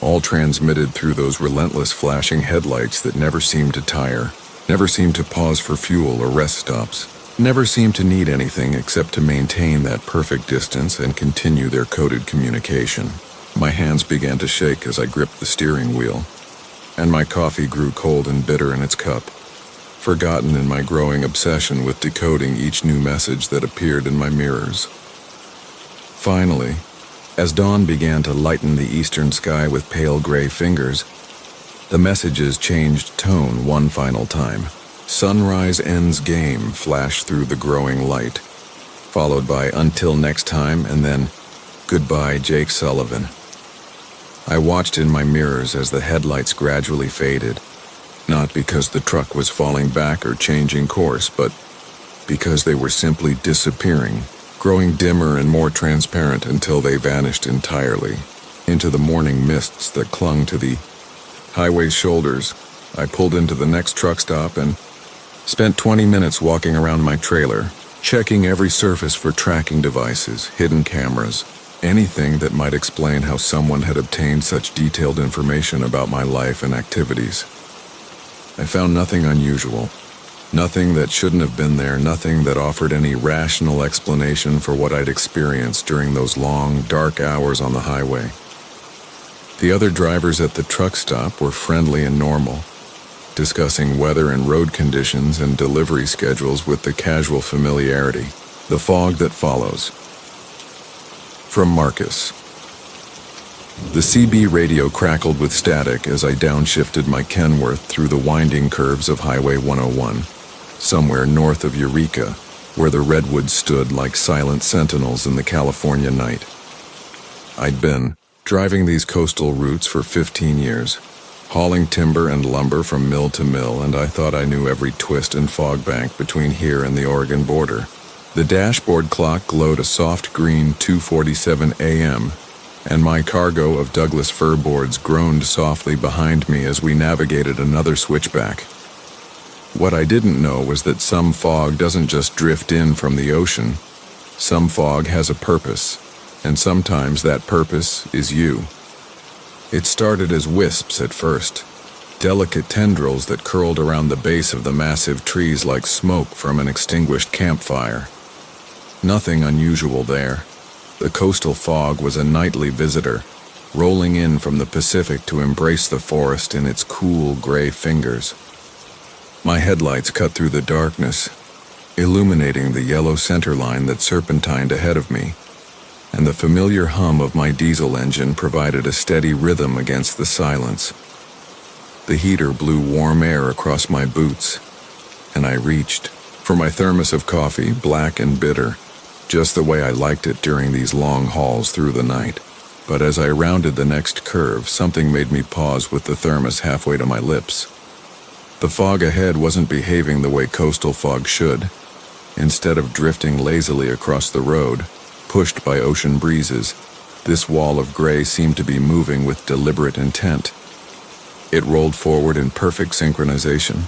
all transmitted through those relentless flashing headlights that never seemed to tire, never seemed to pause for fuel or rest stops, never seemed to need anything except to maintain that perfect distance and continue their coded communication. My hands began to shake as I gripped the steering wheel, and my coffee grew cold and bitter in its cup, forgotten in my growing obsession with decoding each new message that appeared in my mirrors. Finally, as dawn began to lighten the eastern sky with pale gray fingers, the messages changed tone one final time. Sunrise ends game flashed through the growing light, followed by until next time and then goodbye Jake Sullivan. I watched in my mirrors as the headlights gradually faded, not because the truck was falling back or changing course, but because they were simply disappearing, growing dimmer and more transparent until they vanished entirely. Into the morning mists that clung to the highway's shoulders, I pulled into the next truck stop and spent 20 minutes walking around my trailer, checking every surface for tracking devices, hidden cameras, anything that might explain how someone had obtained such detailed information about my life and activities. I found nothing unusual, Nothing that shouldn't have been there, nothing that offered any rational explanation for what I'd experienced during those long, dark hours on the highway. The other drivers at the truck stop were friendly and normal, discussing weather and road conditions and delivery schedules with the casual familiarity. The fog that follows. From Marcus. The CB radio crackled with static as I downshifted my Kenworth through the winding curves of Highway 101, somewhere north of Eureka, where the redwoods stood like silent sentinels in the California night. I'd been driving these coastal routes for 15 years, hauling timber and lumber from mill to mill, and I thought I knew every twist and fog bank between here and the Oregon border. The dashboard clock glowed a soft green 2:47 a.m., and my cargo of Douglas fir boards groaned softly behind me as we navigated another switchback. What I didn't know was that some fog doesn't just drift in from the ocean. Some fog has a purpose, and sometimes that purpose is you. It started as wisps at first, delicate tendrils that curled around the base of the massive trees like smoke from an extinguished campfire. Nothing unusual there. The coastal fog was a nightly visitor, rolling in from the Pacific to embrace the forest in its cool gray fingers. My headlights cut through the darkness, illuminating the yellow center line that serpentined ahead of me, and the familiar hum of my diesel engine provided a steady rhythm against the silence. The heater blew warm air across my boots, and I reached for my thermos of coffee, black and bitter, just the way I liked it during these long hauls through the night. But as I rounded the next curve, something made me pause with the thermos halfway to my lips. The fog ahead wasn't behaving the way coastal fog should. Instead of drifting lazily across the road, pushed by ocean breezes, this wall of gray seemed to be moving with deliberate intent. It rolled forward in perfect synchronization,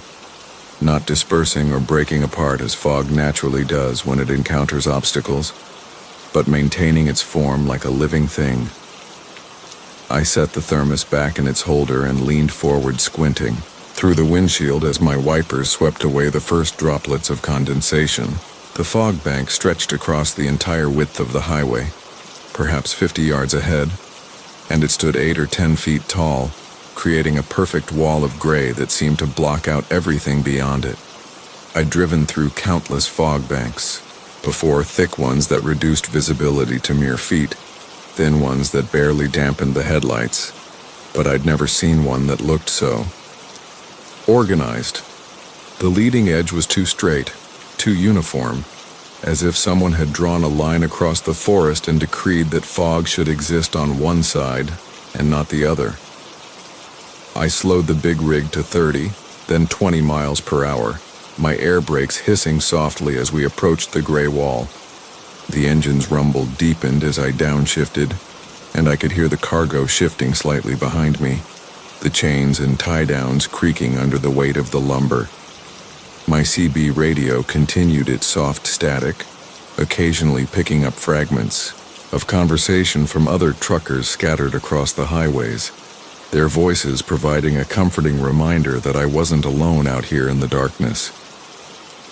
not dispersing or breaking apart as fog naturally does when it encounters obstacles, but maintaining its form like a living thing. I set the thermos back in its holder and leaned forward, squinting through the windshield as my wipers swept away the first droplets of condensation. The fog bank stretched across the entire width of the highway, perhaps 50 yards ahead, and it stood 8 or 10 feet tall, creating a perfect wall of gray that seemed to block out everything beyond it. I'd driven through countless fog banks before, thick ones that reduced visibility to mere feet, thin ones that barely dampened the headlights, but I'd never seen one that looked so organized. The leading edge was too straight, too uniform, as if someone had drawn a line across the forest and decreed that fog should exist on one side and not the other. I slowed the big rig to 30, then 20 miles per hour, my air brakes hissing softly as we approached the gray wall. The engine's rumble deepened as I downshifted, and I could hear the cargo shifting slightly behind me, the chains and tie-downs creaking under the weight of the lumber. My CB radio continued its soft static, occasionally picking up fragments of conversation from other truckers scattered across the highways, their voices providing a comforting reminder that I wasn't alone out here in the darkness.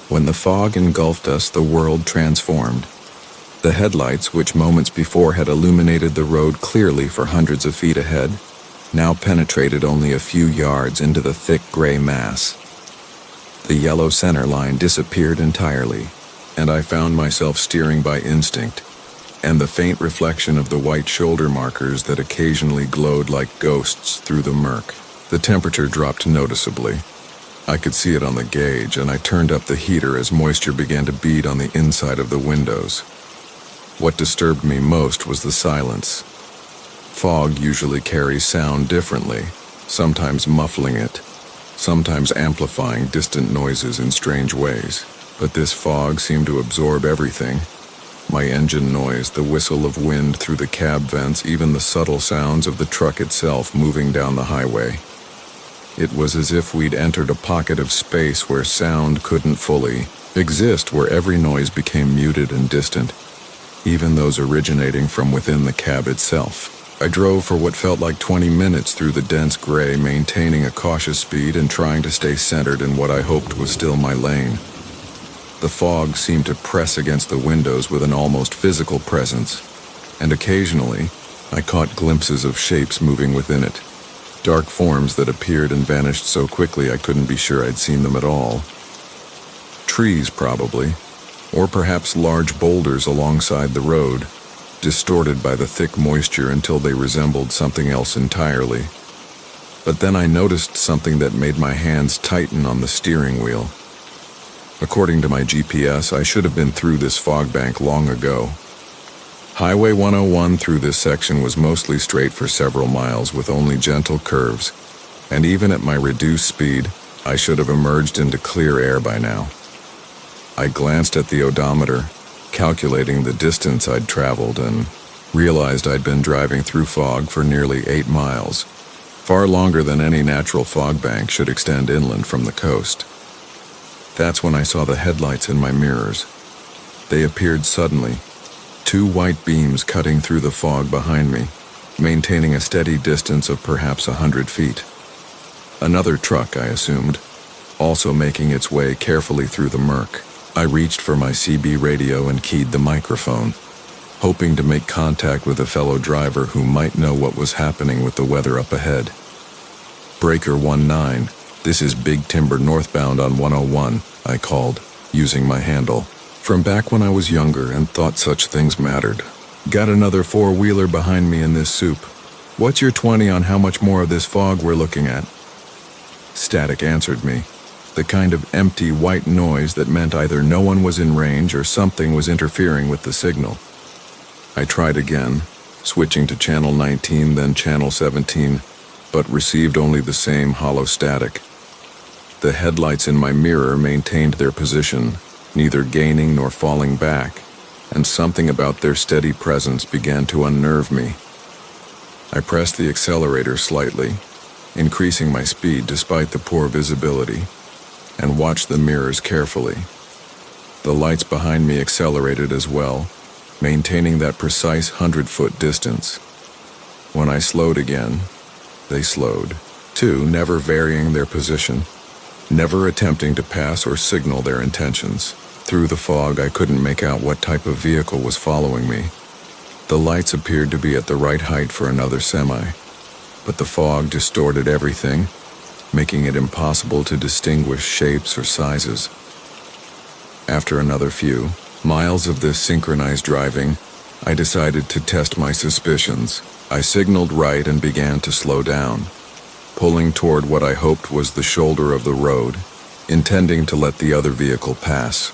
When the fog engulfed us, the world transformed. The headlights, which moments before had illuminated the road clearly for hundreds of feet ahead, now penetrated only a few yards into the thick gray mass. The yellow center line disappeared entirely, and I found myself steering by instinct, and the faint reflection of the white shoulder markers that occasionally glowed like ghosts through the murk. The temperature dropped noticeably. I could see it on the gauge, and I turned up the heater as moisture began to bead on the inside of the windows. What disturbed me most was the silence. Fog usually carries sound differently, sometimes muffling it, sometimes amplifying distant noises in strange ways. But this fog seemed to absorb everything. My engine noise, the whistle of wind through the cab vents, even the subtle sounds of the truck itself moving down the highway. It was as if we'd entered a pocket of space where sound couldn't fully exist, where every noise became muted and distant, even those originating from within the cab itself. I drove for what felt like 20 minutes through the dense gray, maintaining a cautious speed and trying to stay centered in what I hoped was still my lane. The fog seemed to press against the windows with an almost physical presence, and occasionally I caught glimpses of shapes moving within it, dark forms that appeared and vanished so quickly I couldn't be sure I'd seen them at all. Trees, probably, or perhaps large boulders alongside the road, distorted by the thick moisture until they resembled something else entirely. But then I noticed something that made my hands tighten on the steering wheel. According to my GPS, I should have been through this fog bank long ago. Highway 101 through this section was mostly straight for several miles with only gentle curves, and even at my reduced speed, I should have emerged into clear air by now. I glanced at the odometer, calculating the distance I'd traveled, and realized I'd been driving through fog for nearly 8 miles, far longer than any natural fog bank should extend inland from the coast. That's when I saw the headlights in my mirrors. They appeared suddenly, 2 white beams cutting through the fog behind me, maintaining a steady distance of perhaps 100 feet. Another truck, I assumed, also making its way carefully through the murk. I reached for my CB radio and keyed the microphone, hoping to make contact with a fellow driver who might know what was happening with the weather up ahead. Breaker 19, this is Big Timber northbound on 101, I called, using my handle. From back when I was younger and thought such things mattered. Got another 4-wheeler behind me in this soup. What's your 20 on how much more of this fog we're looking at? Static answered me, the kind of empty white noise that meant either no one was in range or something was interfering with the signal. I tried again, switching to channel 19 then channel 17, but received only the same hollow static. The headlights in my mirror maintained their position, neither gaining nor falling back, and something about their steady presence began to unnerve me. I pressed the accelerator slightly, increasing my speed despite the poor visibility, and watched the mirrors carefully. The lights behind me accelerated as well, maintaining that precise 100-foot distance. When I slowed again, they slowed, too, never varying their position, never attempting to pass or signal their intentions. Through the fog, I couldn't make out what type of vehicle was following me. The lights appeared to be at the right height for another semi, but the fog distorted everything, making it impossible to distinguish shapes or sizes. After another few miles of this synchronized driving, I decided to test my suspicions. I signaled right and began to slow down, pulling toward what I hoped was the shoulder of the road, intending to let the other vehicle pass.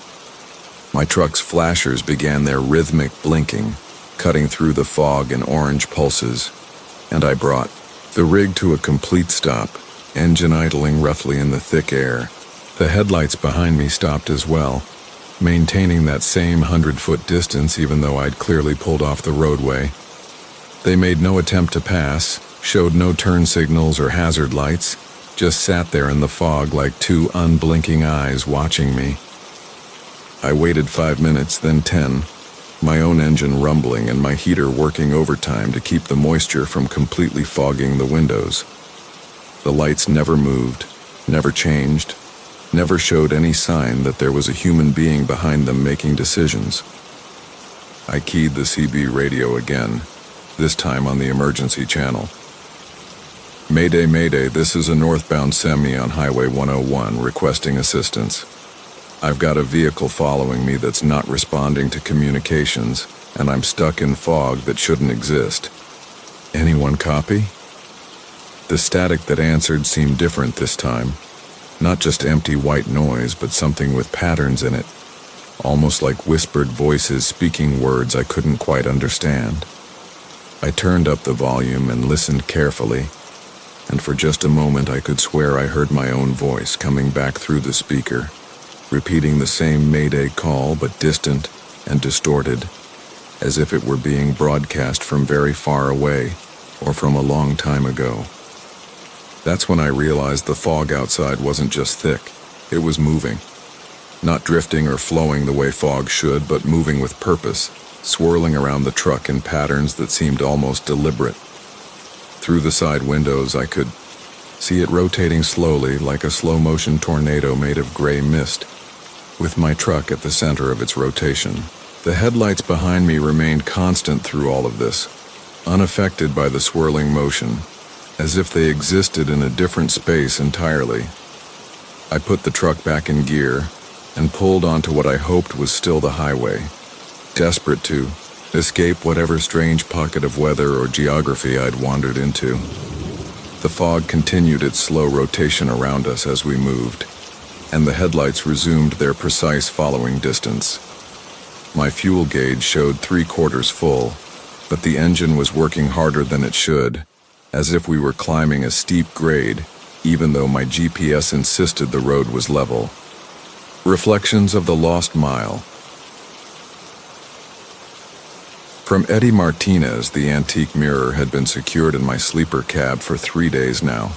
My truck's flashers began their rhythmic blinking, cutting through the fog in orange pulses, and I brought the rig to a complete stop, engine idling roughly in the thick air. The headlights behind me stopped as well, maintaining that same 100-foot distance even though I'd clearly pulled off the roadway. They made no attempt to pass, showed no turn signals or hazard lights, just sat there in the fog like 2 unblinking eyes watching me. I waited 5 minutes, then 10, my own engine rumbling and my heater working overtime to keep the moisture from completely fogging the windows. The lights never moved, never changed, never showed any sign that there was a human being behind them making decisions. I keyed the CB radio again, this time on the emergency channel. Mayday, Mayday, this is a northbound semi on Highway 101 requesting assistance. I've got a vehicle following me that's not responding to communications, and I'm stuck in fog that shouldn't exist. Anyone copy? The static that answered seemed different this time. Not just empty white noise, but something with patterns in it, almost like whispered voices speaking words I couldn't quite understand. I turned up the volume and listened carefully, and for just a moment I could swear I heard my own voice coming back through the speaker, repeating the same Mayday call but distant and distorted, as if it were being broadcast from very far away or from a long time ago. That's when I realized the fog outside wasn't just thick, it was moving. Not drifting or flowing the way fog should, but moving with purpose, swirling around the truck in patterns that seemed almost deliberate. Through the side windows, I could see it rotating slowly like a slow-motion tornado made of gray mist, with my truck at the center of its rotation. The headlights behind me remained constant through all of this, unaffected by the swirling motion, as if they existed in a different space entirely. I put the truck back in gear and pulled onto what I hoped was still the highway, desperate to escape whatever strange pocket of weather or geography I'd wandered into. The fog continued its slow rotation around us as we moved, and the headlights resumed their precise following distance. My fuel gauge showed 3/4 full, but the engine was working harder than it should, as if we were climbing a steep grade, even though my GPS insisted the road was level. Reflections of the Lost Mile. From Eddie Martinez, the antique mirror had been secured in my sleeper cab for 3 days now,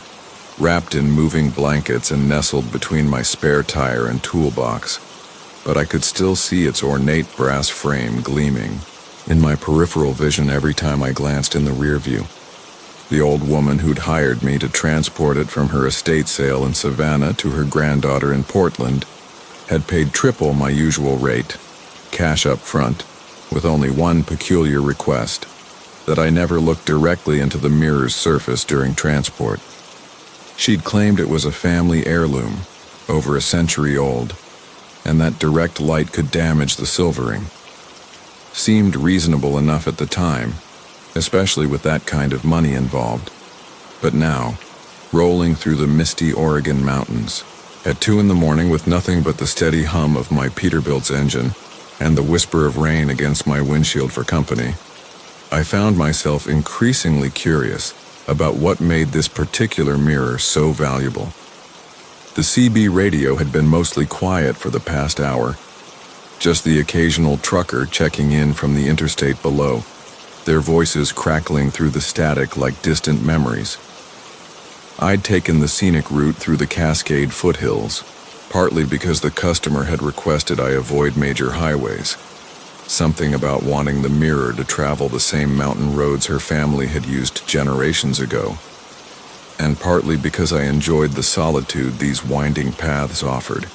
wrapped in moving blankets and nestled between my spare tire and toolbox, but I could still see its ornate brass frame gleaming in my peripheral vision every time I glanced in the rear view. The old woman who'd hired me to transport it from her estate sale in Savannah to her granddaughter in Portland had paid triple my usual rate, cash up front, with only one peculiar request, that I never look directly into the mirror's surface during transport. She'd claimed it was a family heirloom, over a century old, and that direct light could damage the silvering. Seemed reasonable enough at the time, especially with that kind of money involved. But now, rolling through the misty Oregon mountains, at 2 a.m. with nothing but the steady hum of my Peterbilt's engine and the whisper of rain against my windshield for company, I found myself increasingly curious about what made this particular mirror so valuable. The CB radio had been mostly quiet for the past hour, just the occasional trucker checking in from the interstate below, their voices crackling through the static like distant memories. I'd taken the scenic route through the Cascade foothills, partly because the customer had requested I avoid major highways, something about wanting the mirror to travel the same mountain roads her family had used generations ago, and partly because I enjoyed the solitude these winding paths offered.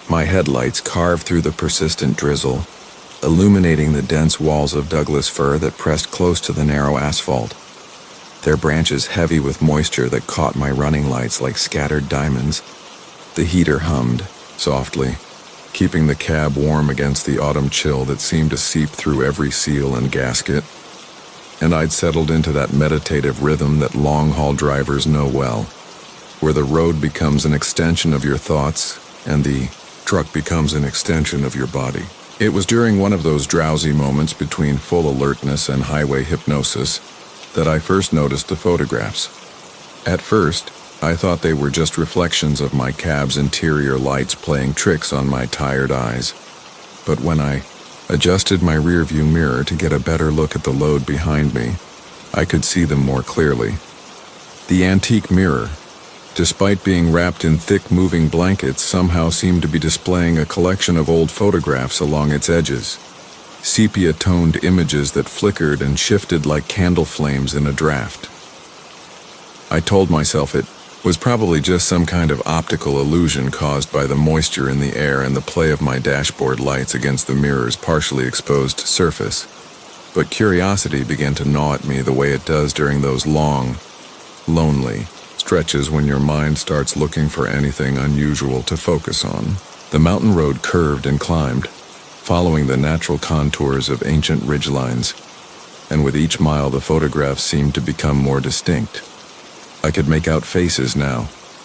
My headlights carved through the persistent drizzle, illuminating the dense walls of Douglas fir that pressed close to the narrow asphalt, their branches heavy with moisture that caught my running lights like scattered diamonds. The heater hummed softly, keeping the cab warm against the autumn chill that seemed to seep through every seal and gasket, and I'd settled into that meditative rhythm that long-haul drivers know well, where the road becomes an extension of your thoughts and the truck becomes an extension of your body. It was during one of those drowsy moments between full alertness and highway hypnosis that I first noticed the photographs. At first, I thought they were just reflections of my cab's interior lights playing tricks on my tired eyes. But when I adjusted my rearview mirror to get a better look at the load behind me, I could see them more clearly. The antique mirror, despite being wrapped in thick moving blankets, somehow seemed to be displaying a collection of old photographs along its edges, sepia-toned images that flickered and shifted like candle flames in a draft. I told myself it was probably just some kind of optical illusion caused by the moisture in the air and the play of my dashboard lights against the mirror's partially exposed surface. But curiosity began to gnaw at me the way it does during those long, lonely stretches when your mind starts looking for anything unusual to focus on. The mountain road curved and climbed, following the natural contours of ancient ridgelines, and with each mile the photographs seemed to become more distinct. I could make out faces now,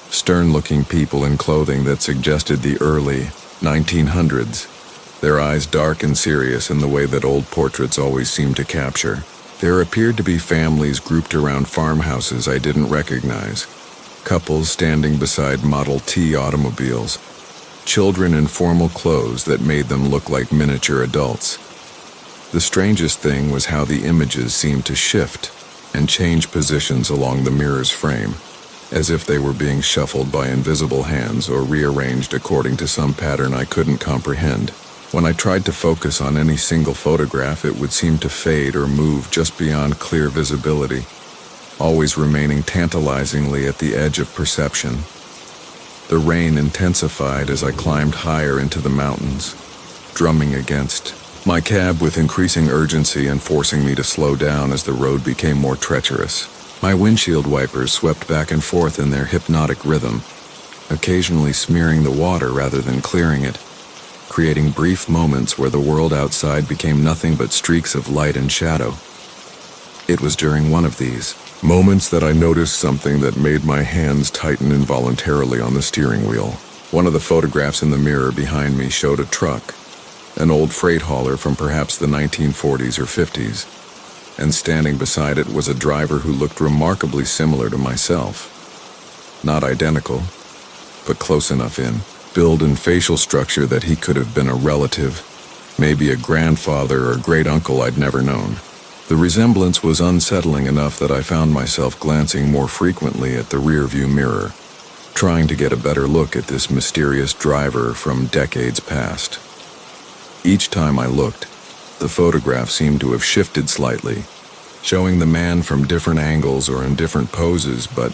stern-looking people in clothing that suggested the early 1900s, their eyes dark and serious in the way that old portraits always seem to capture. There appeared to be families grouped around farmhouses I didn't recognize, couples standing beside Model T automobiles, children in formal clothes that made them look like miniature adults. The strangest thing was how the images seemed to shift and change positions along the mirror's frame, as if they were being shuffled by invisible hands or rearranged according to some pattern I couldn't comprehend. When I tried to focus on any single photograph, it would seem to fade or move just beyond clear visibility, always remaining tantalizingly at the edge of perception. The rain intensified as I climbed higher into the mountains, drumming against my cab with increasing urgency and forcing me to slow down as the road became more treacherous. My windshield wipers swept back and forth in their hypnotic rhythm, occasionally smearing the water rather than clearing it, creating brief moments where the world outside became nothing but streaks of light and shadow. It was during one of these moments that I noticed something that made my hands tighten involuntarily on the steering wheel. One of the photographs in the mirror behind me showed a truck, an old freight hauler from perhaps the 1940s or 50s, and standing beside it was a driver who looked remarkably similar to myself. Not identical, but close enough in build and facial structure that he could have been a relative, maybe a grandfather or great-uncle I'd never known. The resemblance was unsettling enough that I found myself glancing more frequently at the rearview mirror, trying to get a better look at this mysterious driver from decades past. Each time I looked, the photograph seemed to have shifted slightly, showing the man from different angles or in different poses, but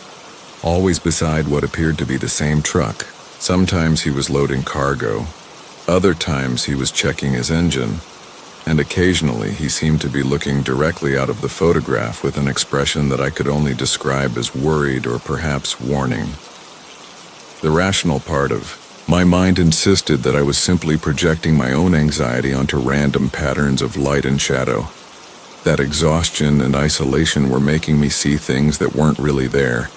always beside what appeared to be the same truck. Sometimes he was loading cargo, other times he was checking his engine, and occasionally he seemed to be looking directly out of the photograph with an expression that I could only describe as worried or perhaps warning. The rational part of my mind insisted that I was simply projecting my own anxiety onto random patterns of light and shadow, that exhaustion and isolation were making me see things that weren't really there,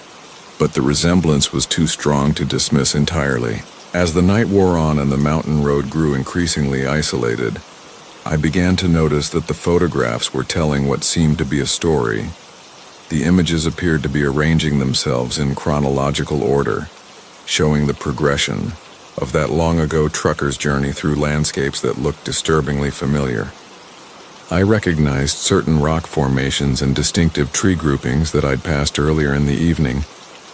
but the resemblance was too strong to dismiss entirely. As the night wore on and the mountain road grew increasingly isolated, I began to notice that the photographs were telling what seemed to be a story. The images appeared to be arranging themselves in chronological order, showing the progression of that long-ago trucker's journey through landscapes that looked disturbingly familiar. I recognized certain rock formations and distinctive tree groupings that I'd passed earlier in the evening,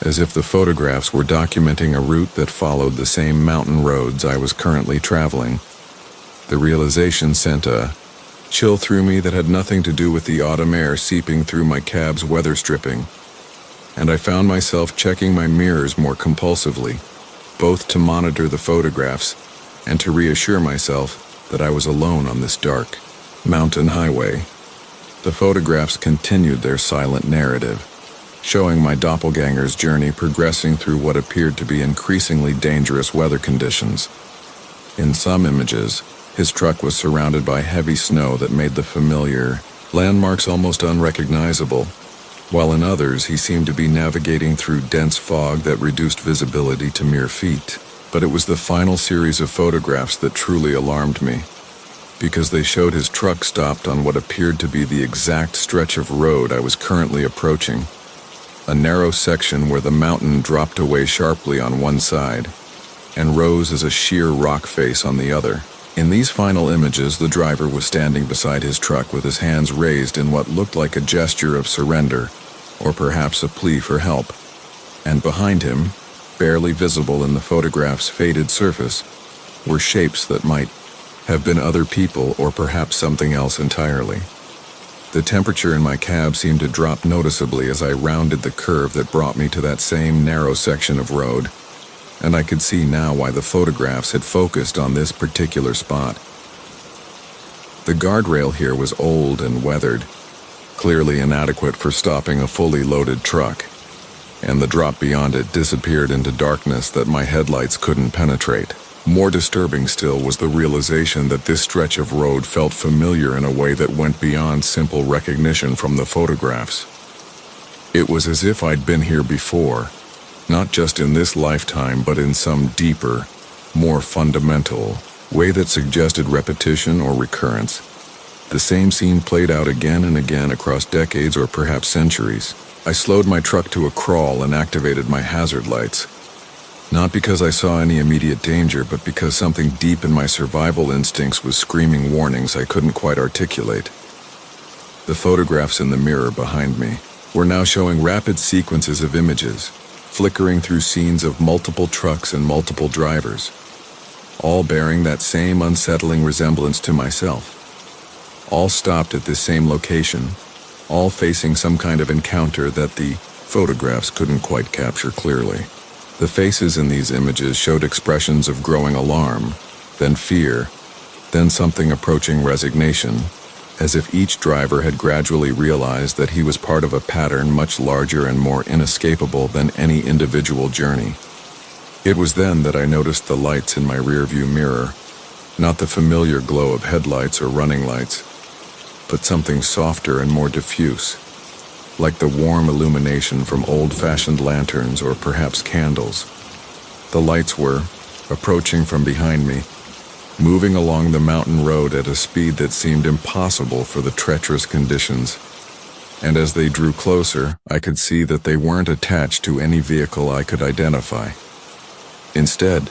as if the photographs were documenting a route that followed the same mountain roads I was currently traveling. The realization sent a chill through me that had nothing to do with the autumn air seeping through my cab's weather stripping, and I found myself checking my mirrors more compulsively, both to monitor the photographs and to reassure myself that I was alone on this dark mountain highway. The photographs continued their silent narrative, showing my doppelganger's journey progressing through what appeared to be increasingly dangerous weather conditions. In some images, his truck was surrounded by heavy snow that made the familiar landmarks almost unrecognizable, while in others he seemed to be navigating through dense fog that reduced visibility to mere feet. But it was the final series of photographs that truly alarmed me, because they showed his truck stopped on what appeared to be the exact stretch of road I was currently approaching, a narrow section where the mountain dropped away sharply on one side and rose as a sheer rock face on the other. In these final images, the driver was standing beside his truck with his hands raised in what looked like a gesture of surrender, or perhaps a plea for help. And behind him, barely visible in the photograph's faded surface, were shapes that might have been other people or perhaps something else entirely. The temperature in my cab seemed to drop noticeably as I rounded the curve that brought me to that same narrow section of road, and I could see now why the photographs had focused on this particular spot. The guardrail here was old and weathered, clearly inadequate for stopping a fully loaded truck, and the drop beyond it disappeared into darkness that my headlights couldn't penetrate. More disturbing still was the realization that this stretch of road felt familiar in a way that went beyond simple recognition from the photographs. It was as if I'd been here before, not just in this lifetime, but in some deeper, more fundamental way that suggested repetition or recurrence. The same scene played out again and again across decades or perhaps centuries. I slowed my truck to a crawl and activated my hazard lights. Not because I saw any immediate danger, but because something deep in my survival instincts was screaming warnings I couldn't quite articulate. The photographs in the mirror behind me were now showing rapid sequences of images, flickering through scenes of multiple trucks and multiple drivers, all bearing that same unsettling resemblance to myself. All stopped at this same location, all facing some kind of encounter that the photographs couldn't quite capture clearly. The faces in these images showed expressions of growing alarm, then fear, then something approaching resignation, as if each driver had gradually realized that he was part of a pattern much larger and more inescapable than any individual journey. It was then that I noticed the lights in my rearview mirror, not the familiar glow of headlights or running lights, but something softer and more diffuse, like the warm illumination from old-fashioned lanterns or perhaps candles. The lights were approaching from behind me, moving along the mountain road at a speed that seemed impossible for the treacherous conditions. And as they drew closer, I could see that they weren't attached to any vehicle I could identify. Instead,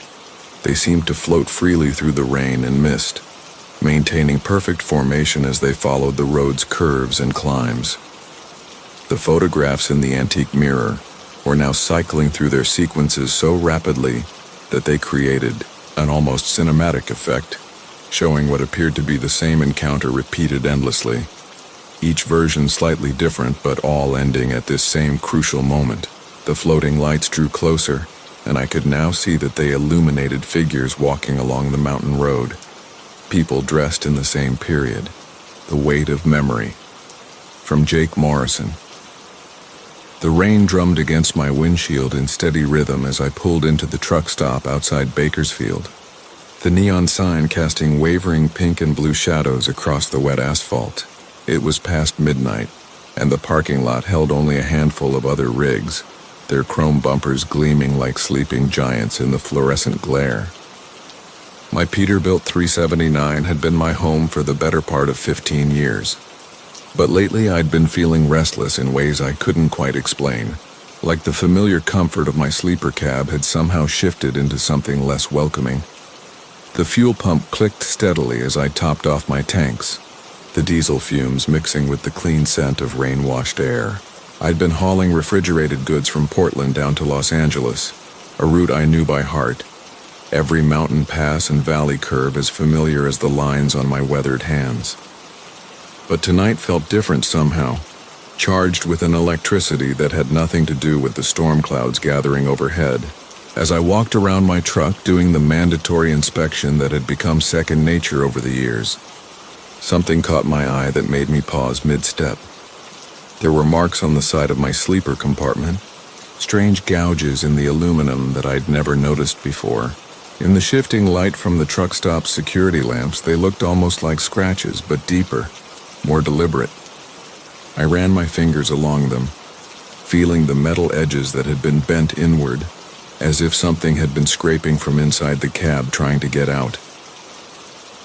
they seemed to float freely through the rain and mist, maintaining perfect formation as they followed the road's curves and climbs. The photographs in the antique mirror were now cycling through their sequences so rapidly that they created an almost cinematic effect, showing what appeared to be the same encounter repeated endlessly, each version slightly different but all ending at this same crucial moment. The floating lights drew closer, and I could now see that they illuminated figures walking along the mountain road, people dressed in the same period. The Weight of Memory, from Jake Morrison. The rain drummed against my windshield in steady rhythm as I pulled into the truck stop outside Bakersfield, the neon sign casting wavering pink and blue shadows across the wet asphalt. It was past midnight, and the parking lot held only a handful of other rigs, their chrome bumpers gleaming like sleeping giants in the fluorescent glare. My Peterbilt 379 had been my home for the better part of 15 years. But lately I'd been feeling restless in ways I couldn't quite explain, like the familiar comfort of my sleeper cab had somehow shifted into something less welcoming. The fuel pump clicked steadily as I topped off my tanks, the diesel fumes mixing with the clean scent of rain-washed air. I'd been hauling refrigerated goods from Portland down to Los Angeles, a route I knew by heart, every mountain pass and valley curve as familiar as the lines on my weathered hands. But tonight felt different somehow, charged with an electricity that had nothing to do with the storm clouds gathering overhead. As I walked around my truck doing the mandatory inspection that had become second nature over the years, something caught my eye that made me pause mid-step. There were marks on the side of my sleeper compartment, strange gouges in the aluminum that I'd never noticed before. In the shifting light from the truck stop's security lamps, they looked almost like scratches, but deeper, more deliberate. I ran my fingers along them, feeling the metal edges that had been bent inward, as if something had been scraping from inside the cab trying to get out.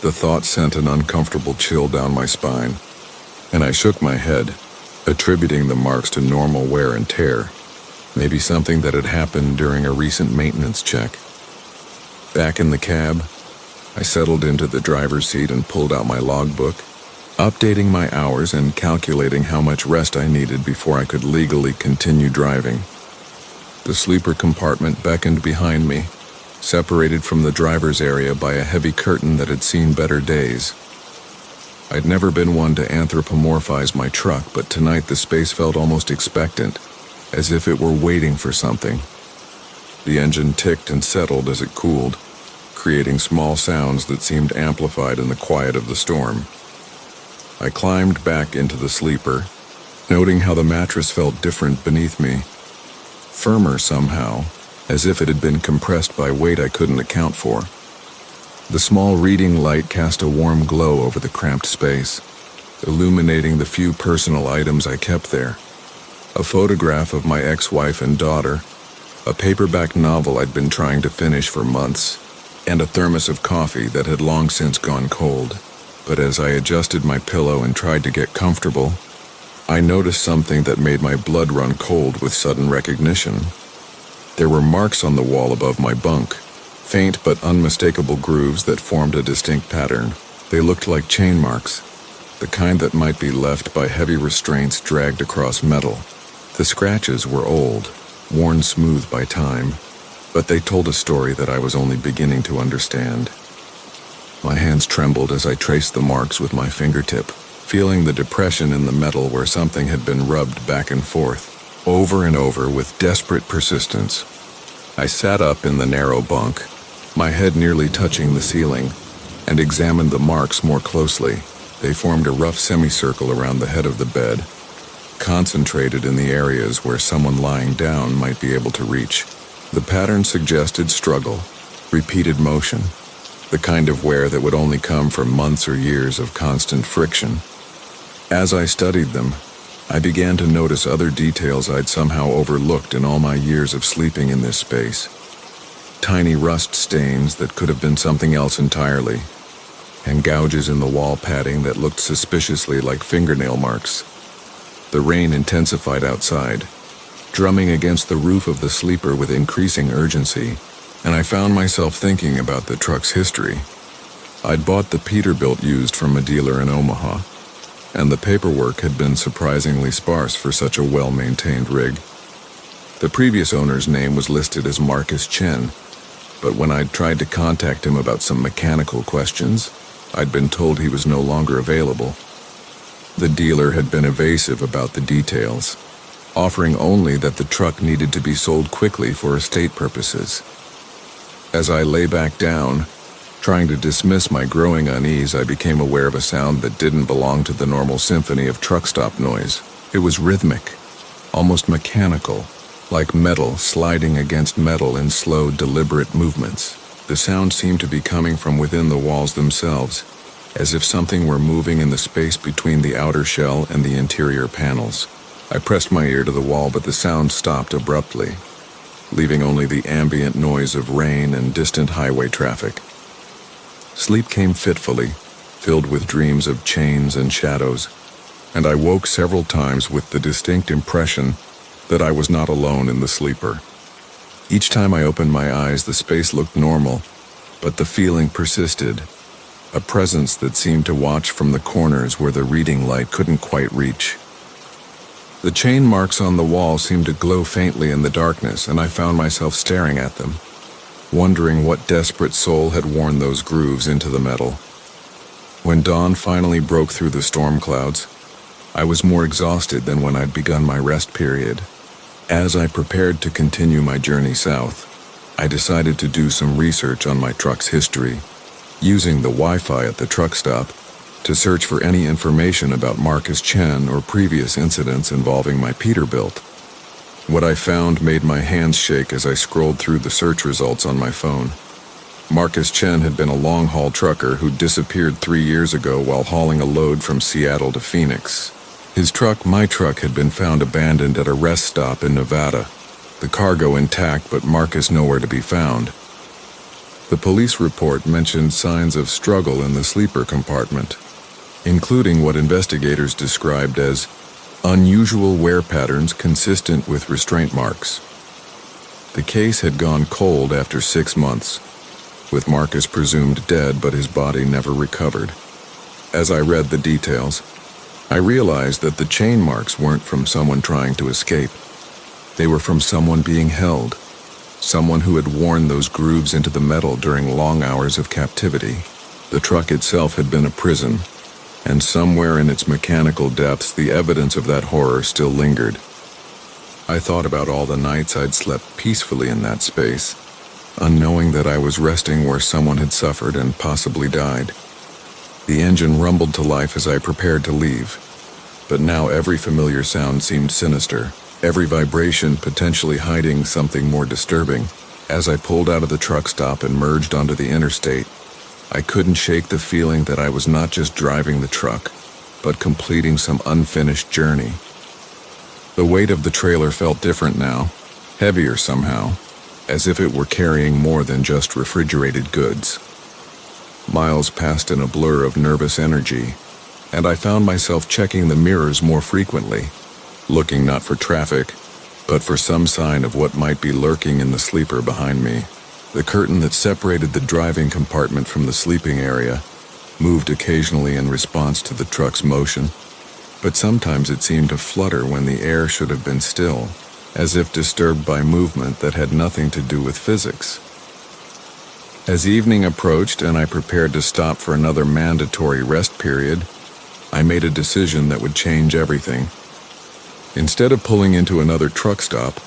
The thought sent an uncomfortable chill down my spine, and I shook my head, attributing the marks to normal wear and tear, maybe something that had happened during a recent maintenance check. Back in the cab, I settled into the driver's seat and pulled out my logbook, updating my hours and calculating how much rest I needed before I could legally continue driving. The sleeper compartment beckoned behind me, separated from the driver's area by a heavy curtain that had seen better days. I'd never been one to anthropomorphize my truck, but tonight the space felt almost expectant, as if it were waiting for something. The engine ticked and settled as it cooled, creating small sounds that seemed amplified in the quiet of the storm. I climbed back into the sleeper, noting how the mattress felt different beneath me, firmer somehow, as if it had been compressed by weight I couldn't account for. The small reading light cast a warm glow over the cramped space, illuminating the few personal items I kept there. A photograph of my ex-wife and daughter, a paperback novel I'd been trying to finish for months, and a thermos of coffee that had long since gone cold. But as I adjusted my pillow and tried to get comfortable, I noticed something that made my blood run cold with sudden recognition. There were marks on the wall above my bunk, faint but unmistakable grooves that formed a distinct pattern. They looked like chain marks, the kind that might be left by heavy restraints dragged across metal. The scratches were old, worn smooth by time, but they told a story that I was only beginning to understand. My hands trembled as I traced the marks with my fingertip, feeling the depression in the metal where something had been rubbed back and forth, over and over with desperate persistence. I sat up in the narrow bunk, my head nearly touching the ceiling, and examined the marks more closely. They formed a rough semicircle around the head of the bed, concentrated in the areas where someone lying down might be able to reach. The pattern suggested struggle, repeated motion, the kind of wear that would only come from months or years of constant friction. As I studied them, I began to notice other details I'd somehow overlooked in all my years of sleeping in this space. Tiny rust stains that could have been something else entirely, and gouges in the wall padding that looked suspiciously like fingernail marks. The rain intensified outside, drumming against the roof of the sleeper with increasing urgency, and I found myself thinking about the truck's history. I'd bought the Peterbilt used from a dealer in Omaha, and the paperwork had been surprisingly sparse for such a well-maintained rig. The previous owner's name was listed as Marcus Chen, but when I'd tried to contact him about some mechanical questions, I'd been told he was no longer available. The dealer had been evasive about the details, offering only that the truck needed to be sold quickly for estate purposes. As I lay back down, trying to dismiss my growing unease, I became aware of a sound that didn't belong to the normal symphony of truck stop noise. It was rhythmic, almost mechanical, like metal sliding against metal in slow, deliberate movements. The sound seemed to be coming from within the walls themselves, as if something were moving in the space between the outer shell and the interior panels. I pressed my ear to the wall, but the sound stopped abruptly, leaving only the ambient noise of rain and distant highway traffic. Sleep came fitfully, filled with dreams of chains and shadows, and I woke several times with the distinct impression that I was not alone in the sleeper. Each time I opened my eyes, the space looked normal, but the feeling persisted, a presence that seemed to watch from the corners where the reading light couldn't quite reach. The chain marks on the wall seemed to glow faintly in the darkness, and I found myself staring at them, wondering what desperate soul had worn those grooves into the metal. When dawn finally broke through the storm clouds, I was more exhausted than when I'd begun my rest period. As I prepared to continue my journey south, I decided to do some research on my truck's history, using the Wi-Fi at the truck stop to search for any information about Marcus Chen or previous incidents involving my Peterbilt. What I found made my hands shake as I scrolled through the search results on my phone. Marcus Chen had been a long-haul trucker who disappeared 3 years ago while hauling a load from Seattle to Phoenix. His truck, my truck, had been found abandoned at a rest stop in Nevada, the cargo intact but Marcus nowhere to be found. The police report mentioned signs of struggle in the sleeper compartment, including what investigators described as unusual wear patterns consistent with restraint marks. The case had gone cold after 6 months, with Marcus presumed dead but his body never recovered. As I read the details, I realized that the chain marks weren't from someone trying to escape. They were from someone being held, someone who had worn those grooves into the metal during long hours of captivity. The truck itself had been a prison, and somewhere in its mechanical depths the evidence of that horror still lingered. I thought about all the nights I'd slept peacefully in that space, unknowing that I was resting where someone had suffered and possibly died. The engine rumbled to life as I prepared to leave, but now every familiar sound seemed sinister, every vibration potentially hiding something more disturbing. As I pulled out of the truck stop and merged onto the interstate, I couldn't shake the feeling that I was not just driving the truck, but completing some unfinished journey. The weight of the trailer felt different now, heavier somehow, as if it were carrying more than just refrigerated goods. Miles passed in a blur of nervous energy, and I found myself checking the mirrors more frequently, looking not for traffic, but for some sign of what might be lurking in the sleeper behind me. The curtain that separated the driving compartment from the sleeping area moved occasionally in response to the truck's motion, but sometimes it seemed to flutter when the air should have been still, as if disturbed by movement that had nothing to do with physics. As evening approached and I prepared to stop for another mandatory rest period, I made a decision that would change everything. Instead of pulling into another truck stop,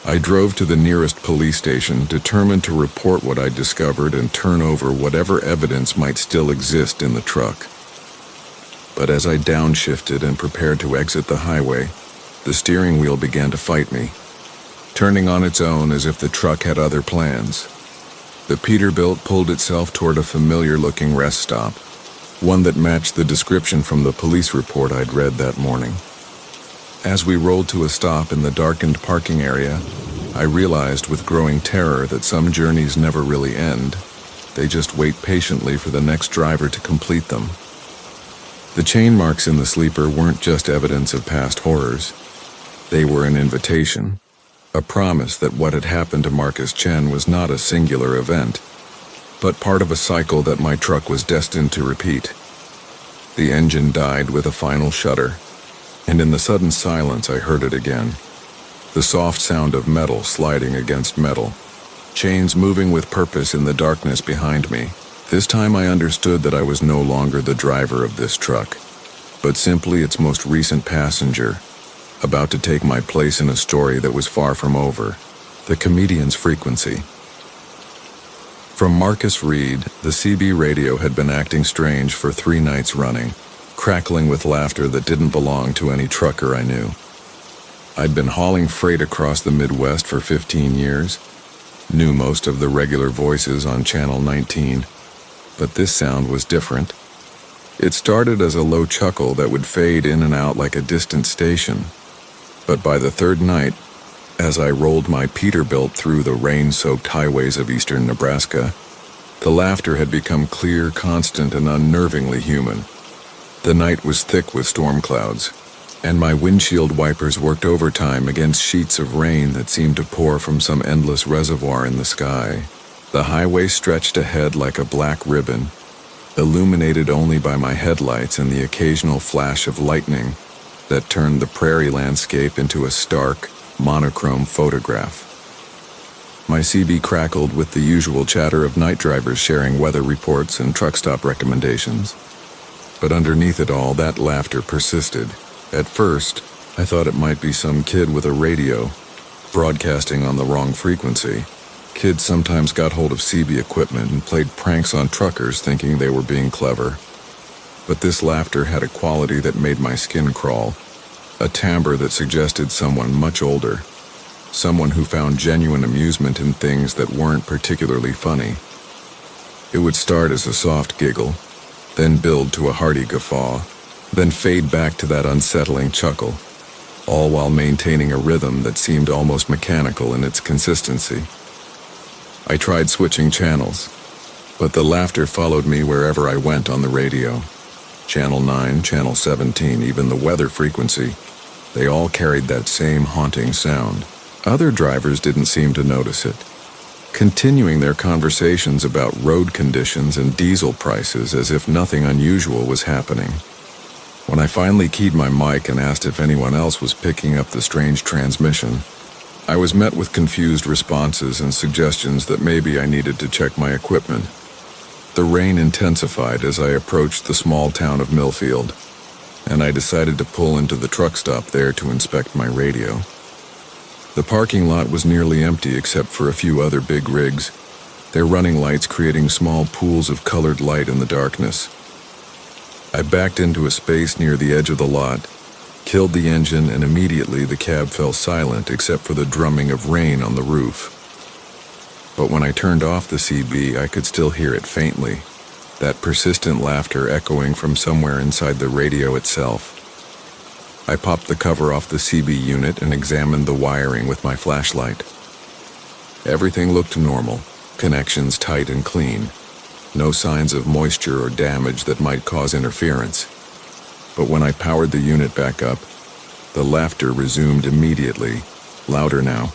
I drove to the nearest police station, determined to report what I discovered and turn over whatever evidence might still exist in the truck. But as I downshifted and prepared to exit the highway, the steering wheel began to fight me, turning on its own as if the truck had other plans. The Peterbilt pulled itself toward a familiar-looking rest stop, one that matched the description from the police report I'd read that morning. As we rolled to a stop in the darkened parking area, I realized with growing terror that some journeys never really end. They just wait patiently for the next driver to complete them. The chain marks in the sleeper weren't just evidence of past horrors. They were an invitation, a promise that what had happened to Marcus Chen was not a singular event, but part of a cycle that my truck was destined to repeat. The engine died with a final shudder, and in the sudden silence I heard it again. The soft sound of metal sliding against metal, chains moving with purpose in the darkness behind me. This time I understood that I was no longer the driver of this truck, but simply its most recent passenger, about to take my place in a story that was far from over, the comedian's frequency. From Marcus Reed, the CB radio had been acting strange for 3 nights running, crackling with laughter that didn't belong to any trucker I knew. I'd been hauling freight across the Midwest for 15 years, knew most of the regular voices on Channel 19, but this sound was different. It started as a low chuckle that would fade in and out like a distant station, but by the 3rd night, as I rolled my Peterbilt through the rain-soaked highways of eastern Nebraska, the laughter had become clear, constant, and unnervingly human. The night was thick with storm clouds, and my windshield wipers worked overtime against sheets of rain that seemed to pour from some endless reservoir in the sky. The highway stretched ahead like a black ribbon, illuminated only by my headlights and the occasional flash of lightning that turned the prairie landscape into a stark, monochrome photograph. My CB crackled with the usual chatter of night drivers sharing weather reports and truck stop recommendations. But underneath it all, that laughter persisted. At first, I thought it might be some kid with a radio, broadcasting on the wrong frequency. Kids sometimes got hold of CB equipment and played pranks on truckers thinking they were being clever. But this laughter had a quality that made my skin crawl, a timbre that suggested someone much older, someone who found genuine amusement in things that weren't particularly funny. It would start as a soft giggle, then build to a hearty guffaw, then fade back to that unsettling chuckle, all while maintaining a rhythm that seemed almost mechanical in its consistency. I tried switching channels, but the laughter followed me wherever I went on the radio. Channel 9, Channel 17, even the weather frequency, they all carried that same haunting sound. Other drivers didn't seem to notice it, continuing their conversations about road conditions and diesel prices as if nothing unusual was happening. When I finally keyed my mic and asked if anyone else was picking up the strange transmission, I was met with confused responses and suggestions that maybe I needed to check my equipment. The rain intensified as I approached the small town of Millfield, and I decided to pull into the truck stop there to inspect my radio. The parking lot was nearly empty except for a few other big rigs, their running lights creating small pools of colored light in the darkness. I backed into a space near the edge of the lot, killed the engine, and immediately the cab fell silent except for the drumming of rain on the roof. But when I turned off the CB, I could still hear it faintly, that persistent laughter echoing from somewhere inside the radio itself. I popped the cover off the CB unit and examined the wiring with my flashlight. Everything looked normal, connections tight and clean, no signs of moisture or damage that might cause interference. But when I powered the unit back up, the laughter resumed immediately, louder now,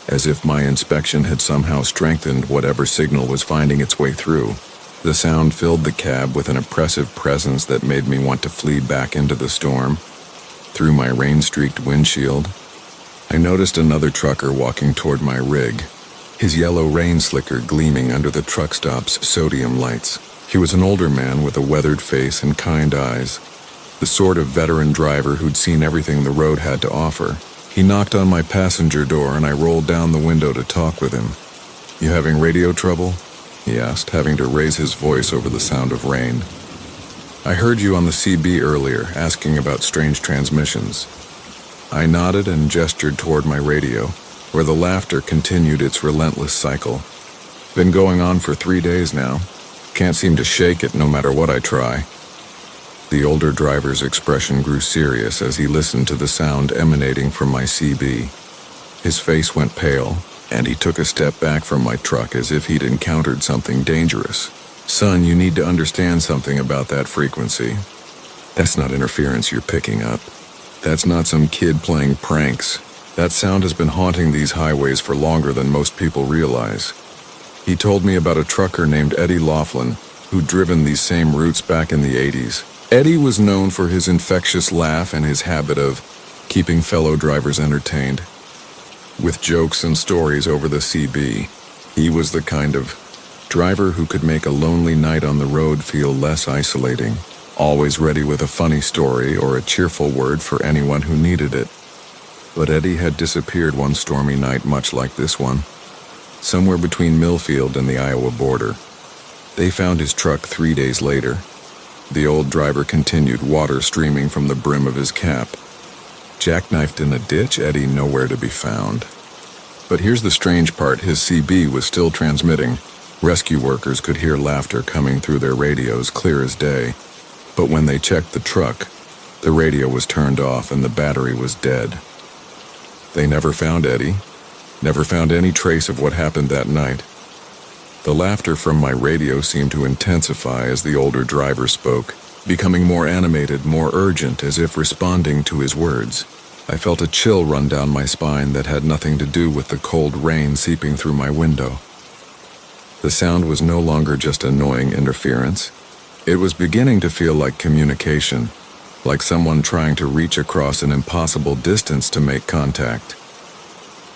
as if my inspection had somehow strengthened whatever signal was finding its way through. The sound filled the cab with an oppressive presence that made me want to flee back into the storm. Through my rain-streaked windshield, I noticed another trucker walking toward my rig, his yellow rain slicker gleaming under the truck stop's sodium lights. He was an older man with a weathered face and kind eyes, the sort of veteran driver who'd seen everything the road had to offer. He knocked on my passenger door and I rolled down the window to talk with him. "You having radio trouble?" he asked, having to raise his voice over the sound of rain. "I heard you on the CB earlier, asking about strange transmissions." I nodded and gestured toward my radio, where the laughter continued its relentless cycle. "Been going on for 3 days now. Can't seem to shake it no matter what I try." The older driver's expression grew serious as he listened to the sound emanating from my CB. His face went pale, and he took a step back from my truck as if he'd encountered something dangerous. "Son, you need to understand something about that frequency. That's not interference you're picking up. That's not some kid playing pranks. That sound has been haunting these highways for longer than most people realize." He told me about a trucker named Eddie Laughlin, who'd driven these same routes back in the 80s. Eddie was known for his infectious laugh and his habit of keeping fellow drivers entertained. With jokes and stories over the CB, he was the kind of driver who could make a lonely night on the road feel less isolating, always ready with a funny story or a cheerful word for anyone who needed it. But Eddie had disappeared one stormy night much like this one, somewhere between Millfield and the Iowa border. They found his truck 3 days later. The old driver continued, water streaming from the brim of his cap. Jackknifed in a ditch, Eddie nowhere to be found. But here's the strange part, his CB was still transmitting. Rescue workers could hear laughter coming through their radios clear as day. But when they checked the truck, the radio was turned off and the battery was dead. They never found Eddie, never found any trace of what happened that night. The laughter from my radio seemed to intensify as the older driver spoke, becoming more animated, more urgent, as if responding to his words. I felt a chill run down my spine that had nothing to do with the cold rain seeping through my window. The sound was no longer just annoying interference. It was beginning to feel like communication, like someone trying to reach across an impossible distance to make contact.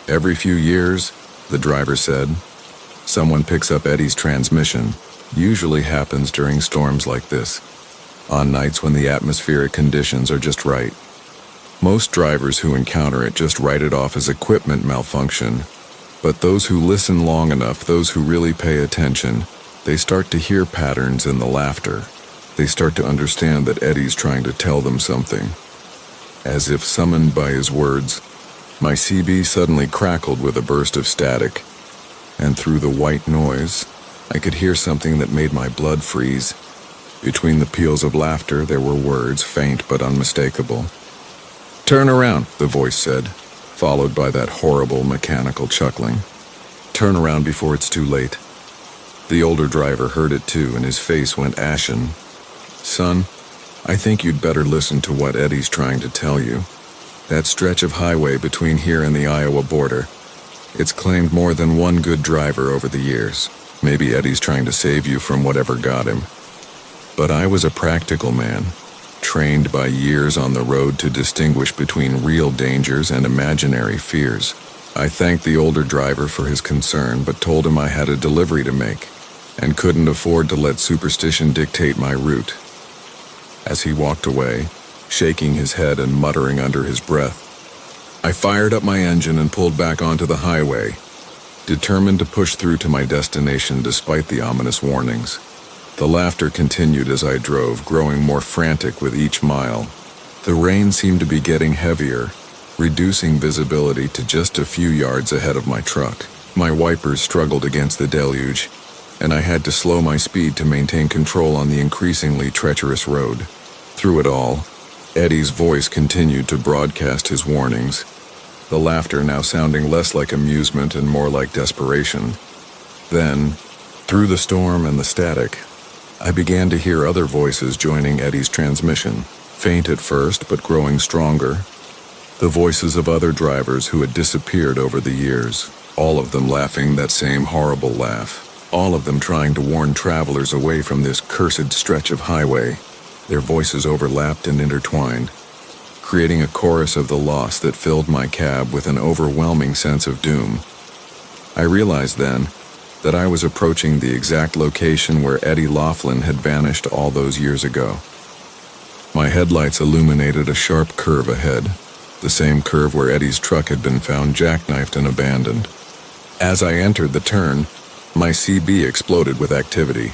"Every few years," the driver said, "someone picks up Eddie's transmission. Usually happens during storms like this, on nights when the atmospheric conditions are just right. Most drivers who encounter it just write it off as equipment malfunction, but those who listen long enough, those who really pay attention, they start to hear patterns in the laughter. They start to understand that Eddie's trying to tell them something." As if summoned by his words, my CB suddenly crackled with a burst of static, and through the white noise, I could hear something that made my blood freeze. Between the peals of laughter, there were words, faint but unmistakable. "Turn around," the voice said, followed by that horrible mechanical chuckling. "Turn around before it's too late." The older driver heard it too, and his face went ashen. "Son, I think you'd better listen to what Eddie's trying to tell you. That stretch of highway between here and the Iowa border, it's claimed more than one good driver over the years. Maybe Eddie's trying to save you from whatever got him. But I was a practical man, trained by years on the road to distinguish between real dangers and imaginary fears. I thanked the older driver for his concern, but told him I had a delivery to make and couldn't afford to let superstition dictate my route. As he walked away, shaking his head and muttering under his breath, I fired up my engine and pulled back onto the highway, determined to push through to my destination despite the ominous warnings. The laughter continued as I drove, growing more frantic with each mile. The rain seemed to be getting heavier, reducing visibility to just a few yards ahead of my truck. My wipers struggled against the deluge, and I had to slow my speed to maintain control on the increasingly treacherous road. Through it all, Eddie's voice continued to broadcast his warnings, the laughter now sounding less like amusement and more like desperation. Then, through the storm and the static, I began to hear other voices joining Eddie's transmission, faint at first but growing stronger. The voices of other drivers who had disappeared over the years, all of them laughing that same horrible laugh, all of them trying to warn travelers away from this cursed stretch of highway. Their voices overlapped and intertwined, creating a chorus of the loss that filled my cab with an overwhelming sense of doom. I realized then that I was approaching the exact location where Eddie Laughlin had vanished all those years ago. My headlights illuminated a sharp curve ahead, the same curve where Eddie's truck had been found jackknifed and abandoned. As I entered the turn, my CB exploded with activity.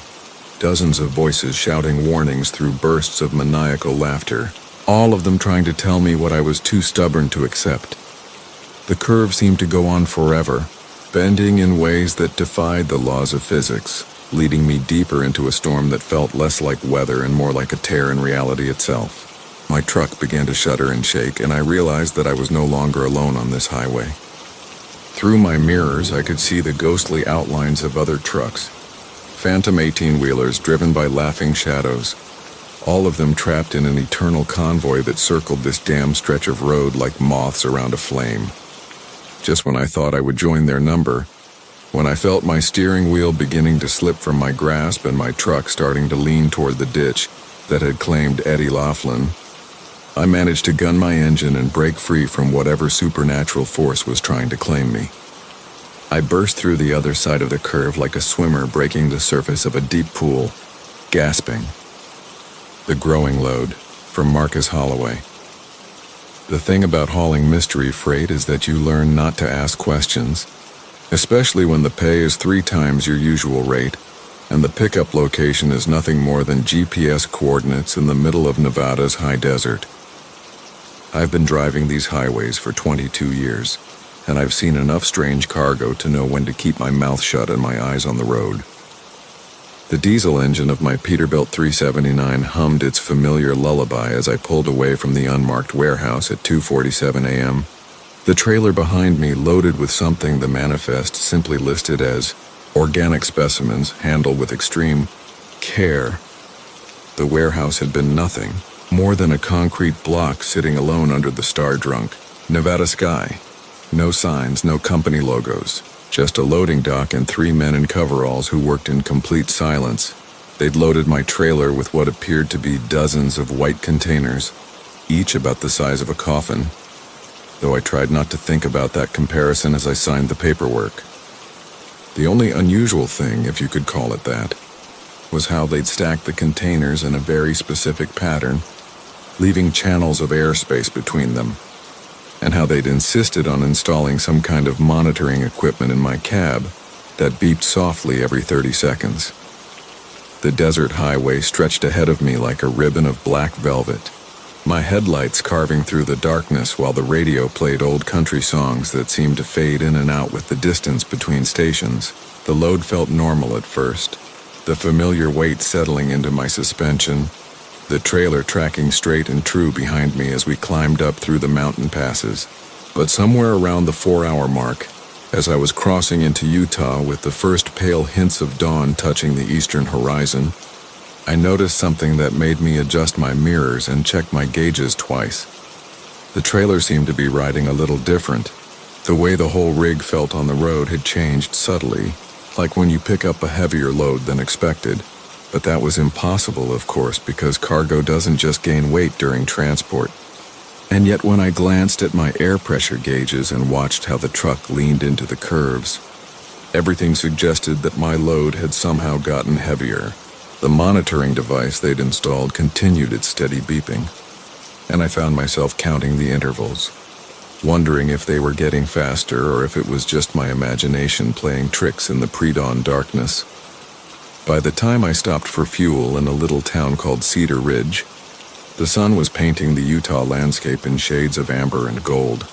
Dozens of voices shouting warnings through bursts of maniacal laughter, all of them trying to tell me what I was too stubborn to accept. The curve seemed to go on forever, bending in ways that defied the laws of physics, leading me deeper into a storm that felt less like weather and more like a tear in reality itself. My truck began to shudder and shake, and I realized that I was no longer alone on this highway. Through my mirrors, I could see the ghostly outlines of other trucks, phantom 18-wheelers driven by laughing shadows, all of them trapped in an eternal convoy that circled this damn stretch of road like moths around a flame. Just when I thought I would join their number, when I felt my steering wheel beginning to slip from my grasp and my truck starting to lean toward the ditch that had claimed Eddie Laughlin, I managed to gun my engine and break free from whatever supernatural force was trying to claim me. I burst through the other side of the curve like a swimmer breaking the surface of a deep pool, gasping. The Growing Load, from Marcus Holloway. The thing about hauling mystery freight is that you learn not to ask questions, especially when the pay is 3 times your usual rate, and the pickup location is nothing more than GPS coordinates in the middle of Nevada's high desert. I've been driving these highways for 22 years, and I've seen enough strange cargo to know when to keep my mouth shut and my eyes on the road. The diesel engine of my Peterbilt 379 hummed its familiar lullaby as I pulled away from the unmarked warehouse at 2:47 a.m. The trailer behind me loaded with something the manifest simply listed as organic specimens handled with extreme care. The warehouse had been nothing more than a concrete block sitting alone under the star-drunk Nevada sky. No signs, no company logos, just a loading dock and 3 men in coveralls who worked in complete silence. They'd loaded my trailer with what appeared to be dozens of white containers, each about the size of a coffin, though I tried not to think about that comparison as I signed the paperwork. The only unusual thing, if you could call it that, was how they'd stacked the containers in a very specific pattern, leaving channels of airspace between them, and how they'd insisted on installing some kind of monitoring equipment in my cab that beeped softly every 30 seconds. The desert highway stretched ahead of me like a ribbon of black velvet, my headlights carving through the darkness while the radio played old country songs that seemed to fade in and out with the distance between stations. The load felt normal at first, the familiar weight settling into my suspension, the trailer tracking straight and true behind me as we climbed up through the mountain passes. But somewhere around the 4-hour mark, as I was crossing into Utah with the first pale hints of dawn touching the eastern horizon, I noticed something that made me adjust my mirrors and check my gauges twice. The trailer seemed to be riding a little different. The way the whole rig felt on the road had changed subtly, like when you pick up a heavier load than expected. But that was impossible, of course, because cargo doesn't just gain weight during transport. And yet when I glanced at my air pressure gauges and watched how the truck leaned into the curves, everything suggested that my load had somehow gotten heavier. The monitoring device they'd installed continued its steady beeping, and I found myself counting the intervals, wondering if they were getting faster or if it was just my imagination playing tricks in the pre-dawn darkness. By the time I stopped for fuel in a little town called Cedar Ridge, the sun was painting the Utah landscape in shades of amber and gold,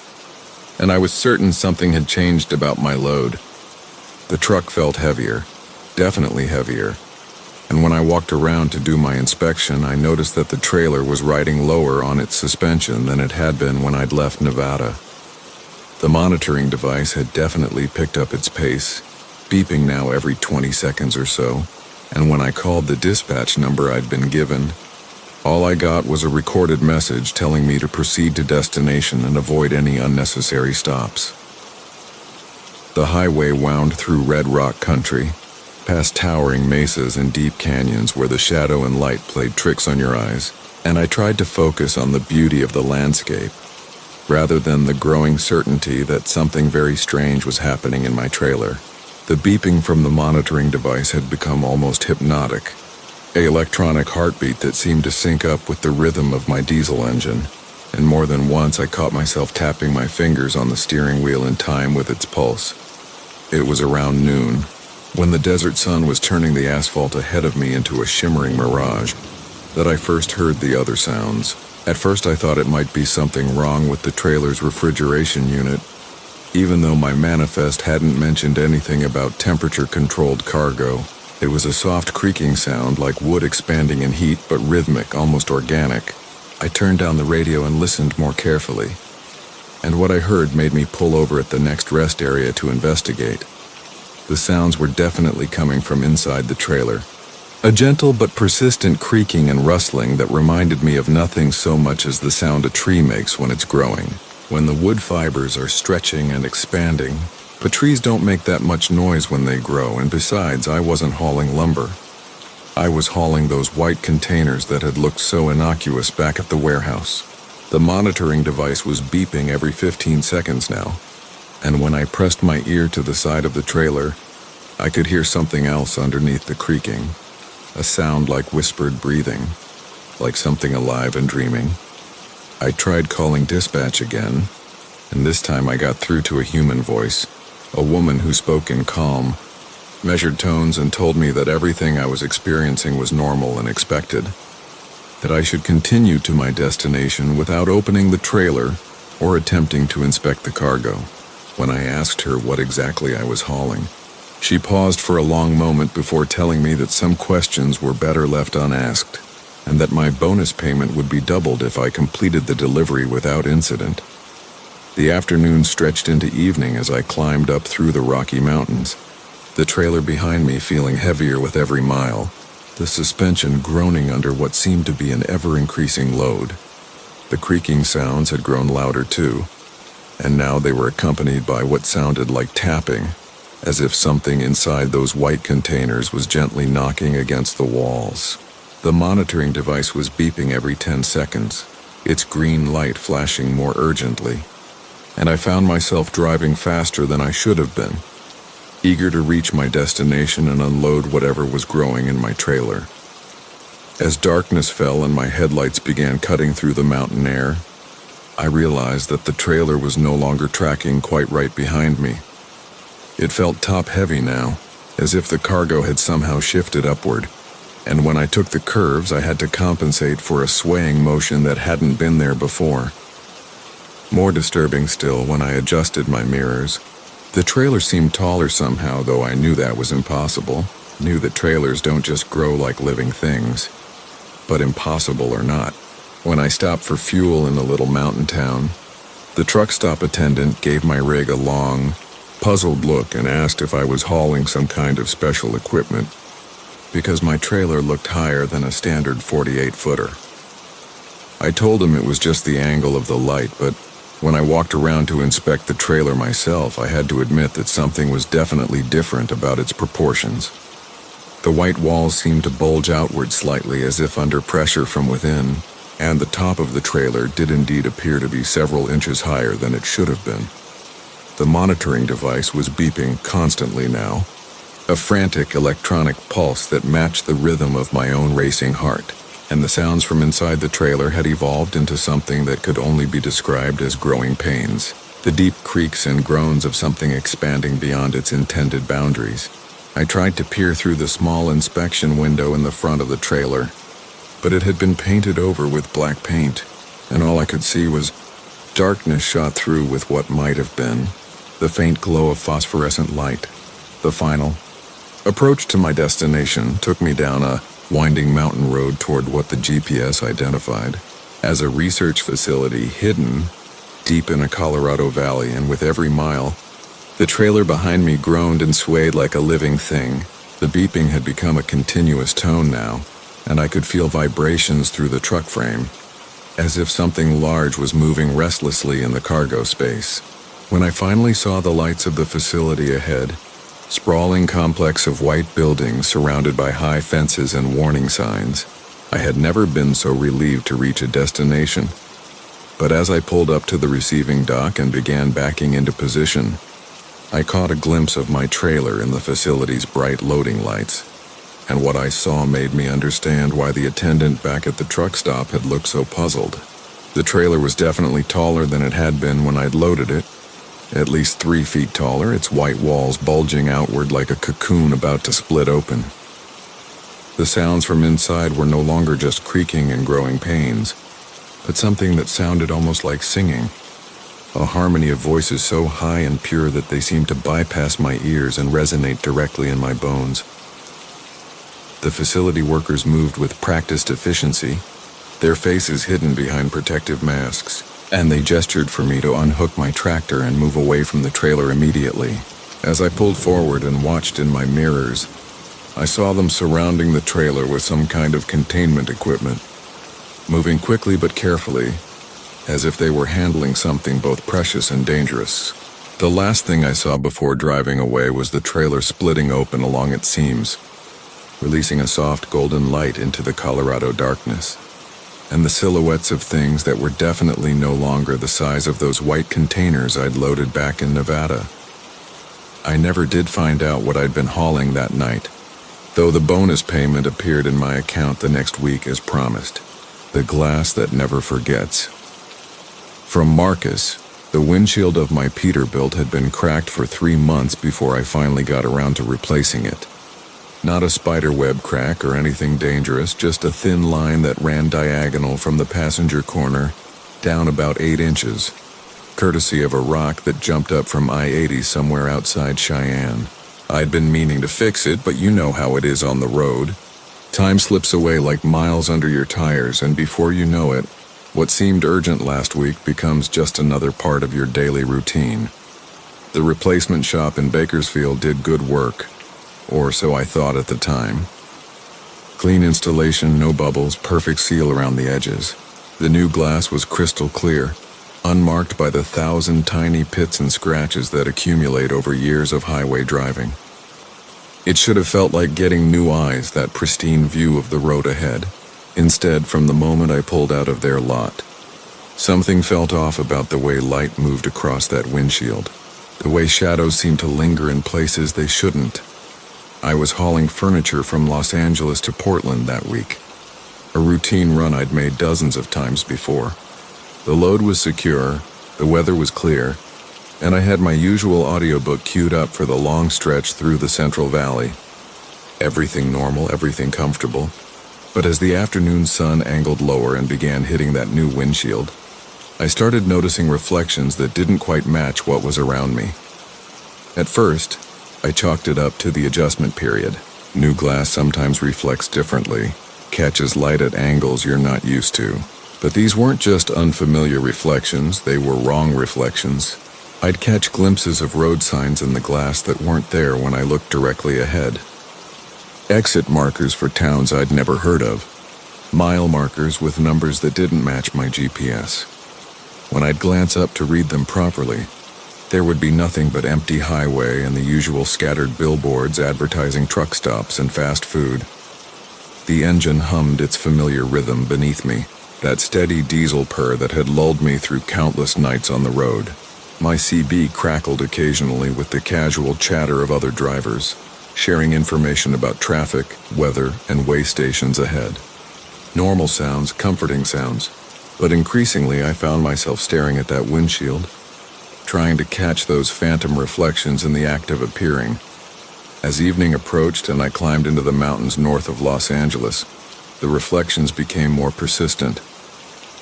and I was certain something had changed about my load. The truck felt heavier, definitely heavier, and when I walked around to do my inspection, I noticed that the trailer was riding lower on its suspension than it had been when I'd left Nevada. The monitoring device had definitely picked up its pace, beeping now every 20 seconds or so, and when I called the dispatch number I'd been given, all I got was a recorded message telling me to proceed to destination and avoid any unnecessary stops. The highway wound through red rock country, past towering mesas and deep canyons where the shadow and light played tricks on your eyes, and I tried to focus on the beauty of the landscape, rather than the growing certainty that something very strange was happening in my trailer. The beeping from the monitoring device had become almost hypnotic, an electronic heartbeat that seemed to sync up with the rhythm of my diesel engine, and more than once I caught myself tapping my fingers on the steering wheel in time with its pulse. It was around noon, when the desert sun was turning the asphalt ahead of me into a shimmering mirage, that I first heard the other sounds. At first I thought it might be something wrong with the trailer's refrigeration unit, even though my manifest hadn't mentioned anything about temperature-controlled cargo. It was a soft creaking sound like wood expanding in heat, but rhythmic, almost organic. I turned down the radio and listened more carefully, and what I heard made me pull over at the next rest area to investigate. The sounds were definitely coming from inside the trailer. A gentle but persistent creaking and rustling that reminded me of nothing so much as the sound a tree makes when it's growing. When the wood fibers are stretching and expanding, but trees don't make that much noise when they grow, and besides, I wasn't hauling lumber. I was hauling those white containers that had looked so innocuous back at the warehouse. The monitoring device was beeping every 15 seconds now, and when I pressed my ear to the side of the trailer, I could hear something else underneath the creaking, a sound like whispered breathing, like something alive and dreaming. I tried calling dispatch again, and this time I got through to a human voice, a woman who spoke in calm, measured tones and told me that everything I was experiencing was normal and expected, that I should continue to my destination without opening the trailer or attempting to inspect the cargo. When I asked her what exactly I was hauling, she paused for a long moment before telling me that some questions were better left unasked, and that my bonus payment would be doubled if I completed the delivery without incident. The afternoon stretched into evening as I climbed up through the Rocky Mountains, the trailer behind me feeling heavier with every mile, the suspension groaning under what seemed to be an ever-increasing load. The creaking sounds had grown louder too, and now they were accompanied by what sounded like tapping, as if something inside those white containers was gently knocking against the walls. The monitoring device was beeping every 10 seconds, its green light flashing more urgently, and I found myself driving faster than I should have been, eager to reach my destination and unload whatever was growing in my trailer. As darkness fell and my headlights began cutting through the mountain air, I realized that the trailer was no longer tracking quite right behind me. It felt top-heavy now, as if the cargo had somehow shifted upward, and when I took the curves, I had to compensate for a swaying motion that hadn't been there before. More disturbing still, when I adjusted my mirrors, the trailer seemed taller somehow, though I knew that was impossible. Knew that trailers don't just grow like living things. But impossible or not, when I stopped for fuel in the little mountain town, the truck stop attendant gave my rig a long, puzzled look and asked if I was hauling some kind of special equipment, because my trailer looked higher than a standard 48-footer. I told him it was just the angle of the light, but when I walked around to inspect the trailer myself, I had to admit that something was definitely different about its proportions. The white walls seemed to bulge outward slightly as if under pressure from within, and the top of the trailer did indeed appear to be several inches higher than it should have been. The monitoring device was beeping constantly now, a frantic electronic pulse that matched the rhythm of my own racing heart, and the sounds from inside the trailer had evolved into something that could only be described as growing pains, the deep creaks and groans of something expanding beyond its intended boundaries. I tried to peer through the small inspection window in the front of the trailer, but it had been painted over with black paint, and all I could see was darkness shot through with what might have been the faint glow of phosphorescent light. The final approach to my destination took me down a winding mountain road toward what the GPS identified as a research facility hidden deep in a Colorado valley, and with every mile, the trailer behind me groaned and swayed like a living thing. The beeping had become a continuous tone now, and I could feel vibrations through the truck frame, as if something large was moving restlessly in the cargo space. When I finally saw the lights of the facility ahead, sprawling complex of white buildings surrounded by high fences and warning signs, I had never been so relieved to reach a destination. But as I pulled up to the receiving dock and began backing into position, I caught a glimpse of my trailer in the facility's bright loading lights. and what I saw made me understand why the attendant back at the truck stop had looked so puzzled. The trailer was definitely taller than it had been when I'd loaded it, at least 3 feet taller, its white walls bulging outward like a cocoon about to split open. The sounds from inside were no longer just creaking and growing pains, but something that sounded almost like singing, a harmony of voices so high and pure that they seemed to bypass my ears and resonate directly in my bones. The facility workers moved with practiced efficiency, their faces hidden behind protective masks, and they gestured for me to unhook my tractor and move away from the trailer immediately. As I pulled forward and watched in my mirrors, I saw them surrounding the trailer with some kind of containment equipment, moving quickly but carefully, as if they were handling something both precious and dangerous. The last thing I saw before driving away was the trailer splitting open along its seams, releasing a soft golden light into the Colorado darkness, and the silhouettes of things that were definitely no longer the size of those white containers I'd loaded back in Nevada. I never did find out what I'd been hauling that night, though the bonus payment appeared in my account the next week as promised. The glass that never forgets. From Marcus, the windshield of my Peterbilt had been cracked for 3 months before I finally got around to replacing it. Not a spiderweb crack or anything dangerous, just a thin line that ran diagonal from the passenger corner down about 8 inches, courtesy of a rock that jumped up from I-80 somewhere outside Cheyenne. I'd been meaning to fix it, but you know how it is on the road. Time slips away like miles under your tires, and before you know it, what seemed urgent last week becomes just another part of your daily routine. The replacement shop in Bakersfield did good work, or so I thought at the time. Clean installation, no bubbles, perfect seal around the edges. The new glass was crystal clear, unmarked by the 1,000 tiny pits and scratches that accumulate over years of highway driving. It should have felt like getting new eyes, that pristine view of the road ahead. Instead, from the moment I pulled out of their lot, something felt off about the way light moved across that windshield, the way shadows seemed to linger in places they shouldn't. I was hauling furniture from Los Angeles to Portland that week, a routine run I'd made dozens of times before. The load was secure, the weather was clear, and I had my usual audiobook queued up for the long stretch through the Central Valley. Everything normal, everything comfortable. But as the afternoon sun angled lower and began hitting that new windshield, I started noticing reflections that didn't quite match what was around me. At first, I chalked it up to the adjustment period. New glass sometimes reflects differently, catches light at angles you're not used to. But these weren't just unfamiliar reflections, they were wrong reflections. I'd catch glimpses of road signs in the glass that weren't there when I looked directly ahead. Exit markers for towns I'd never heard of. Mile markers with numbers that didn't match my GPS. When I'd glance up to read them properly, there would be nothing but empty highway and the usual scattered billboards advertising truck stops and fast food. The engine hummed its familiar rhythm beneath me, that steady diesel purr that had lulled me through countless nights on the road. My CB crackled occasionally with the casual chatter of other drivers, sharing information about traffic, weather, and way stations ahead. Normal sounds, comforting sounds, but increasingly I found myself staring at that windshield, trying to catch those phantom reflections in the act of appearing. As evening approached and I climbed into the mountains north of Los Angeles, the reflections became more persistent.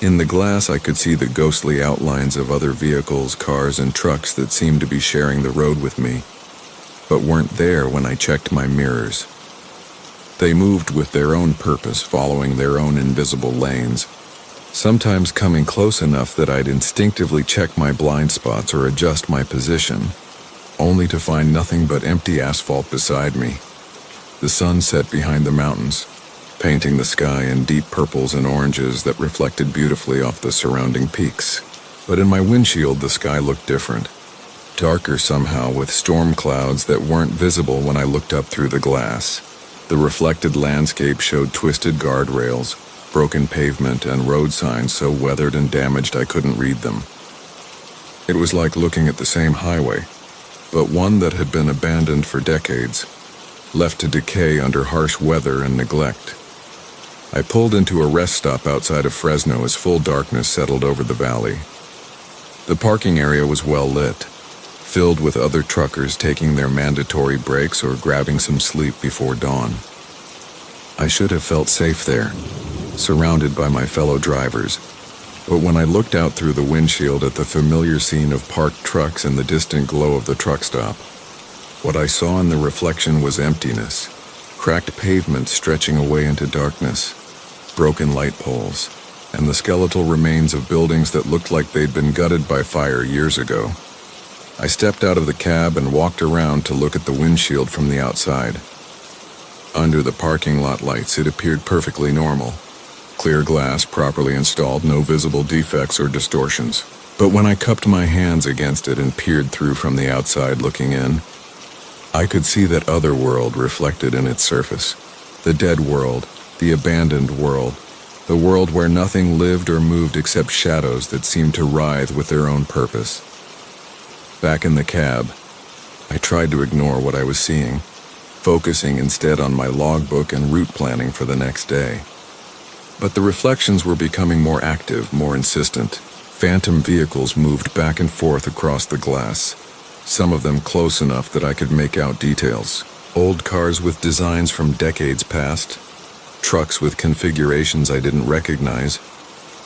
In the glass, I could see the ghostly outlines of other vehicles, cars, and trucks that seemed to be sharing the road with me, but weren't there when I checked my mirrors. They moved with their own purpose, following their own invisible lanes, sometimes coming close enough that I'd instinctively check my blind spots or adjust my position, only to find nothing but empty asphalt beside me. The sun set behind the mountains, painting the sky in deep purples and oranges that reflected beautifully off the surrounding peaks. But in my windshield, the sky looked different, darker somehow, with storm clouds that weren't visible when I looked up through the glass. The reflected landscape showed twisted guardrails, broken pavement, and road signs so weathered and damaged I couldn't read them. It was like looking at the same highway, but one that had been abandoned for decades. left to decay under harsh weather and neglect. I pulled into a rest stop outside of Fresno as full darkness settled over the valley. The parking area was well lit, filled with other truckers taking their mandatory breaks or grabbing some sleep before dawn. I should have felt safe there, surrounded by my fellow drivers, but when I looked out through the windshield at the familiar scene of parked trucks and the distant glow of the truck stop, what I saw in the reflection was emptiness, cracked pavement stretching away into darkness, broken light poles, and the skeletal remains of buildings that looked like they'd been gutted by fire years ago. I stepped out of the cab and walked around to look at the windshield from the outside. Under the parking lot lights, it appeared perfectly normal. Clear glass, properly installed, no visible defects or distortions. But when I cupped my hands against it and peered through from the outside looking in, I could see that other world reflected in its surface. The dead world, the abandoned world, the world where nothing lived or moved except shadows that seemed to writhe with their own purpose. Back in the cab, I tried to ignore what I was seeing, focusing instead on my logbook and route planning for the next day. But the reflections were becoming more active, more insistent. Phantom vehicles moved back and forth across the glass, some of them close enough that I could make out details. Old cars with designs from decades past, trucks with configurations I didn't recognize,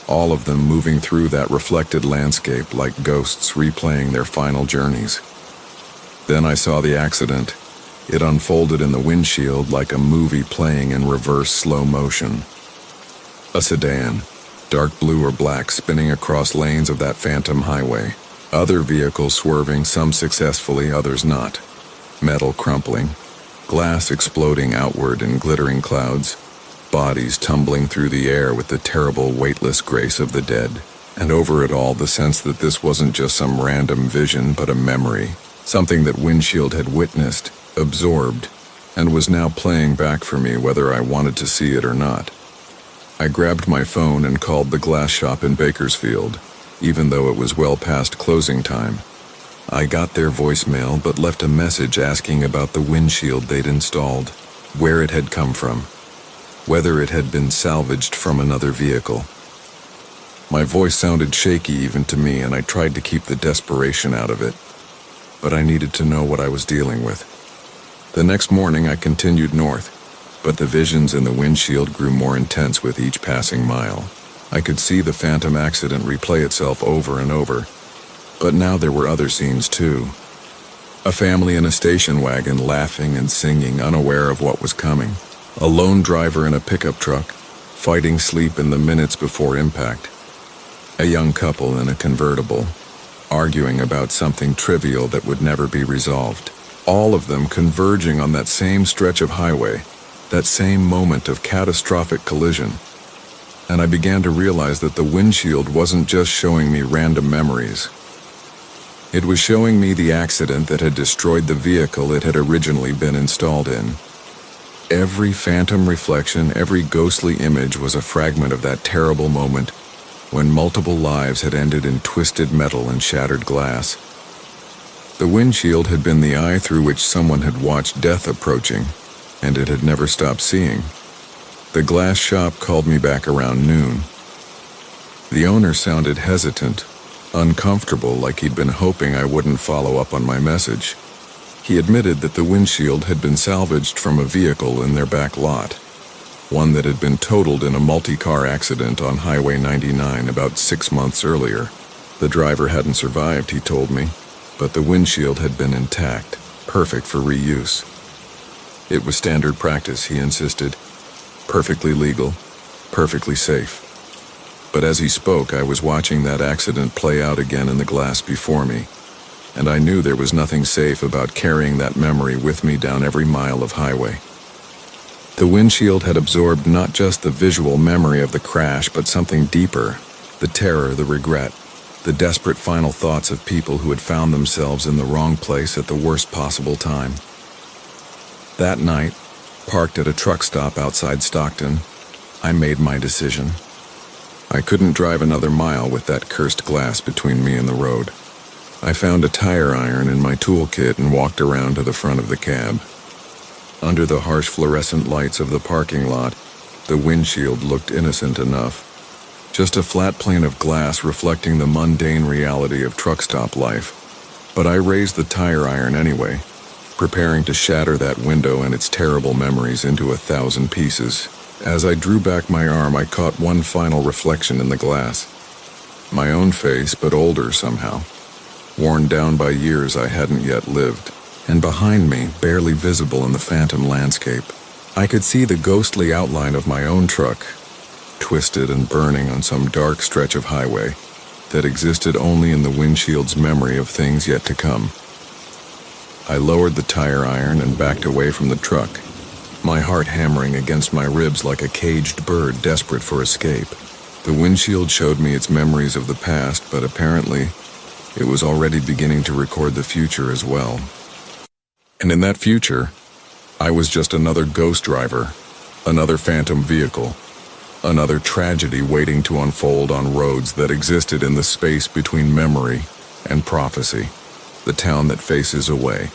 all of them moving through that reflected landscape like ghosts replaying their final journeys. Then I saw the accident. It unfolded in the windshield like a movie playing in reverse slow motion. A sedan, dark blue or black, spinning across lanes of that phantom highway. Other vehicles swerving, some successfully, others not. Metal crumpling, glass exploding outward in glittering clouds, bodies tumbling through the air with the terrible, weightless grace of the dead. And over it all, the sense that this wasn't just some random vision, but a memory, something that Windshield had witnessed, absorbed, and was now playing back for me whether I wanted to see it or not. I grabbed my phone and called the glass shop in Bakersfield, even though it was well past closing time. I got their voicemail but left a message asking about the windshield they'd installed, where it had come from, whether it had been salvaged from another vehicle. My voice sounded shaky even to me, and I tried to keep the desperation out of it, but I needed to know what I was dealing with. The next morning I continued north, but the visions in the windshield grew more intense with each passing mile. I could see the phantom accident replay itself over and over, but now there were other scenes too. A family in a station wagon laughing and singing, unaware of what was coming. A lone driver in a pickup truck, fighting sleep in the minutes before impact. A young couple in a convertible, arguing about something trivial that would never be resolved. All of them converging on that same stretch of highway, that same moment of catastrophic collision. And I began to realize that the windshield wasn't just showing me random memories. It was showing me the accident that had destroyed the vehicle it had originally been installed in. Every phantom reflection, every ghostly image was a fragment of that terrible moment when multiple lives had ended in twisted metal and shattered glass. The windshield had been the eye through which someone had watched death approaching, and it had never stopped seeing. The glass shop called me back around noon. The owner sounded hesitant, uncomfortable, like he'd been hoping I wouldn't follow up on my message. He admitted that the windshield had been salvaged from a vehicle in their back lot, one that had been totaled in a multi-car accident on Highway 99 about 6 months earlier. The driver hadn't survived, he told me, but the windshield had been intact, perfect for reuse. It was standard practice, he insisted, perfectly legal, perfectly safe. But as he spoke, I was watching that accident play out again in the glass before me, and I knew there was nothing safe about carrying that memory with me down every mile of highway. The windshield had absorbed not just the visual memory of the crash, but something deeper, the terror, the regret, the desperate final thoughts of people who had found themselves in the wrong place at the worst possible time. That night, parked at a truck stop outside Stockton, I made my decision. I couldn't drive another mile with that cursed glass between me and the road. I found a tire iron in my toolkit and walked around to the front of the cab. Under the harsh fluorescent lights of the parking lot, the windshield looked innocent enough. Just a flat plane of glass reflecting the mundane reality of truck stop life. But I raised the tire iron anyway, preparing to shatter that window and its terrible memories into 1,000 pieces. As I drew back my arm, I caught one final reflection in the glass. My own face, but older somehow, worn down by years I hadn't yet lived. And behind me, barely visible in the phantom landscape, I could see the ghostly outline of my own truck, twisted and burning on some dark stretch of highway that existed only in the windshield's memory of things yet to come. I lowered the tire iron and backed away from the truck, my heart hammering against my ribs like a caged bird desperate for escape. The windshield showed me its memories of the past, but apparently it was already beginning to record the future as well. And in that future, I was just another ghost driver, another phantom vehicle, another tragedy waiting to unfold on roads that existed in the space between memory and prophecy, the town that faces away.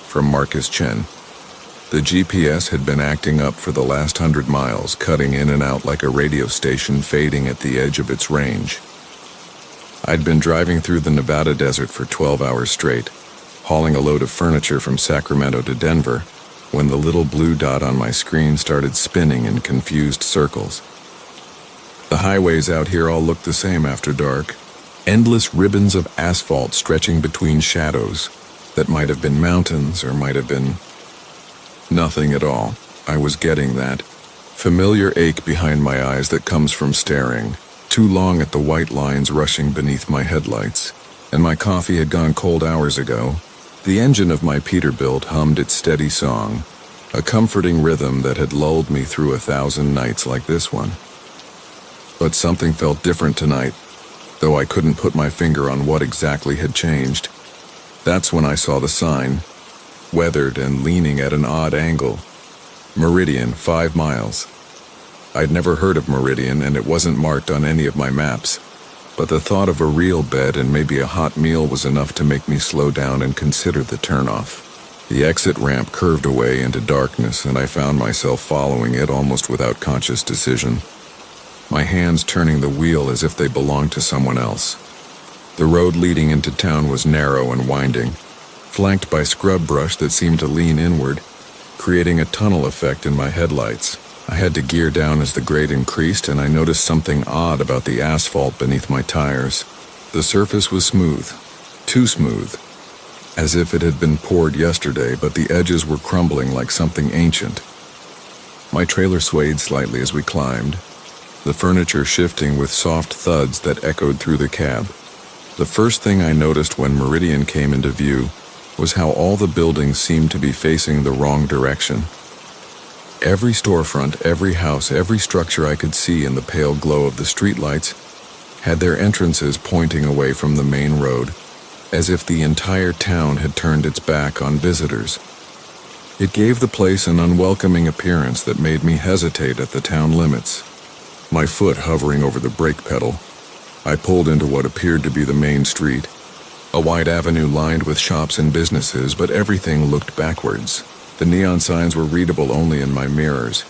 From Marcus Chen. The GPS had been acting up for the last 100 miles, cutting in and out like a radio station fading at the edge of its range. I'd been driving through the Nevada desert for 12 hours straight, hauling a load of furniture from Sacramento to Denver, when the little blue dot on my screen started spinning in confused circles. The highways out here all looked the same after dark, endless ribbons of asphalt stretching between shadows that might have been mountains or might have been nothing at all. I was getting that familiar ache behind my eyes that comes from staring too long at the white lines rushing beneath my headlights. And my coffee had gone cold hours ago. The engine of my Peterbilt hummed its steady song, a comforting rhythm that had lulled me through 1,000 nights like this one. But something felt different tonight, though I couldn't put my finger on what exactly had changed. That's when I saw the sign, weathered and leaning at an odd angle. Meridian, 5 miles. I'd never heard of Meridian, and it wasn't marked on any of my maps. But the thought of a real bed and maybe a hot meal was enough to make me slow down and consider the turnoff. The exit ramp curved away into darkness, and I found myself following it almost without conscious decision, my hands turning the wheel as if they belonged to someone else. The road leading into town was narrow and winding, flanked by scrub brush that seemed to lean inward, creating a tunnel effect in my headlights. I had to gear down as the grade increased, and I noticed something odd about the asphalt beneath my tires. The surface was smooth, too smooth, as if it had been poured yesterday, but the edges were crumbling like something ancient. My trailer swayed slightly as we climbed, the furniture shifting with soft thuds that echoed through the cab. The first thing I noticed when Meridian came into view was how all the buildings seemed to be facing the wrong direction. Every storefront, every house, every structure I could see in the pale glow of the streetlights had their entrances pointing away from the main road, as if the entire town had turned its back on visitors. It gave the place an unwelcoming appearance that made me hesitate at the town limits. My foot hovering over the brake pedal, I pulled into what appeared to be the main street, a wide avenue lined with shops and businesses, but everything looked backwards. The neon signs were readable only in my mirrors,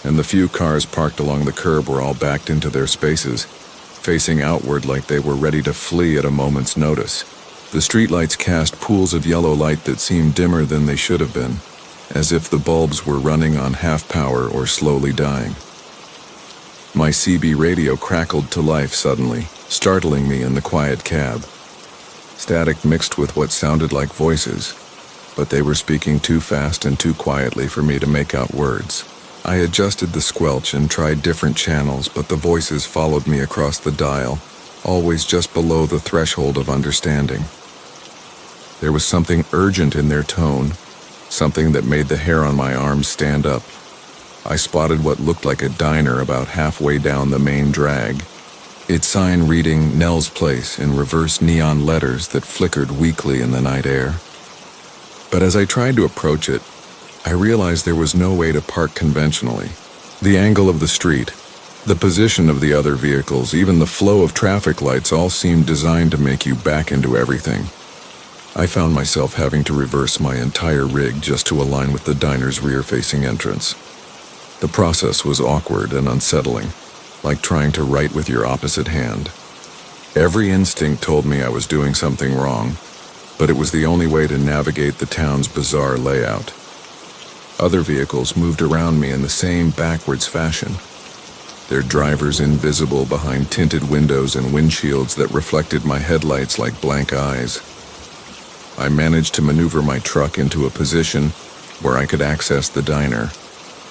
and the few cars parked along the curb were all backed into their spaces, facing outward like they were ready to flee at a moment's notice. The streetlights cast pools of yellow light that seemed dimmer than they should have been, as if the bulbs were running on half power or slowly dying. My CB radio crackled to life suddenly, startling me in the quiet cab. Static mixed with what sounded like voices, but they were speaking too fast and too quietly for me to make out words. I adjusted the squelch and tried different channels, but the voices followed me across the dial, always just below the threshold of understanding. There was something urgent in their tone, something that made the hair on my arms stand up. I spotted what looked like a diner about halfway down the main drag, its sign reading Nell's Place in reverse neon letters that flickered weakly in the night air. But as I tried to approach it, I realized there was no way to park conventionally. The angle of the street, the position of the other vehicles, even the flow of traffic lights all seemed designed to make you back into everything. I found myself having to reverse my entire rig just to align with the diner's rear-facing entrance. The process was awkward and unsettling, like trying to write with your opposite hand. Every instinct told me I was doing something wrong, but it was the only way to navigate the town's bizarre layout. Other vehicles moved around me in the same backwards fashion, their drivers invisible behind tinted windows and windshields that reflected my headlights like blank eyes. I managed to maneuver my truck into a position where I could access the diner,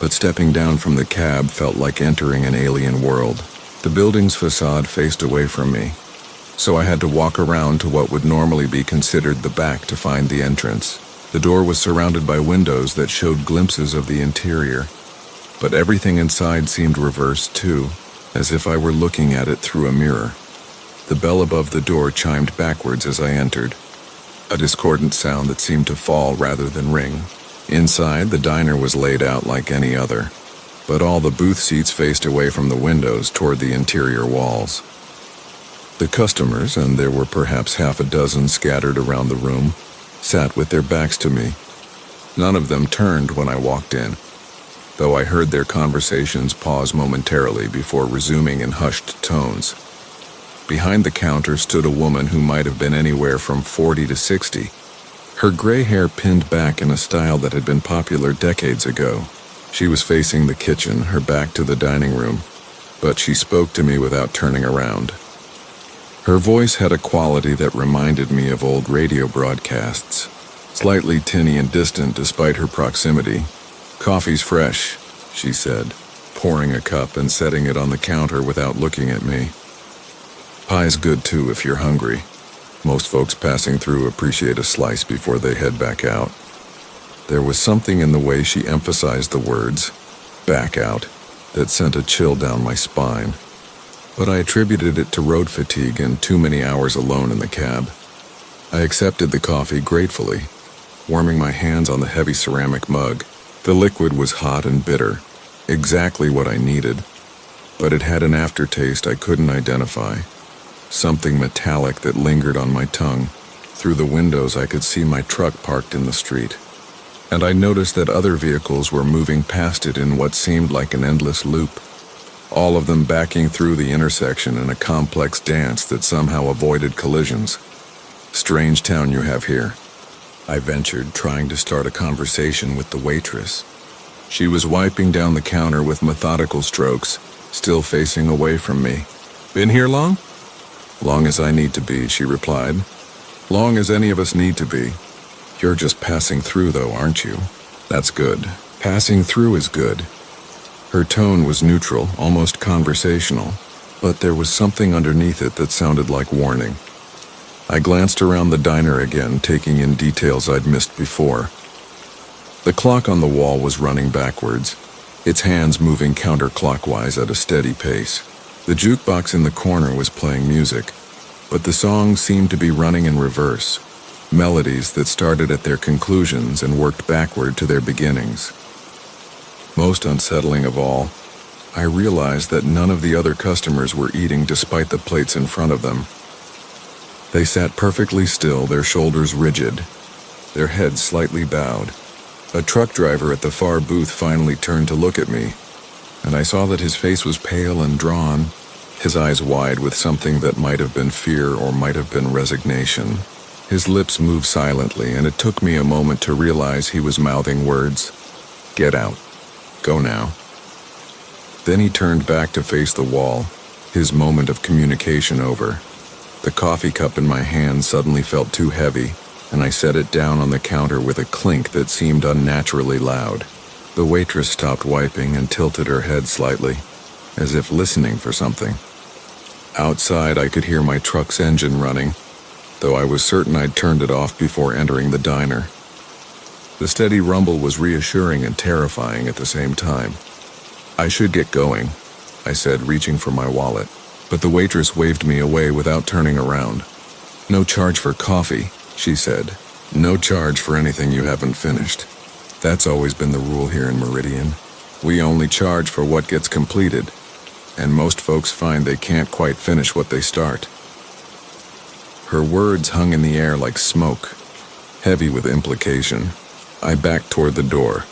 but stepping down from the cab felt like entering an alien world. The building's facade faced away from me, so I had to walk around to what would normally be considered the back to find the entrance. The door was surrounded by windows that showed glimpses of the interior, but everything inside seemed reversed too, as if I were looking at it through a mirror. The bell above the door chimed backwards as I entered, a discordant sound that seemed to fall rather than ring. Inside, the diner was laid out like any other, but all the booth seats faced away from the windows toward the interior walls. The customers, and there were perhaps half a dozen scattered around the room, sat with their backs to me. None of them turned when I walked in, though I heard their conversations pause momentarily before resuming in hushed tones. Behind the counter stood a woman who might have been anywhere from 40 to 60, her gray hair pinned back in a style that had been popular decades ago. She was facing the kitchen, her back to the dining room, but she spoke to me without turning around. Her voice had a quality that reminded me of old radio broadcasts, slightly tinny and distant despite her proximity. "Coffee's fresh," she said, pouring a cup and setting it on the counter without looking at me. "Pie's good too if you're hungry. Most folks passing through appreciate a slice before they head back out." There was something in the way she emphasized the words, "back out," that sent a chill down my spine. But I attributed it to road fatigue and too many hours alone in the cab. I accepted the coffee gratefully, warming my hands on the heavy ceramic mug. The liquid was hot and bitter, exactly what I needed, but it had an aftertaste I couldn't identify, something metallic that lingered on my tongue. Through the windows I could see my truck parked in the street, and I noticed that other vehicles were moving past it in what seemed like an endless loop, all of them backing through the intersection in a complex dance that somehow avoided collisions. "Strange town you have here," I ventured, trying to start a conversation with the waitress. She was wiping down the counter with methodical strokes, still facing away from me. "Been here long?" "Long as I need to be," she replied. "Long as any of us need to be. You're just passing through, though, aren't you?" "That's good. Passing through is good." Her tone was neutral, almost conversational, but there was something underneath it that sounded like warning. I glanced around the diner again, taking in details I'd missed before. The clock on the wall was running backwards, its hands moving counterclockwise at a steady pace. The jukebox in the corner was playing music, but the songs seemed to be running in reverse, melodies that started at their conclusions and worked backward to their beginnings. Most unsettling of all, I realized that none of the other customers were eating despite the plates in front of them. They sat perfectly still, their shoulders rigid, their heads slightly bowed. A truck driver at the far booth finally turned to look at me, and I saw that his face was pale and drawn, his eyes wide with something that might have been fear or might have been resignation. His lips moved silently, and it took me a moment to realize he was mouthing words. "Get out. Go now." Then he turned back to face the wall, his moment of communication over. The coffee cup in my hand suddenly felt too heavy, and I set it down on the counter with a clink that seemed unnaturally loud. The waitress stopped wiping and tilted her head slightly, as if listening for something. Outside, I could hear my truck's engine running, though I was certain I'd turned it off before entering the diner. The steady rumble was reassuring and terrifying at the same time. "I should get going," I said, reaching for my wallet, but the waitress waved me away without turning around. "No charge for coffee," she said. "No charge for anything you haven't finished. That's always been the rule here in Meridian. We only charge for what gets completed, and most folks find they can't quite finish what they start." Her words hung in the air like smoke, heavy with implication. I backed toward the door,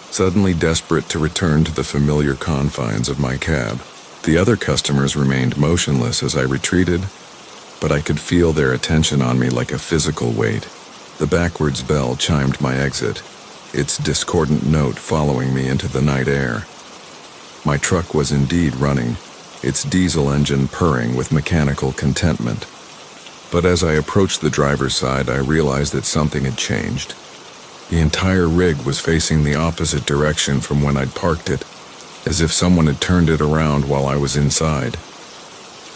suddenly desperate to return to the familiar confines of my cab. The other customers remained motionless as I retreated, but I could feel their attention on me like a physical weight. The backwards bell chimed my exit, its discordant note following me into the night air. My truck was indeed running, its diesel engine purring with mechanical contentment. But as I approached the driver's side, I realized that something had changed. The entire rig was facing the opposite direction from when I'd parked it, as if someone had turned it around while I was inside.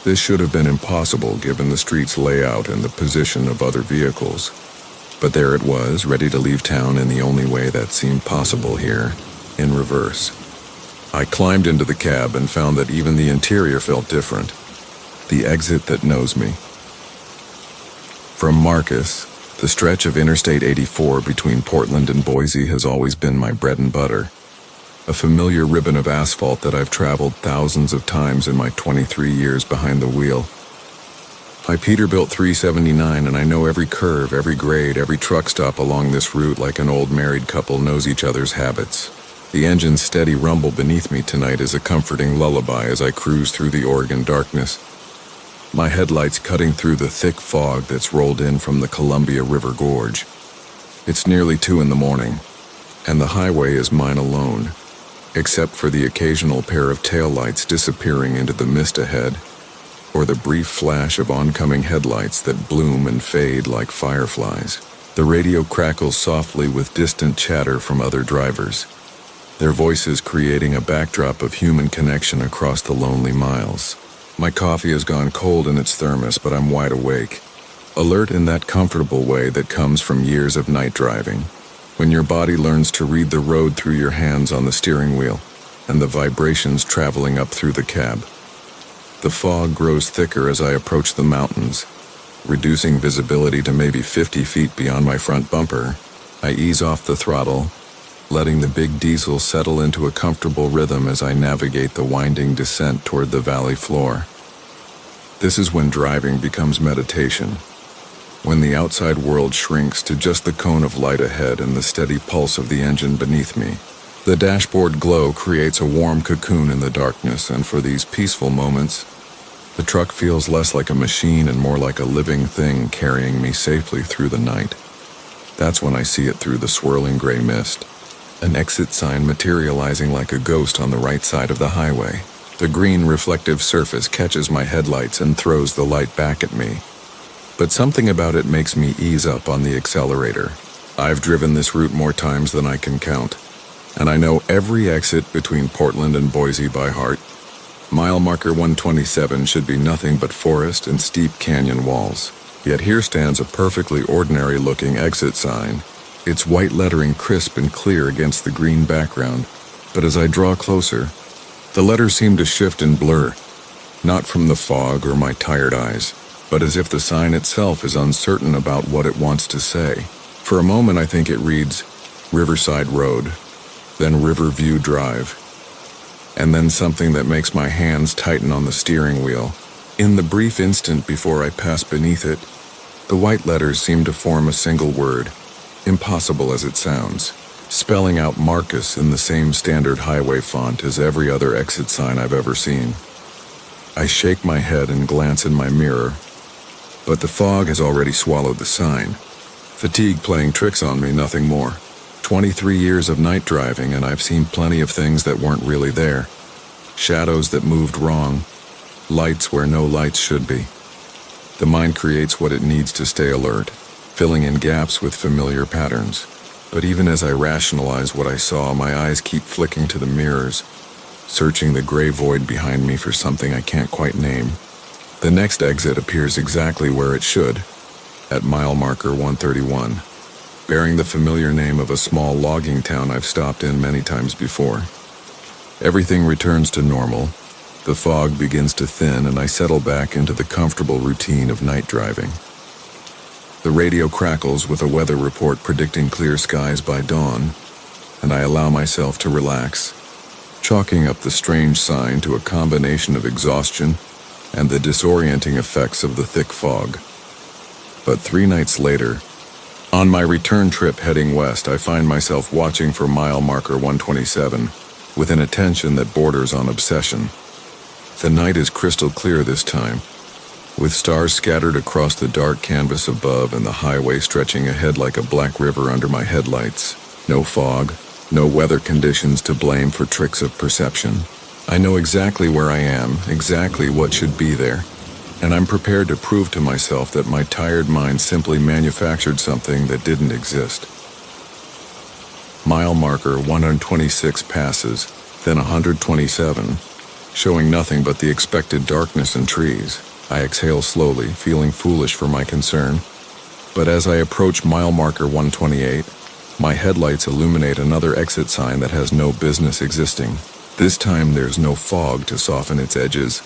This should have been impossible given the street's layout and the position of other vehicles. But there it was, ready to leave town in the only way that seemed possible here, in reverse. I climbed into the cab and found that even the interior felt different. The exit that knows me. From Marcus, the stretch of Interstate 84 between Portland and Boise has always been my bread and butter. A familiar ribbon of asphalt that I've traveled thousands of times in my 23 years behind the wheel. I Peterbilt 379 and I know every curve, every grade, every truck stop along this route like an old married couple knows each other's habits. The engine's steady rumble beneath me tonight is a comforting lullaby as I cruise through the Oregon darkness. My headlights cutting through the thick fog that's rolled in from the Columbia River Gorge. It's nearly 2 in the morning, and the highway is mine alone, except for the occasional pair of taillights disappearing into the mist ahead, or the brief flash of oncoming headlights that bloom and fade like fireflies. The radio crackles softly with distant chatter from other drivers, their voices creating a backdrop of human connection across the lonely miles. My coffee has gone cold in its thermos, but I'm wide awake, alert in that comfortable way that comes from years of night driving, when your body learns to read the road through your hands on the steering wheel and the vibrations traveling up through the cab. The fog grows thicker as I approach the mountains, reducing visibility to maybe 50 feet beyond my front bumper. I ease off the throttle, letting the big diesel settle into a comfortable rhythm as I navigate the winding descent toward the valley floor. This is when driving becomes meditation, when the outside world shrinks to just the cone of light ahead and the steady pulse of the engine beneath me. The dashboard glow creates a warm cocoon in the darkness, and for these peaceful moments, the truck feels less like a machine and more like a living thing carrying me safely through the night. That's when I see it through the swirling gray mist. An exit sign materializing like a ghost on the right side of the highway. The green reflective surface catches my headlights and throws the light back at me. But something about it makes me ease up on the accelerator. I've driven this route more times than I can count, and I know every exit between Portland and Boise by heart. Mile marker 127 should be nothing but forest and steep canyon walls. Yet here stands a perfectly ordinary-looking exit sign. Its white lettering crisp and clear against the green background, but as I draw closer, the letters seem to shift and blur, not from the fog or my tired eyes, but as if the sign itself is uncertain about what it wants to say. For a moment I think it reads Riverside Road, then Riverview Drive, and then something that makes my hands tighten on the steering wheel. In the brief instant before I pass beneath it, the white letters seem to form a single word, impossible as it sounds, spelling out Marcus in the same standard highway font as every other exit sign I've ever seen. I shake my head and glance in my mirror, but the fog has already swallowed the sign. Fatigue playing tricks on me, nothing more. 23 years of night driving, and I've seen plenty of things that weren't really there. Shadows that moved wrong, lights where no lights should be. The mind creates what it needs to stay alert, filling in gaps with familiar patterns. But even as I rationalize what I saw, my eyes keep flicking to the mirrors, searching the gray void behind me for something I can't quite name. The next exit appears exactly where it should, at mile marker 131, bearing the familiar name of a small logging town I've stopped in many times before. Everything returns to normal. The fog begins to thin, and I settle back into the comfortable routine of night driving. The radio crackles with a weather report predicting clear skies by dawn, and I allow myself to relax, chalking up the strange sign to a combination of exhaustion and the disorienting effects of the thick fog. But 3 nights later, On my return trip heading west, I find myself watching for mile marker 127 with an attention that borders on obsession. The night is crystal clear this time, with stars scattered across the dark canvas above and the highway stretching ahead like a black river under my headlights. No fog, no weather conditions to blame for tricks of perception. I know exactly where I am, exactly what should be there, and I'm prepared to prove to myself that my tired mind simply manufactured something that didn't exist. Mile marker 126 passes, then 127, showing nothing but the expected darkness and trees. I exhale slowly, feeling foolish for my concern. But as I approach mile marker 128, my headlights illuminate another exit sign that has no business existing. This time there's no fog to soften its edges,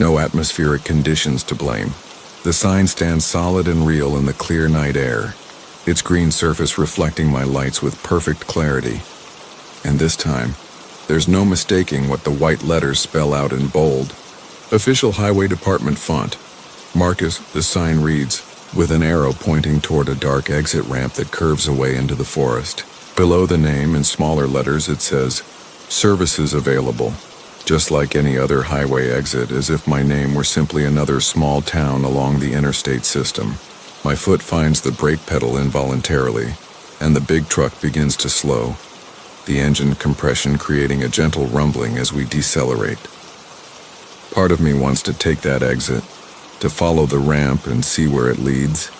no atmospheric conditions to blame. The sign stands solid and real in the clear night air, its green surface reflecting my lights with perfect clarity. And this time, there's no mistaking what the white letters spell out in bold. Official Highway Department font. Marcus, the sign reads, with an arrow pointing toward a dark exit ramp that curves away into the forest. Below the name, in smaller letters, it says, "Services available," just like any other highway exit, as if my name were simply another small town along the interstate system. My foot finds the brake pedal involuntarily, and the big truck begins to slow, the engine compression creating a gentle rumbling as we decelerate. Part of me wants to take that exit, to follow the ramp and see where it leads,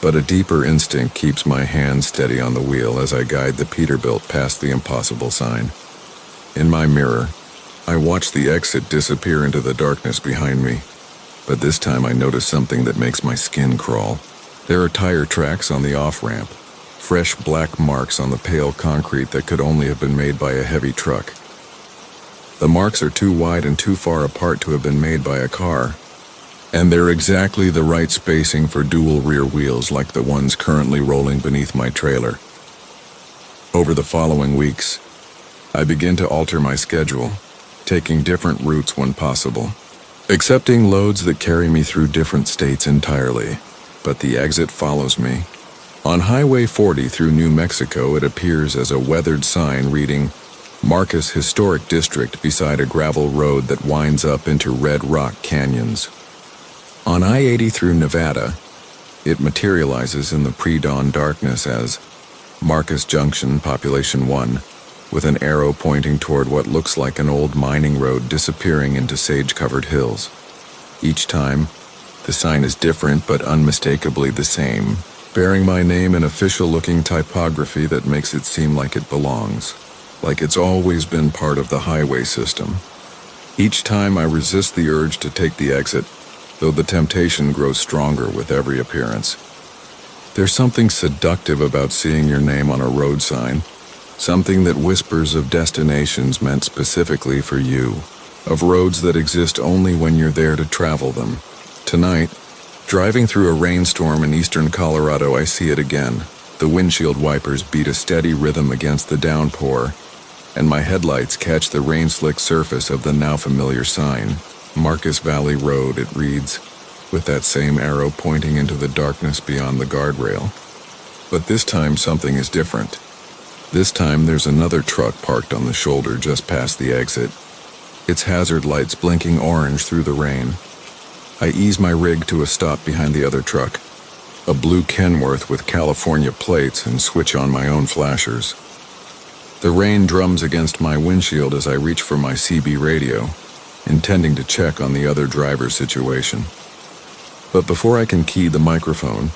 but a deeper instinct keeps my hand steady on the wheel as I guide the Peterbilt past the impossible sign. In my mirror, I watch the exit disappear into the darkness behind me, but this time I notice something that makes my skin crawl. There are tire tracks on the off-ramp, fresh black marks on the pale concrete that could only have been made by a heavy truck. The marks are too wide and too far apart to have been made by a car, and they're exactly the right spacing for dual rear wheels like the ones currently rolling beneath my trailer. Over the following weeks, I begin to alter my schedule, taking different routes when possible, accepting loads that carry me through different states entirely, but the exit follows me. On Highway 40 through New Mexico, it appears as a weathered sign reading, Marcus Historic District, beside a gravel road that winds up into red rock canyons. On I-80 through Nevada, it materializes in the pre-dawn darkness as Marcus Junction, Population 1, with an arrow pointing toward what looks like an old mining road disappearing into sage-covered hills. Each time, the sign is different but unmistakably the same, bearing my name in official-looking typography that makes it seem like it belongs, like it's always been part of the highway system. Each time I resist the urge to take the exit, though the temptation grows stronger with every appearance. There's something seductive about seeing your name on a road sign, something that whispers of destinations meant specifically for you, of roads that exist only when you're there to travel them. Tonight, driving through a rainstorm in eastern Colorado, I see it again. The windshield wipers beat a steady rhythm against the downpour, and my headlights catch the rain-slick surface of the now familiar sign. Marcus Valley Road, it reads, with that same arrow pointing into the darkness beyond the guardrail. But this time something is different. This time there's another truck parked on the shoulder just past the exit, its hazard lights blinking orange through the rain. I ease my rig to a stop behind the other truck, a blue Kenworth with California plates, and switch on my own flashers. The rain drums against my windshield as I reach for my CB radio, intending to check on the other driver's situation. But before I can key the microphone,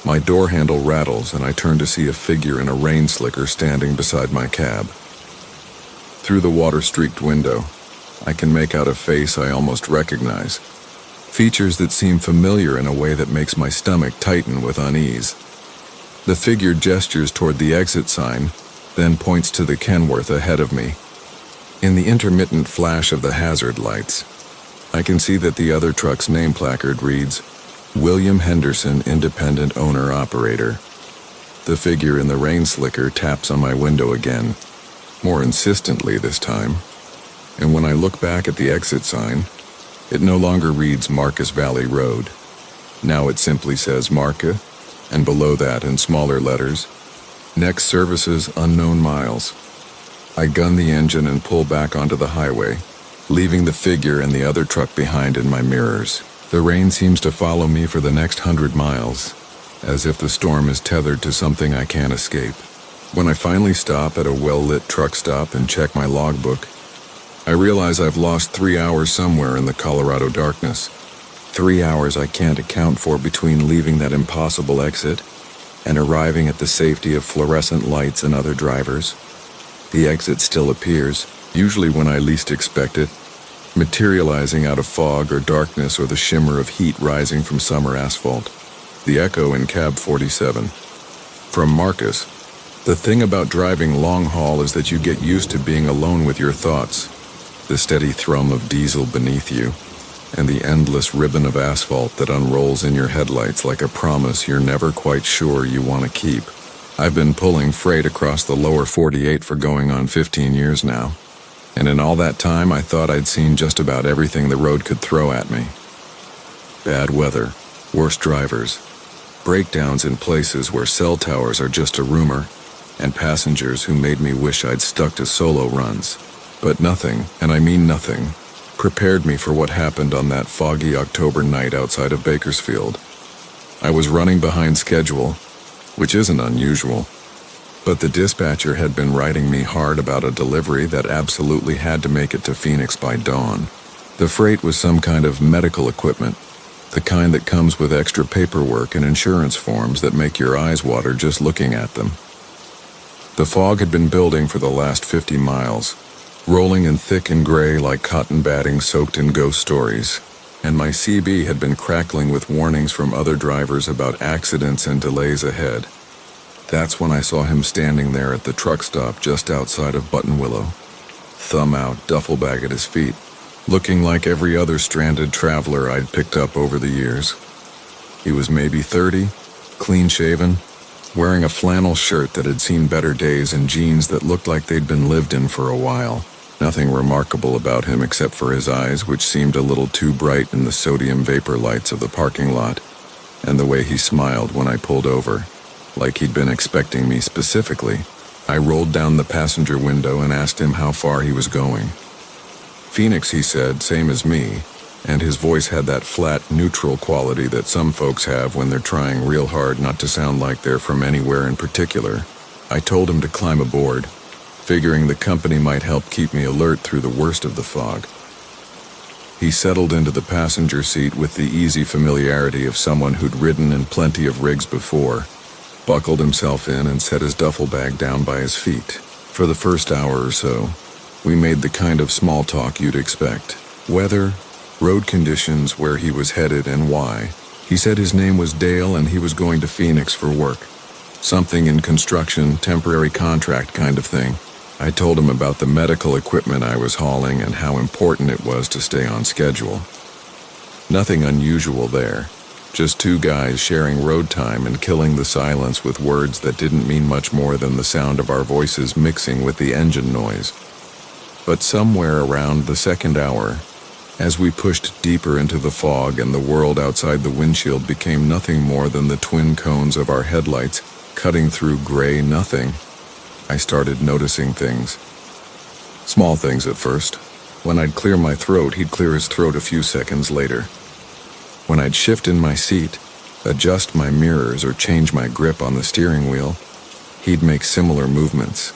my door handle rattles and I turn to see a figure in a rain slicker standing beside my cab. Through the water-streaked window, I can make out a face I almost recognize, features that seem familiar in a way that makes my stomach tighten with unease. The figure gestures toward the exit sign, then points to the Kenworth ahead of me. In the intermittent flash of the hazard lights, I can see that the other truck's name placard reads, William Henderson, Independent Owner-Operator. The figure in the rain slicker taps on my window again, more insistently this time, and when I look back at the exit sign, it no longer reads Marcus Valley Road. Now it simply says Marca, and below that, in smaller letters, next services unknown miles. I gun the engine and pull back onto the highway, leaving the figure and the other truck behind in my mirrors. The rain seems to follow me for the next 100 miles, as if the storm is tethered to something I can't escape. When I finally stop at a well-lit truck stop and check my logbook, I realize I've lost 3 hours somewhere in the Colorado darkness. 3 hours I can't account for between leaving that impossible exit and arriving at the safety of fluorescent lights and other drivers. The exit still appears, usually when I least expect it, materializing out of fog or darkness or the shimmer of heat rising from summer asphalt. The echo in cab 47. From Marcus. The thing about driving long haul is that you get used to being alone with your thoughts, the steady thrum of diesel beneath you, and the endless ribbon of asphalt that unrolls in your headlights like a promise you're never quite sure you want to keep. I've been pulling freight across the lower 48 for going on 15 years now, and in all that time I thought I'd seen just about everything the road could throw at me. Bad weather, worse drivers, breakdowns in places where cell towers are just a rumor, and passengers who made me wish I'd stuck to solo runs. But nothing, and I mean nothing, prepared me for what happened on that foggy October night outside of Bakersfield. I was running behind schedule, which isn't unusual, but the dispatcher had been writing me hard about a delivery that absolutely had to make it to Phoenix by dawn. The freight was some kind of medical equipment, the kind that comes with extra paperwork and insurance forms that make your eyes water just looking at them. The fog had been building for the last 50 miles, rolling in thick and gray like cotton batting soaked in ghost stories, and my CB had been crackling with warnings from other drivers about accidents and delays ahead. That's when I saw him standing there at the truck stop just outside of Buttonwillow, thumb out, duffel bag at his feet, looking like every other stranded traveler I'd picked up over the years. He was maybe 30, clean-shaven, wearing a flannel shirt that had seen better days and jeans that looked like they'd been lived in for a while. Nothing remarkable about him except for his eyes, which seemed a little too bright in the sodium vapor lights of the parking lot, and the way he smiled when I pulled over, like he'd been expecting me specifically. I rolled down the passenger window and asked him how far he was going. Phoenix, he said, same as me, and his voice had that flat, neutral quality that some folks have when they're trying real hard not to sound like they're from anywhere in particular. I told him to climb aboard, figuring the company might help keep me alert through the worst of the fog. He settled into the passenger seat with the easy familiarity of someone who'd ridden in plenty of rigs before, buckled himself in and set his duffel bag down by his feet. For the first hour or so, we made the kind of small talk you'd expect. Weather, road conditions, where he was headed and why. He said his name was Dale and he was going to Phoenix for work. Something in construction, temporary contract kind of thing. I told him about the medical equipment I was hauling and how important it was to stay on schedule. Nothing unusual there. Just two guys sharing road time and killing the silence with words that didn't mean much more than the sound of our voices mixing with the engine noise. But somewhere around the second hour, as we pushed deeper into the fog and the world outside the windshield became nothing more than the twin cones of our headlights cutting through gray nothing, I started noticing things. Small things at first. When I'd clear my throat, he'd clear his throat a few seconds later. When I'd shift in my seat, adjust my mirrors or change my grip on the steering wheel, he'd make similar movements,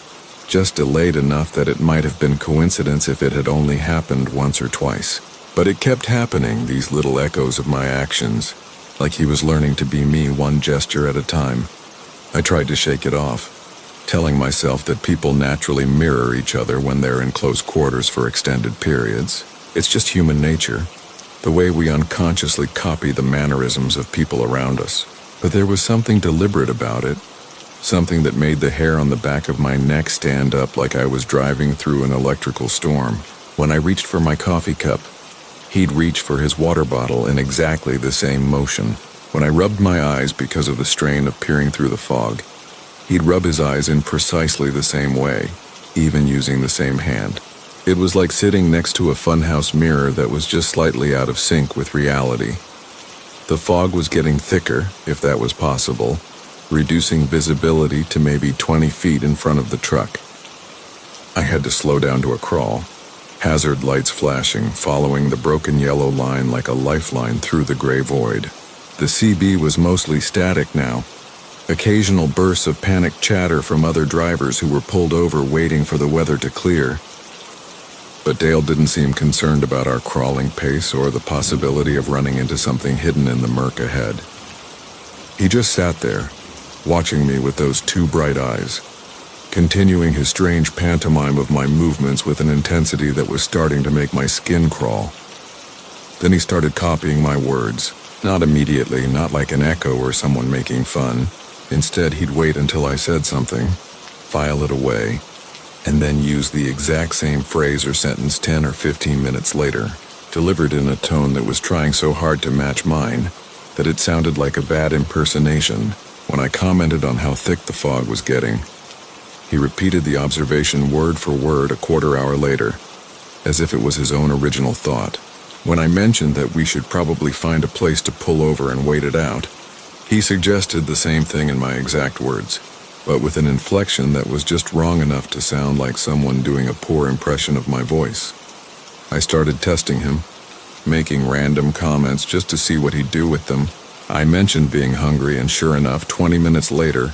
just delayed enough that it might have been coincidence if it had only happened once or twice. But it kept happening, these little echoes of my actions, like he was learning to be me one gesture at a time. I tried to shake it off, telling myself that people naturally mirror each other when they're in close quarters for extended periods. It's just human nature, the way we unconsciously copy the mannerisms of people around us. But there was something deliberate about it, something that made the hair on the back of my neck stand up like I was driving through an electrical storm. When I reached for my coffee cup, he'd reach for his water bottle in exactly the same motion. When I rubbed my eyes because of the strain of peering through the fog, he'd rub his eyes in precisely the same way, even using the same hand. It was like sitting next to a funhouse mirror that was just slightly out of sync with reality. The fog was getting thicker, if that was possible, reducing visibility to maybe 20 feet in front of the truck. I had to slow down to a crawl, hazard lights flashing, following the broken yellow line like a lifeline through the gray void. The CB was mostly static now, occasional bursts of panicked chatter from other drivers who were pulled over waiting for the weather to clear. But Dale didn't seem concerned about our crawling pace or the possibility of running into something hidden in the murk ahead. He just sat there, watching me with those two bright eyes, continuing his strange pantomime of my movements with an intensity that was starting to make my skin crawl. Then he started copying my words, not immediately, not like an echo or someone making fun. Instead, he'd wait until I said something, file it away, and then use the exact same phrase or sentence 10 or 15 minutes later, delivered in a tone that was trying so hard to match mine that it sounded like a bad impersonation. When I commented on how thick the fog was getting, he repeated the observation word for word a quarter hour later, as if it was his own original thought. When I mentioned that we should probably find a place to pull over and wait it out, he suggested the same thing in my exact words, but with an inflection that was just wrong enough to sound like someone doing a poor impression of my voice. I started testing him, making random comments just to see what he'd do with them. I mentioned being hungry, and sure enough, 20 minutes later,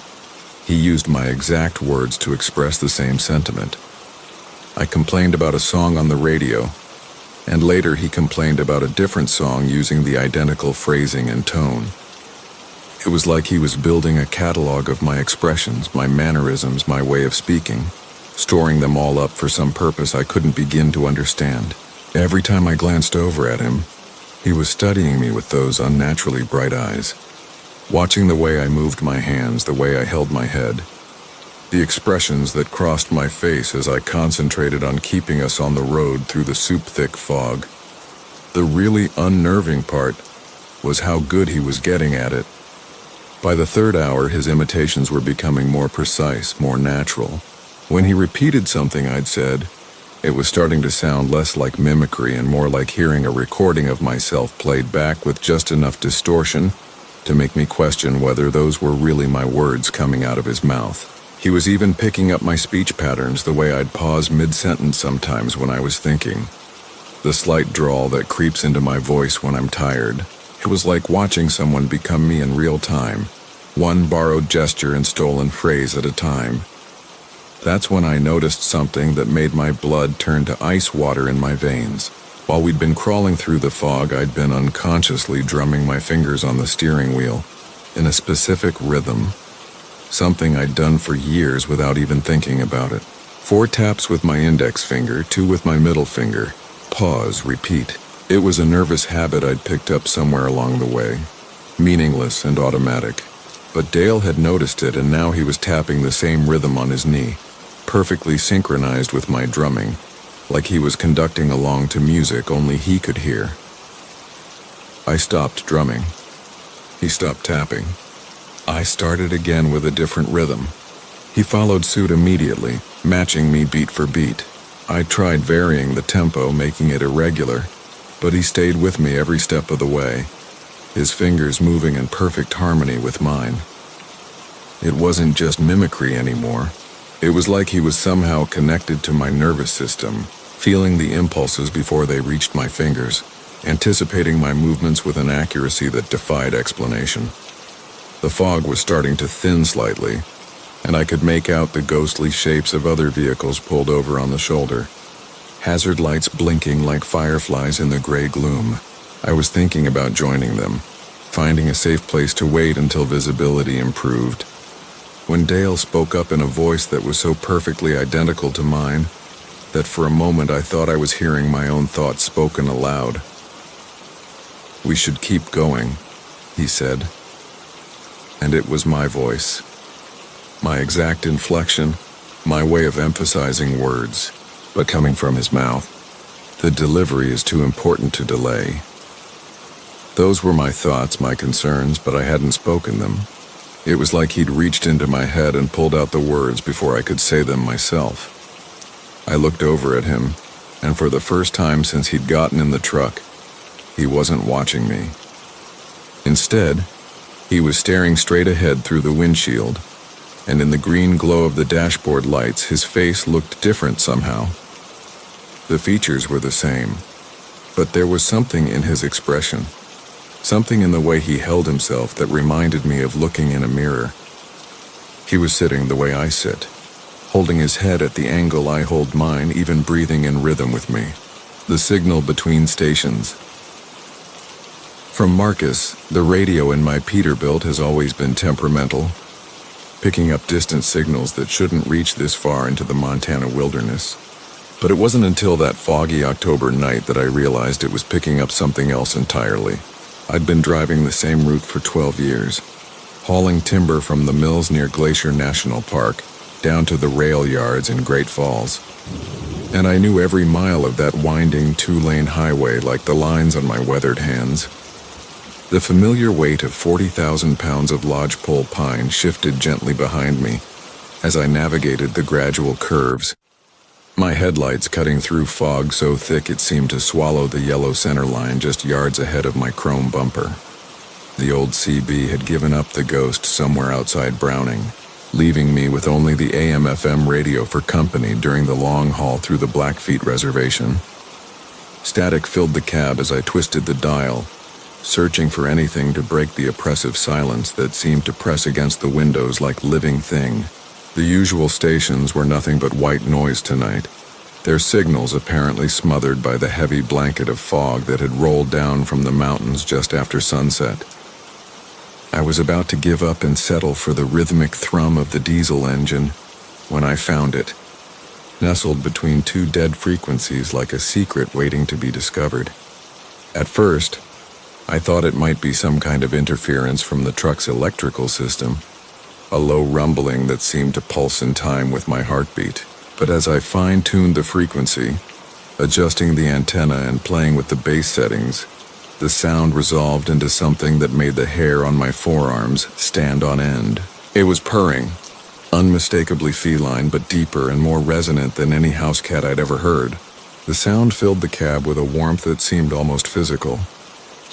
he used my exact words to express the same sentiment. I complained about a song on the radio, and later he complained about a different song using the identical phrasing and tone. It was like he was building a catalog of my expressions, my mannerisms, my way of speaking, storing them all up for some purpose I couldn't begin to understand. Every time I glanced over at him, he was studying me with those unnaturally bright eyes, watching the way I moved my hands, the way I held my head, the expressions that crossed my face as I concentrated on keeping us on the road through the soup-thick fog. The really unnerving part was how good he was getting at it. By the third hour, his imitations were becoming more precise, more natural. When he repeated something I'd said, it was starting to sound less like mimicry and more like hearing a recording of myself played back with just enough distortion to make me question whether those were really my words coming out of his mouth. He was even picking up my speech patterns, the way I'd pause mid-sentence sometimes when I was thinking, the slight drawl that creeps into my voice when I'm tired. It was like watching someone become me in real time, one borrowed gesture and stolen phrase at a time. That's when I noticed something that made my blood turn to ice water in my veins. While we'd been crawling through the fog, I'd been unconsciously drumming my fingers on the steering wheel in a specific rhythm, something I'd done for years without even thinking about it. 4 taps with my index finger, 2 with my middle finger, pause, repeat. It was a nervous habit I'd picked up somewhere along the way, meaningless and automatic. But Dale had noticed it, and now he was tapping the same rhythm on his knee, perfectly synchronized with my drumming, like he was conducting along to music only he could hear. I stopped drumming. He stopped tapping. I started again with a different rhythm. He followed suit immediately, matching me beat for beat. I tried varying the tempo, making it irregular, but he stayed with me every step of the way, his fingers moving in perfect harmony with mine. It wasn't just mimicry anymore. It was like he was somehow connected to my nervous system, feeling the impulses before they reached my fingers, anticipating my movements with an accuracy that defied explanation. The fog was starting to thin slightly, and I could make out the ghostly shapes of other vehicles pulled over on the shoulder, hazard lights blinking like fireflies in the gray gloom. I was thinking about joining them, finding a safe place to wait until visibility improved, when Dale spoke up in a voice that was so perfectly identical to mine that for a moment I thought I was hearing my own thoughts spoken aloud. "We should keep going," he said. And it was my voice, my exact inflection, my way of emphasizing words, but coming from his mouth. The delivery is too important to delay. Those were my thoughts, my concerns, but I hadn't spoken them. It was like he'd reached into my head and pulled out the words before I could say them myself. I looked over at him, and for the first time since he'd gotten in the truck, he wasn't watching me. Instead, he was staring straight ahead through the windshield, and in the green glow of the dashboard lights, his face looked different somehow. The features were the same, but there was something in his expression, something in the way he held himself that reminded me of looking in a mirror. He was sitting the way I sit, holding his head at the angle I hold mine, even breathing in rhythm with me. The signal between stations. From Marcus, the radio in my Peterbilt has always been temperamental, picking up distant signals that shouldn't reach this far into the Montana wilderness. But it wasn't until that foggy October night that I realized it was picking up something else entirely. I'd been driving the same route for 12 years, hauling timber from the mills near Glacier National Park down to the rail yards in Great Falls. And I knew every mile of that winding two-lane highway like the lines on my weathered hands. The familiar weight of 40,000 pounds of lodgepole pine shifted gently behind me as I navigated the gradual curves, my headlights cutting through fog so thick it seemed to swallow the yellow center line just yards ahead of my chrome bumper. The old CB had given up the ghost somewhere outside Browning, leaving me with only the AM/FM radio for company during the long haul through the Blackfeet Reservation. Static filled the cab as I twisted the dial, searching for anything to break the oppressive silence that seemed to press against the windows like living thing. The usual stations were nothing but white noise tonight, their signals apparently smothered by the heavy blanket of fog that had rolled down from the mountains just after sunset. I was about to give up and settle for the rhythmic thrum of the diesel engine when I found it, nestled between two dead frequencies like a secret waiting to be discovered. At first, I thought it might be some kind of interference from the truck's electrical system, a low rumbling that seemed to pulse in time with my heartbeat. But as I fine-tuned the frequency, adjusting the antenna and playing with the bass settings, the sound resolved into something that made the hair on my forearms stand on end. It was purring, unmistakably feline but deeper and more resonant than any house cat I'd ever heard. The sound filled the cab with a warmth that seemed almost physical,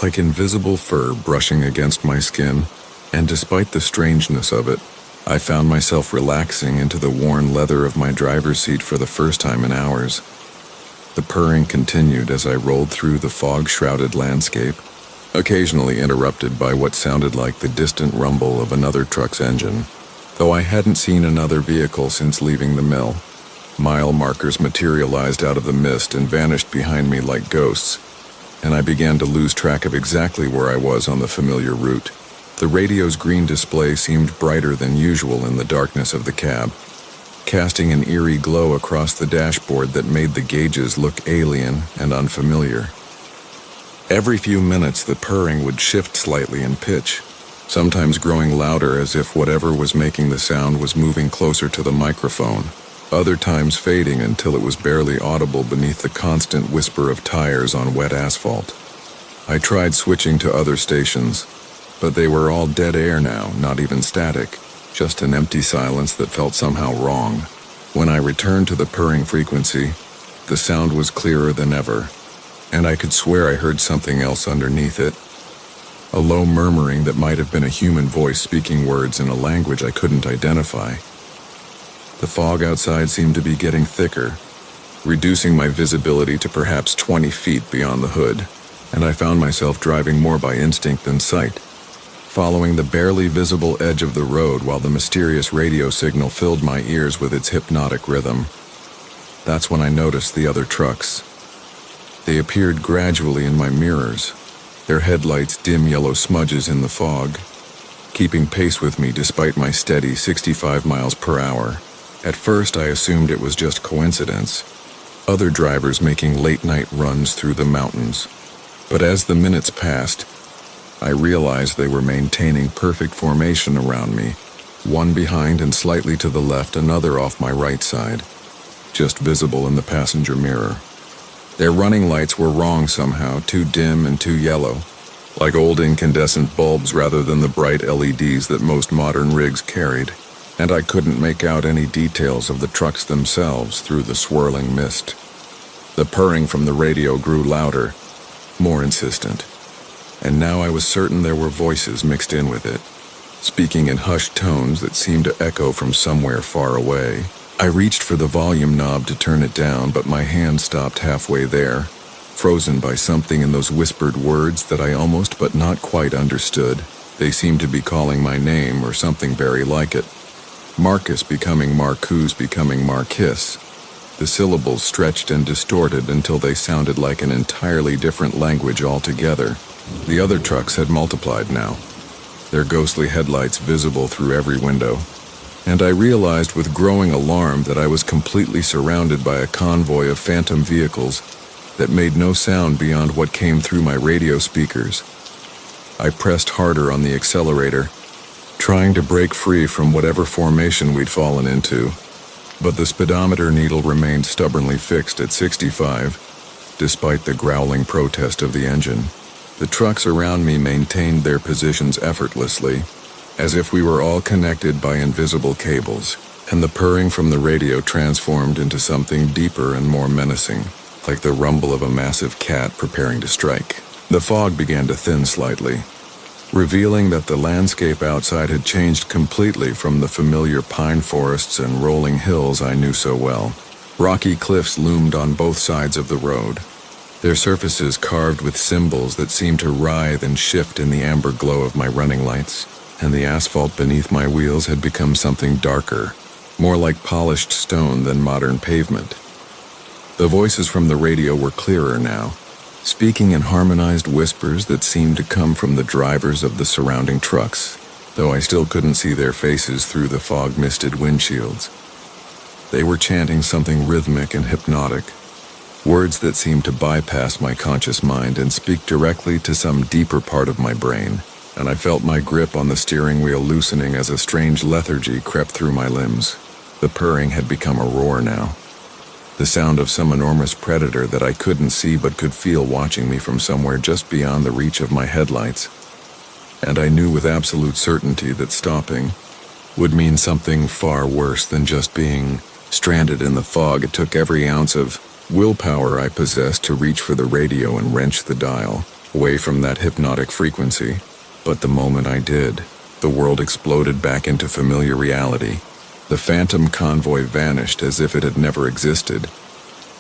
like invisible fur brushing against my skin, and despite the strangeness of it, I found myself relaxing into the worn leather of my driver's seat for the first time in hours. The purring continued as I rolled through the fog-shrouded landscape, occasionally interrupted by what sounded like the distant rumble of another truck's engine. Though I hadn't seen another vehicle since leaving the mill, mile markers materialized out of the mist and vanished behind me like ghosts, and I began to lose track of exactly where I was on the familiar route. The radio's green display seemed brighter than usual in the darkness of the cab, casting an eerie glow across the dashboard that made the gauges look alien and unfamiliar. Every few minutes, the purring would shift slightly in pitch, sometimes growing louder as if whatever was making the sound was moving closer to the microphone, other times fading until it was barely audible beneath the constant whisper of tires on wet asphalt. I tried switching to other stations, but they were all dead air now, not even static, just an empty silence that felt somehow wrong. When I returned to the purring frequency, the sound was clearer than ever, and I could swear I heard something else underneath it, a low murmuring that might have been a human voice speaking words in a language I couldn't identify. The fog outside seemed to be getting thicker, reducing my visibility to perhaps 20 feet beyond the hood, and I found myself driving more by instinct than sight, following the barely visible edge of the road while the mysterious radio signal filled my ears with its hypnotic rhythm. That's when I noticed the other trucks. They appeared gradually in my mirrors, their headlights dim yellow smudges in the fog, keeping pace with me despite my steady 65 miles per hour. At first I assumed it was just coincidence, other drivers making late-night runs through the mountains. But as the minutes passed, I realized they were maintaining perfect formation around me, one behind and slightly to the left, another off my right side, just visible in the passenger mirror. Their running lights were wrong somehow, too dim and too yellow, like old incandescent bulbs rather than the bright LEDs that most modern rigs carried, and I couldn't make out any details of the trucks themselves through the swirling mist. The purring from the radio grew louder, more insistent. and now I was certain there were voices mixed in with it, speaking in hushed tones that seemed to echo from somewhere far away. I reached for the volume knob to turn it down, but my hand stopped halfway there, frozen by something in those whispered words that I almost but not quite understood. They seemed to be calling my name or something very like it. Marcus becoming Marcus becoming Marquis. The syllables stretched and distorted until they sounded like an entirely different language altogether. The other trucks had multiplied now, their ghostly headlights visible through every window, and I realized with growing alarm that I was completely surrounded by a convoy of phantom vehicles that made no sound beyond what came through my radio speakers. I pressed harder on the accelerator, trying to break free from whatever formation we'd fallen into, but the speedometer needle remained stubbornly fixed at 65, despite the growling protest of the engine. The trucks around me maintained their positions effortlessly, as if we were all connected by invisible cables, and the purring from the radio transformed into something deeper and more menacing, like the rumble of a massive cat preparing to strike. The fog began to thin slightly, revealing that the landscape outside had changed completely from the familiar pine forests and rolling hills I knew so well. Rocky cliffs loomed on both sides of the road, their surfaces carved with symbols that seemed to writhe and shift in the amber glow of my running lights, and the asphalt beneath my wheels had become something darker, more like polished stone than modern pavement. The voices from the radio were clearer now, speaking in harmonized whispers that seemed to come from the drivers of the surrounding trucks, though I still couldn't see their faces through the fog-misted windshields. They were chanting something rhythmic and hypnotic, words that seemed to bypass my conscious mind and speak directly to some deeper part of my brain, and I felt my grip on the steering wheel loosening as a strange lethargy crept through my limbs. The purring had become a roar now, the sound of some enormous predator that I couldn't see but could feel watching me from somewhere just beyond the reach of my headlights. And I knew with absolute certainty that stopping would mean something far worse than just being stranded in the fog. It took every ounce of willpower I possessed to reach for the radio and wrench the dial away from that hypnotic frequency. But the moment I did, the world exploded back into familiar reality. The phantom convoy vanished as if it had never existed,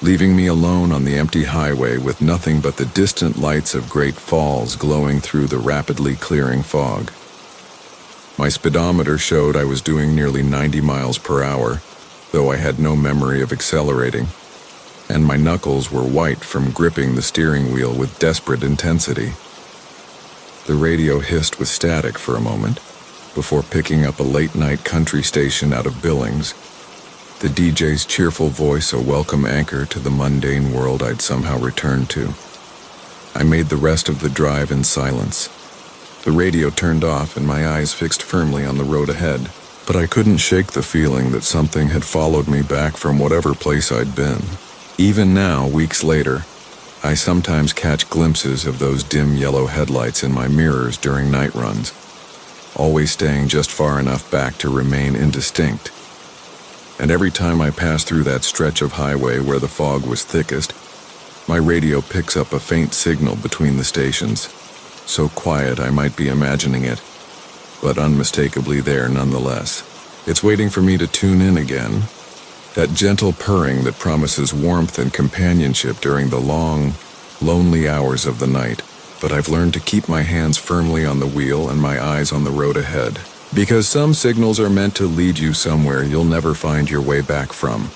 leaving me alone on the empty highway with nothing but the distant lights of Great Falls glowing through the rapidly clearing fog. My speedometer showed I was doing nearly 90 miles per hour, though I had no memory of accelerating, and my knuckles were white from gripping the steering wheel with desperate intensity. The radio hissed with static for a moment, before picking up a late-night country station out of Billings, the DJ's cheerful voice a welcome anchor to the mundane world I'd somehow returned to. I made the rest of the drive in silence. The radio turned off and my eyes fixed firmly on the road ahead, but I couldn't shake the feeling that something had followed me back from whatever place I'd been. Even now, weeks later, I sometimes catch glimpses of those dim yellow headlights in my mirrors during night runs, always staying just far enough back to remain indistinct. And every time I pass through that stretch of highway where the fog was thickest, my radio picks up a faint signal between the stations, so quiet I might be imagining it, but unmistakably there nonetheless. It's waiting for me to tune in again, that gentle purring that promises warmth and companionship during the long, lonely hours of the night. But I've learned to keep my hands firmly on the wheel and my eyes on the road ahead, because some signals are meant to lead you somewhere you'll never find your way back from.